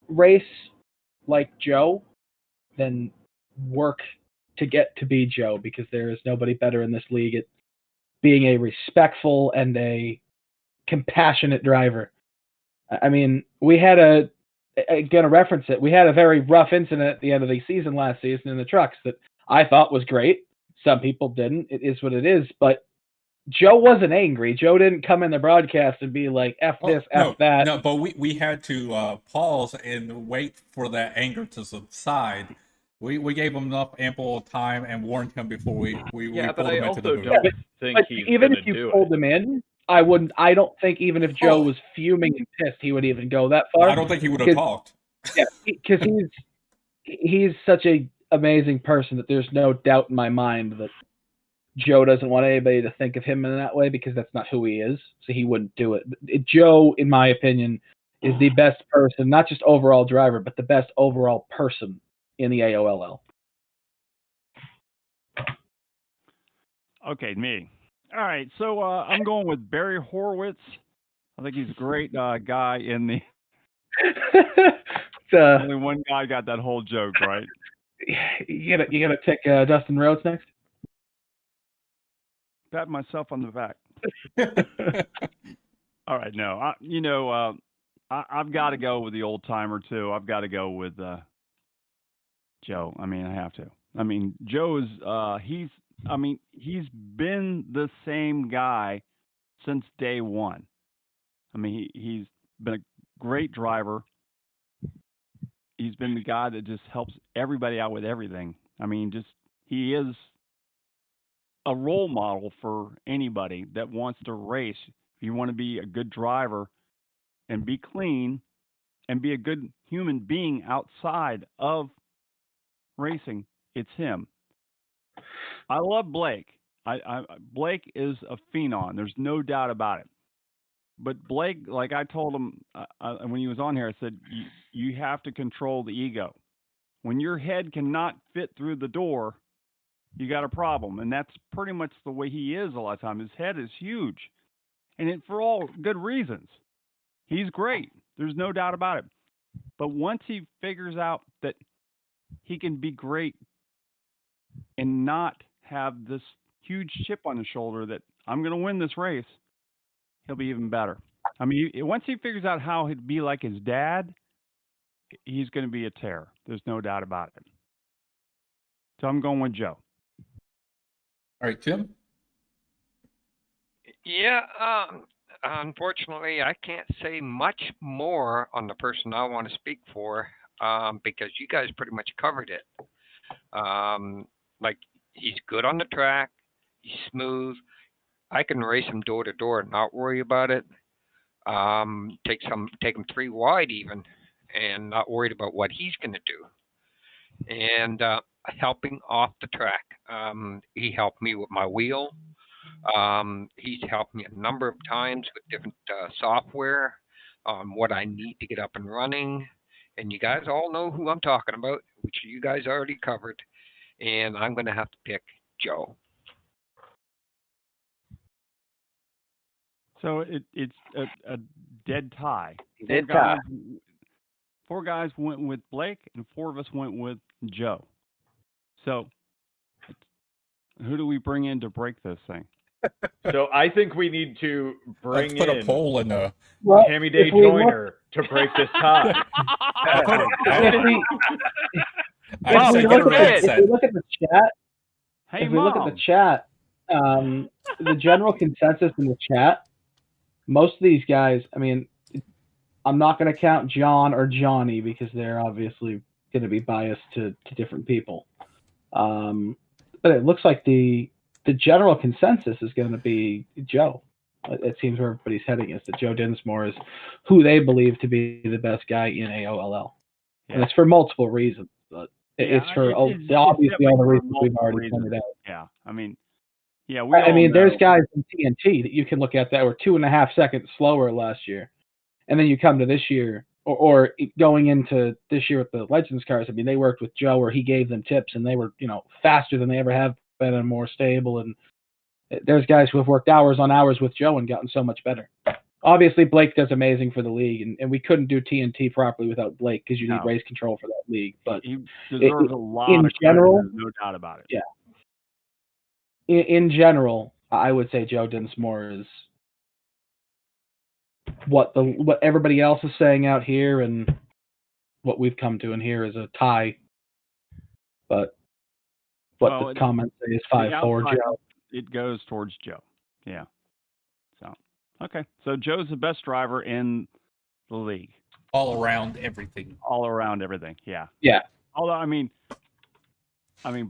race like Joe, then work to get to be Joe, because there is nobody better in this league at being a respectful and a compassionate driver. I mean, we had gonna reference it, we had a very rough incident at the end of the season last season in the trucks that I thought was great. Some people didn't. It is what it is. But Joe wasn't angry. Joe didn't come in the broadcast and be like, F this, F that. No, but we had to pause and wait for that anger to subside. We gave him enough ample time and warned him before we pulled him into the booth. Don't think he's even gonna if you do pulled him in, I don't think even if Joe was fuming and pissed, he would even go that far. I don't think he would have talked. Yeah, because he's such a amazing person that there's no doubt in my mind that Joe doesn't want anybody to think of him in that way, because that's not who he is, so he wouldn't do it. Joe, in my opinion, is the best person, not just overall driver, but the best overall person in the AOLL. Okay, me. All right, so I'm going with Barry Horowitz. I think he's a great guy in the... Only one guy got that whole joke, right? You gonna pick Dustin Rhodes next? Pat myself on the back. All right, no, I've got to go with the old timer too. I've got to go with Joe. I mean, I have to. I mean, Joe's he's been the same guy since day one. I mean, he's been a great driver. He's been the guy that just helps everybody out with everything. I mean, he is a role model for anybody that wants to race. If you want to be a good driver and be clean and be a good human being outside of racing, it's him. I love Blake. Blake is a phenom. There's no doubt about it. But Blake, like I told him when he was on here, I said, you have to control the ego. When your head cannot fit through the door, you got a problem. And that's pretty much the way he is a lot of times. His head is huge. And for all good reasons. He's great. There's no doubt about it. But once he figures out that he can be great and not have this huge chip on his shoulder that I'm going to win this race, he'll be even better. I mean, once he figures out how he'd be like his dad, he's going to be a terror. There's no doubt about it. So I'm going with Joe. All right, Tim? Yeah, unfortunately, I can't say much more on the person I want to speak for because you guys pretty much covered it. Like, he's good on the track. He's smooth. I can race him door to door and not worry about it. Take him 3 wide even, and not worried about what he's going to do. And helping off the track. He helped me with my wheel. He's helped me a number of times with different software on what I need to get up and running. And you guys all know who I'm talking about, which you guys already covered. And I'm going to have to pick Joe. So it's a dead tie. Dead tie. 4 guys went with Blake, and 4 of us went with Joe. So who do we bring in to break this thing? So I think we need to bring Let's put a poll in the Tammy Day Joyner to break this tie. If we look at the chat, look at the chat, the general consensus in the chat, most of these guys, I mean, I'm not going to count John or Johnny because they're obviously going to be biased to different people. But it looks like the general consensus is going to be Joe. It seems where everybody's heading is that Joe Dinsmore is who they believe to be the best guy in AOLL. Yeah. And it's for multiple reasons, but it's for obviously all the reasons we've already pointed out. Yeah, I mean, there's guys in TNT that you can look at that were 2.5 seconds slower last year. And then you come to this year, or going into this year with the Legends cars, I mean, they worked with Joe where he gave them tips, and they were, faster than they ever have been and more stable. And there's guys who have worked hours on hours with Joe and gotten so much better. Obviously, Blake does amazing for the league, and we couldn't do TNT properly without Blake because you need race control for that league. But he deserves a lot in of general, credit, no doubt about it. Yeah. In general, I would say Joe Dinsmore is what everybody else is saying out here, and what we've come to in here is a tie. But the comments say is 5-4 Joe. It goes towards Joe. Yeah. So okay. So Joe's the best driver in the league. All around everything. All around everything. Yeah. Yeah. Although I mean,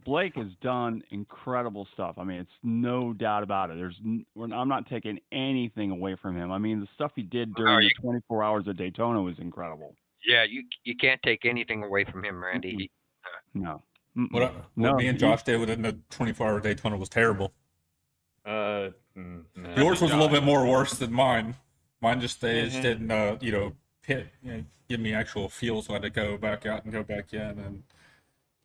Blake has done incredible stuff. I mean, it's no doubt about it. I'm not taking anything away from him. I mean, the stuff he did during the 24 hours of Daytona was incredible. Yeah, you can't take anything away from him, Randy. No. What me and Josh did within the 24-hour Daytona was terrible. No. Yours was a little bit more worse than mine. Mine just didn't, give me actual fuel, so I had to go back out and go back in. And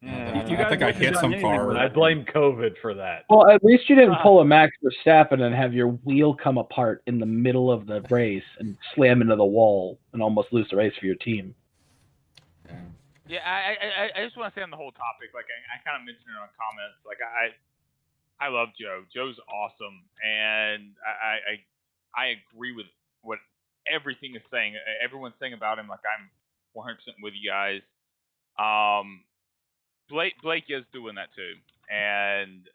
I think I hit some car. I blame COVID for that. Well, at least you didn't pull a Max Verstappen and have your wheel come apart in the middle of the race and slam into the wall and almost lose the race for your team. Yeah, I just want to say on the whole topic, like I kind of mentioned it on comments, like I love Joe. Joe's awesome, and I agree with what everything is saying. Everyone's saying about him. Like I'm 100% with you guys. Blake is doing that too, and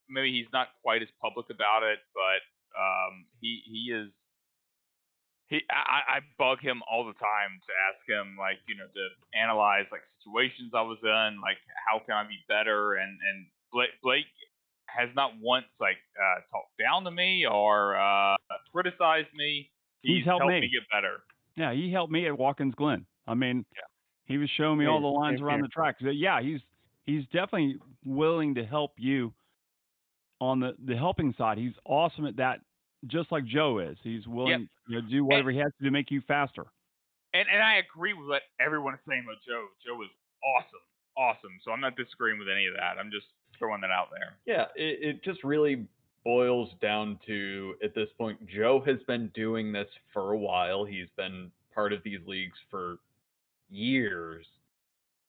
maybe he's not quite as public about it, but he is. I bug him all the time to ask him, like, to analyze like situations I was in, like how can I be better, and Blake has not once like talked down to me or criticized me. He's helped me get better. Yeah, he helped me at Watkins Glen. I mean, he was showing me all the lines around the track. So, yeah, he's definitely willing to help you on the helping side. He's awesome at that, just like Joe is. He's willing to do whatever he has to make you faster. And I agree with what everyone is saying about Joe. Joe is awesome. So I'm not disagreeing with any of that. I'm just throwing that out there. Yeah, it just really boils down to, at this point, Joe has been doing this for a while. He's been part of these leagues for years,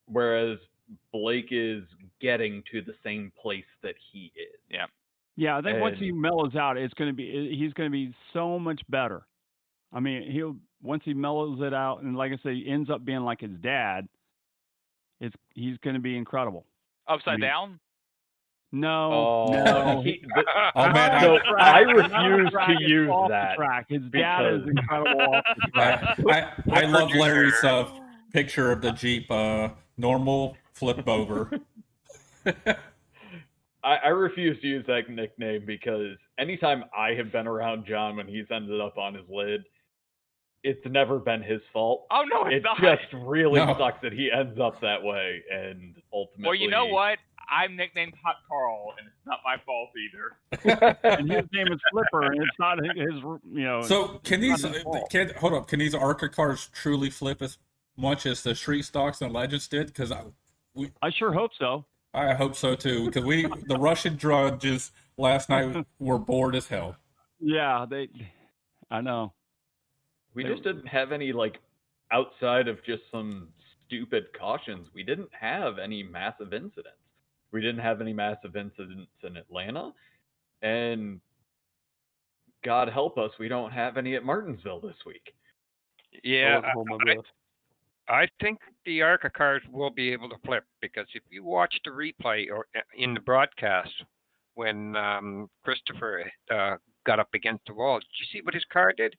whereas Blake is getting to the same place that he is. Yeah. Yeah, I think once he mellows out, he's going to be so much better. I mean, once he mellows it out, and like I say, he ends up being like his dad. He's going to be incredible. Upside down? No. No. Man, so I refuse to use that. His dad is incredible off the track. I love Larry's picture of the Jeep, normal flip over. I refuse to use that nickname because anytime I have been around John when he's ended up on his lid, it's never been his fault. Oh, no, it's not. It just really sucks that he ends up that way, and ultimately... Well, you know what? I'm nicknamed Hot Carl, and it's not my fault either. And his name is Flipper, and it's not his, So can these ARCA cars truly flip as much as the Street Stocks and Legends did? Because I sure hope so. I hope so too, because the Russian judges last night were bored as hell. Yeah, I know. We just didn't have any, like, outside of just some stupid cautions, we didn't have any massive incidents. We didn't have any massive incidents in Atlanta, and God help us, we don't have any at Martinsville this week. Yeah, I think the ARCA cars will be able to flip, because if you watch the replay or in the broadcast when Christopher got up against the wall, did you see what his car did?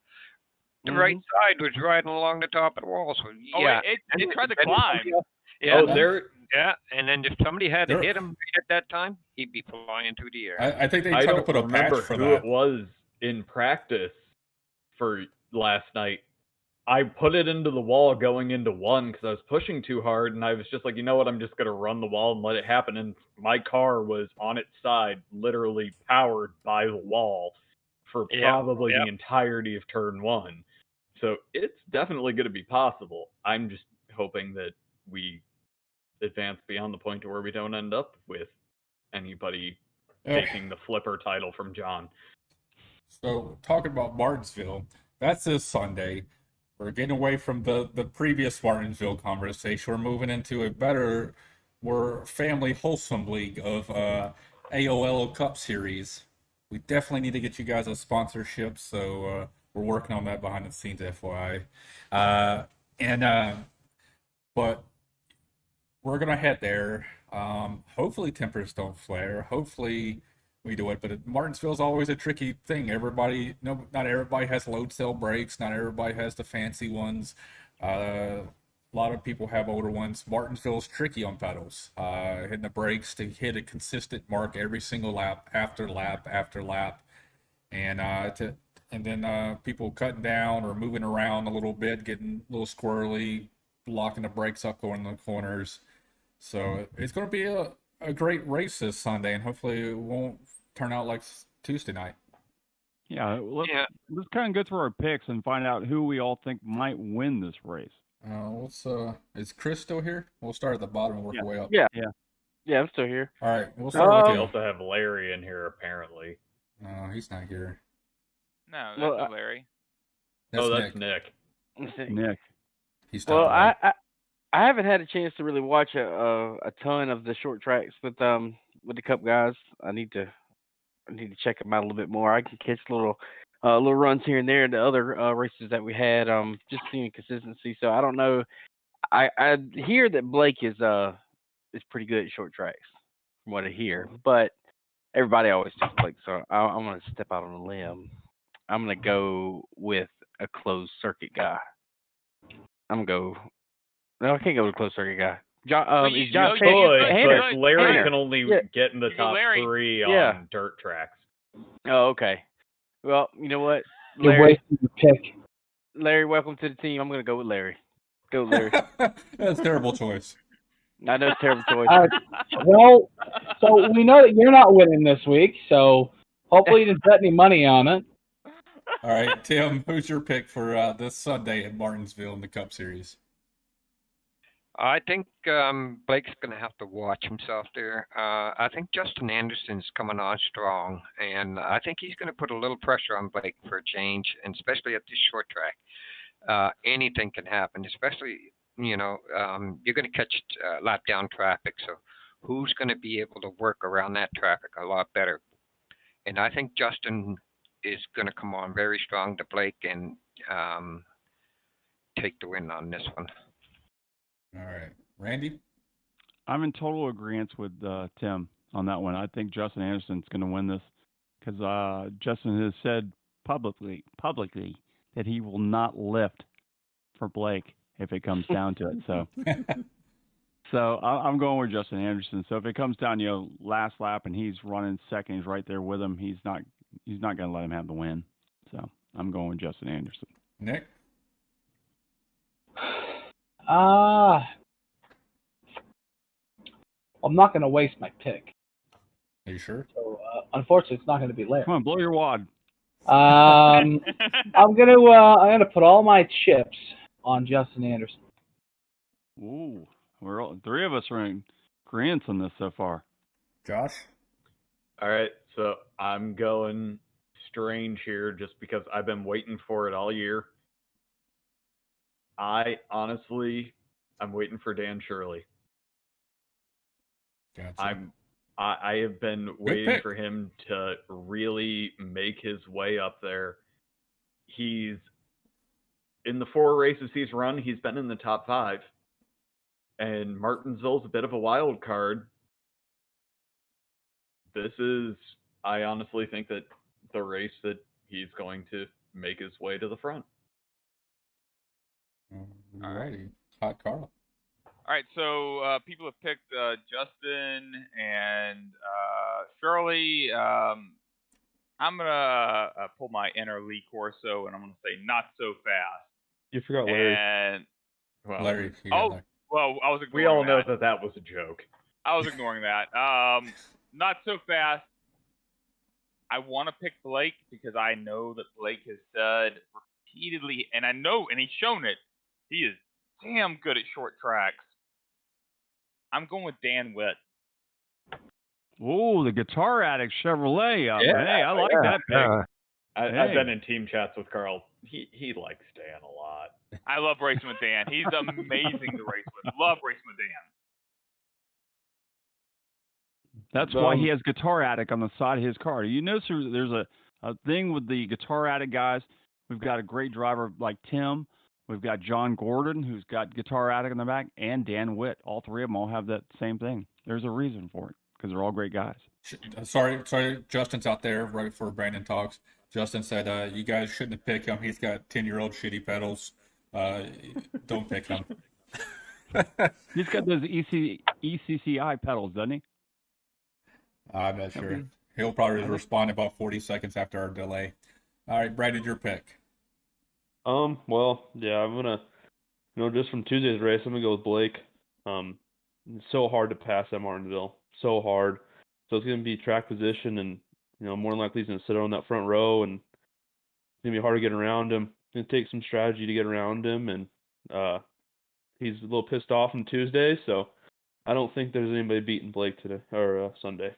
The right side was riding along the top of the wall. So yeah, it tried to climb. Yeah, Yeah, and then if somebody had to hit him at that time, he'd be flying through the air. I think they tried to put a patch for who that. It was in practice for last night. I put it into the wall going into one because I was pushing too hard, and I was just like, you know what, I'm just going to run the wall and let it happen. And my car was on its side, literally powered by the wall for probably the entirety of turn one. So it's definitely going to be possible. I'm just hoping that we advance beyond the point to where we don't end up with anybody taking the flipper title from John. So talking about Martinsville, that's this Sunday. We're getting away from the previous Martinsville conversation. We're moving into a better, more family wholesome league of AOL Cup Series. We definitely need to get you guys a sponsorship, so we're working on that behind the scenes, FYI. But we're gonna head there. Hopefully tempers don't flare. Hopefully we do it. But Martinsville's always a tricky thing. Not everybody has load cell brakes. Not everybody has the fancy ones. A lot of people have older ones. Martinsville's tricky on pedals. Hitting the brakes to hit a consistent mark every single lap after lap after lap, and then people cutting down or moving around a little bit, getting a little squirrely, locking the brakes up, going in the corners. So it's going to be a great race this Sunday, and hopefully it won't turn out like Tuesday night. Yeah, let's kind of go through our picks and find out who we all think might win this race. Is Chris still here? We'll start at the bottom and work our way up. Yeah, I'm still here. All right, we'll start with you. We also have Larry in here, apparently. No, he's not here. No, that's not Larry. That's Nick. Nick. He's I haven't had a chance to really watch a ton of the short tracks with the Cup guys. I need to check them out a little bit more. I can catch little runs here and there in the other races that we had. Just seeing consistency. So I don't know. I hear that Blake is is pretty good at short tracks, from what I hear. But everybody always says Blake, so I'm going to step out on a limb. I'm going to go with a closed circuit guy. I'm going to go. No, I can't go with a closed circuit guy. Is Josh but Larry Hayner. can only get in the top three on dirt tracks. Oh, okay. Well, you know what? You're wasting your pick. Larry, welcome to the team. I'm going to go with Larry. Go, Larry. That's a terrible choice. I know it's a terrible choice. Well, so we know that you're not winning this week, so hopefully you didn't bet any money on it. All right, Tim, who's your pick for this Sunday at Martinsville in the Cup Series? I think Blake's going to have to watch himself there. I think Justin Anderson's coming on strong, and I think he's going to put a little pressure on Blake for a change, and especially at this short track. Anything can happen, especially, you're going to catch lap down traffic, so who's going to be able to work around that traffic a lot better? And I think Justin is going to come on very strong to Blake and take the win on this one. All right. Randy? I'm in total agreement with Tim on that one. I think Justin Anderson's going to win this because Justin has said publicly that he will not lift for Blake if it comes down to it. So I'm going with Justin Anderson. So if it comes down, last lap and he's running second, he's right there with him. He's not going to let him have the win. So I'm going with Justin Anderson. Nick? I'm not going to waste my pick. Are you sure? So, unfortunately, it's not going to be Larry. Come on, blow your wad. I'm gonna put all my chips on Justin Anderson. Ooh, three of us are in agreement on this so far. Josh? All right, so I'm going strange here just because I've been waiting for it all year. I'm waiting for Dan Shirley. Gotcha. I have been waiting for him to really make his way up there. He's in the 4 races he's run, he's been in the top 5. And Martinsville's a bit of a wild card. I honestly think that the race that he's going to make his way to the front. All righty. Hot Carl. All right, so people have picked Justin and Shirley. I'm going to pull my inner Lee Corso, and I'm going to say not so fast. You forgot Larry. And, Larry. well, I was ignoring we all know that was a joke. I was ignoring that. Not so fast. I want to pick Blake because I know that Blake has said repeatedly, and I know, and he's shown it, he is damn good at short tracks. I'm going with Dan Witt. Ooh, the Guitar Addict Chevrolet. Hey, I like that pick. I've been in team chats with Carl. He likes Dan a lot. I love racing with Dan. He's amazing to race with. Love racing with Dan. That's why he has Guitar Addict on the side of his car. You notice there's a thing with the Guitar Addict guys. We've got a great driver like Tim. We've got John Gordon, who's got Guitar Addict in the back, and Dan Witt. All three of them all have that same thing. There's a reason for it, because they're all great guys. Sorry, Justin's out there right before Brandon talks. Justin said, you guys shouldn't have picked him. He's got 10-year-old shitty pedals. Don't pick him. He's got those ECCI pedals, doesn't he? I'm not sure. He'll probably respond about 40 seconds after our delay. All right, Brandon, your pick. Well, yeah, I'm gonna, just from Tuesday's race, I'm gonna go with Blake. It's so hard to pass at Martinsville, so hard. So it's gonna be track position, and more than likely he's gonna sit on that front row, and it's gonna be hard to get around him. It's gonna take some strategy to get around him, and he's a little pissed off on Tuesday, so I don't think there's anybody beating Blake today or Sunday.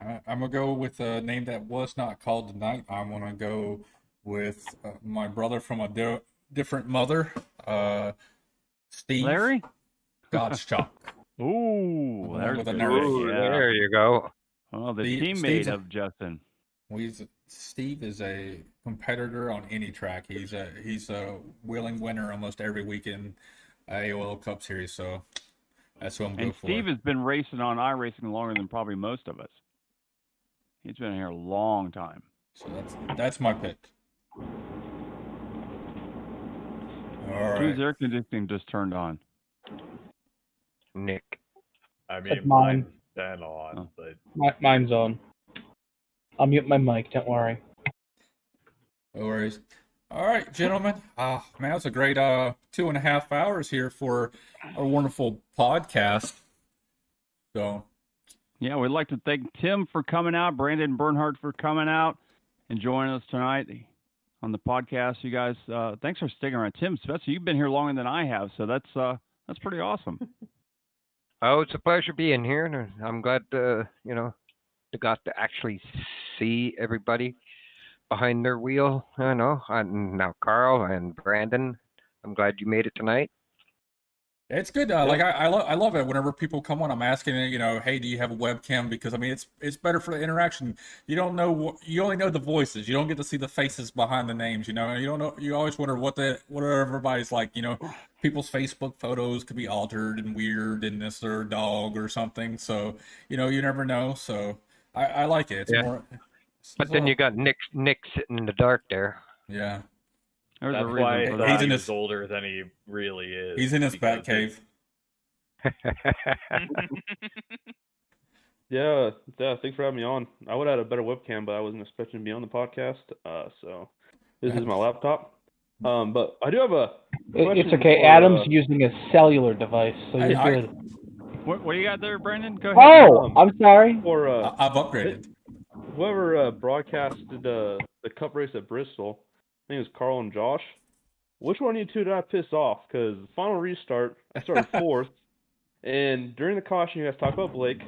I'm gonna go with a name that was not called tonight. I'm gonna go with my brother from a different mother, Steve. Larry? Gottschalk. Ooh, there you go. Oh, the teammate of Justin. Steve is a competitor on any track. He's a willing winner almost every weekend AOL Cup Series. So That's what I'm And going for. Steve has been racing on iRacing longer than probably most of us. He's been here a long time. So that's my pick. All Whose right. air conditioning just turned on? Nick. I That's mean, mine. mine's been on, but Mine's on. I'll mute my mic. Don't worry. No worries. All right, gentlemen. Man, it's a great 2.5 hours here for a wonderful podcast. So, Yeah, we'd like to thank Tim for coming out, Brandon Bernhardt for coming out and joining us tonight on the podcast. You guys, thanks for sticking around. Tim, especially you've been here longer than I have, so that's pretty awesome. Oh, it's a pleasure being here, and I'm glad I got to actually see everybody behind their wheel. I know. And now Carl and Brandon, I'm glad you made it tonight. it's good. Like I love it whenever people come on. I'm asking, hey, do you have a webcam? Because I mean, it's better for the interaction. You don't know you only know the voices. You don't get to see the faces behind the names. You don't know. You always wonder what everybody's like. People's Facebook photos could be altered and weird, and this their dog or something. So you never know. So I like it. It's more. But then you got Nick sitting in the dark there. Yeah. There's that's a why reason for he's that. in his older than he really is. He's in his bat cave. Yeah, thanks for having me on. I would have had a better webcam, but I wasn't expecting to be on the podcast. So this is my laptop. But I do have a question. It's okay. Adam's using a cellular device, so you're good. What do you got there, Brandon? Go ahead. Oh, I'm sorry. I've upgraded. Whoever broadcasted the Cup race at Bristol, I think it was Carl and Josh. Which one of you two did I piss off? Because the final restart, I started fourth, and during the caution, you guys talk about Blake.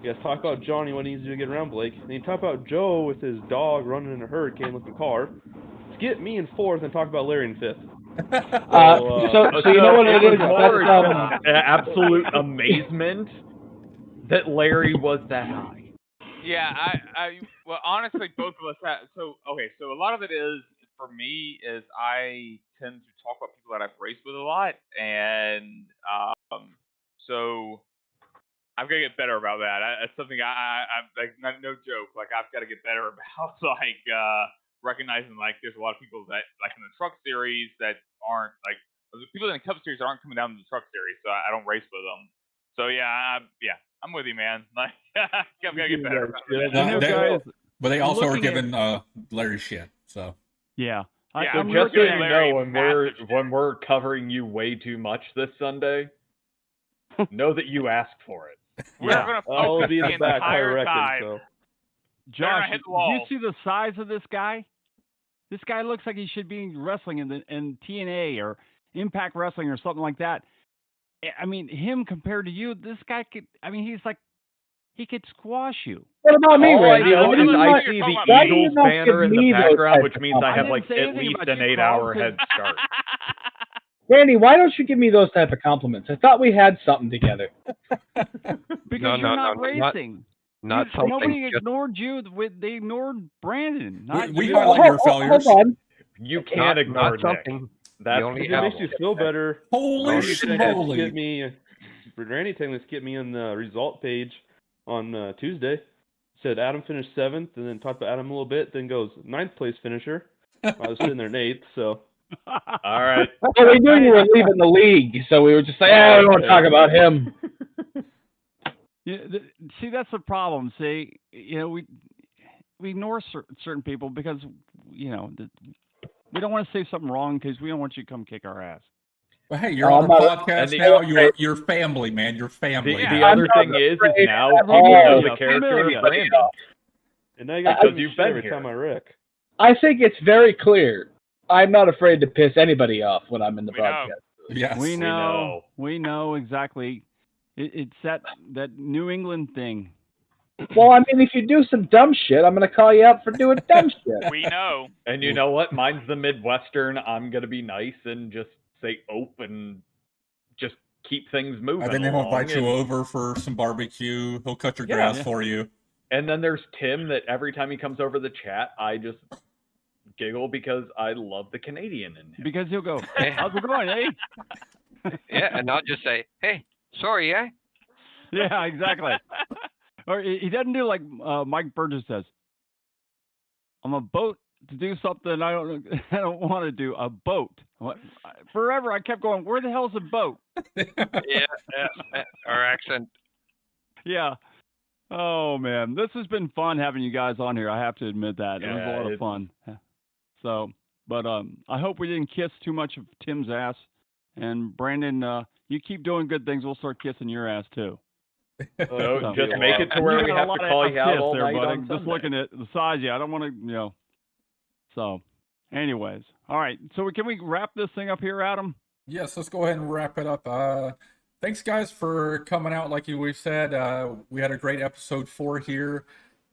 You guys talk about Johnny when he's to get around Blake. And you talk about Joe with his dog running in a hurricane-looking car. Skip me in fourth and talk about Larry in fifth. So you know what it is? More absolute amazement that Larry was that high. Yeah, well, honestly, both of us have. So a lot of it is, for me, is I tend to talk about people that I've raced with a lot, and so I've got to get better about that. That's something I'm like, no joke. Like, I've got to get better about, like, recognizing, like, there's a lot of people that, like, in the truck series that aren't, like, the people in the Cup series aren't coming down to the truck series, so I don't race with them. So yeah, I'm with you, man. Like, I've got to get better. But they also are giving Larry shit. So yeah. So just so you know, when we're covering you way too much this Sunday, know that you asked for it. We're gonna focus the entire time. So. Josh, do you see the size of this guy? This guy looks like he should be wrestling in TNA or Impact Wrestling or something like that. I mean, him compared to you, this guy could. I mean, he's like, he could squash you. What about me, Randy? I see the Eagles banner in the background, which means I have like at least an 8-hour head start. Randy, why don't you give me those type of compliments? I thought we had something together. Because you're not racing. Not something. Nobody ignored you. They ignored Brandon. We highlight your failures. Hold on. You can't ignore Nick. Something. That's it makes you feel better. Holy schmoly! Randy technically skipped me on the result page on Tuesday. Said Adam finished 7th, and then talked about Adam a little bit. Then goes 9th place finisher. I was sitting there in 8th, so. All right. Well, we knew you were leaving the league, so we were just like, I don't want to talk about him. Yeah, see, that's the problem. See, we ignore certain people because, we don't want to say something wrong because we don't want you to come kick our ass. Well, hey, you're on the podcast now. You're family, man. You're family. The other thing is now people know the character of Brandon. And now you got because you've been every here. time I wreck. I think it's very clear. I'm not afraid to piss anybody off when I'm in the broadcast. Yes, we know exactly. It's that New England thing. Well, I mean, if you do some dumb shit, I'm going to call you out for doing dumb shit. We know. And you know what? Mine's the Midwestern. I'm going to be nice and just say open, just keep things moving. And then he'll invite you over for some barbecue. He'll cut your grass for you. And then there's Tim that every time he comes over the chat, I just giggle because I love the Canadian in him. Because he'll go, hey, how's it going, eh? Yeah, and I'll just say, hey, Sorry, eh? Yeah, exactly. Or he doesn't do like Mike Burgess says. I'm a boat to do something I don't want to do. A boat. Forever I kept going, where the hell's a boat? Yeah, our accent. Yeah. Oh man, this has been fun having you guys on here. I have to admit that. It was a lot of fun. So, but I hope we didn't kiss too much of Tim's ass. And Brandon, you keep doing good things. We'll start kissing your ass too. So So- just make it to where we got a have lot to of call ass you out kiss all there, night buddy. on Just Sunday. looking at the size, I don't want to, So, anyways, all right. So can we wrap this thing up here, Adam? Yes, let's go ahead and wrap it up. Thanks, guys, for coming out. Like we said, we had a great episode 4 here.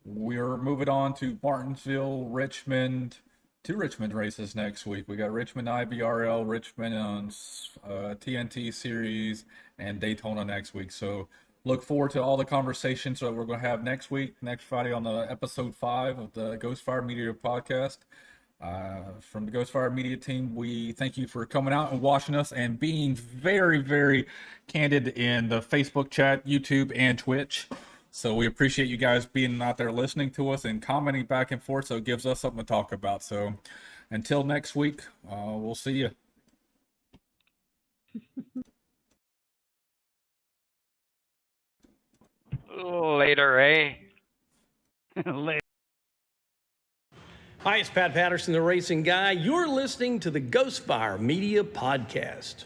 We're moving on to Martinsville, Richmond, 2 Richmond races next week. We got Richmond IBRL, Richmond on TNT Series, and Daytona next week. So look forward to all the conversations that we're going to have next week, next Friday on the episode 5 of the Ghostfire Media Podcast. From the Ghostfire Media team, we thank you for coming out and watching us and being very, very candid in the Facebook chat, YouTube, and Twitch. So we appreciate you guys being out there listening to us and commenting back and forth, so it gives us something to talk about. So until next week, we'll see you. Later, eh? Later. Hi, it's Pat Patterson, the racing guy. You're listening to the Ghostfire Media Podcast.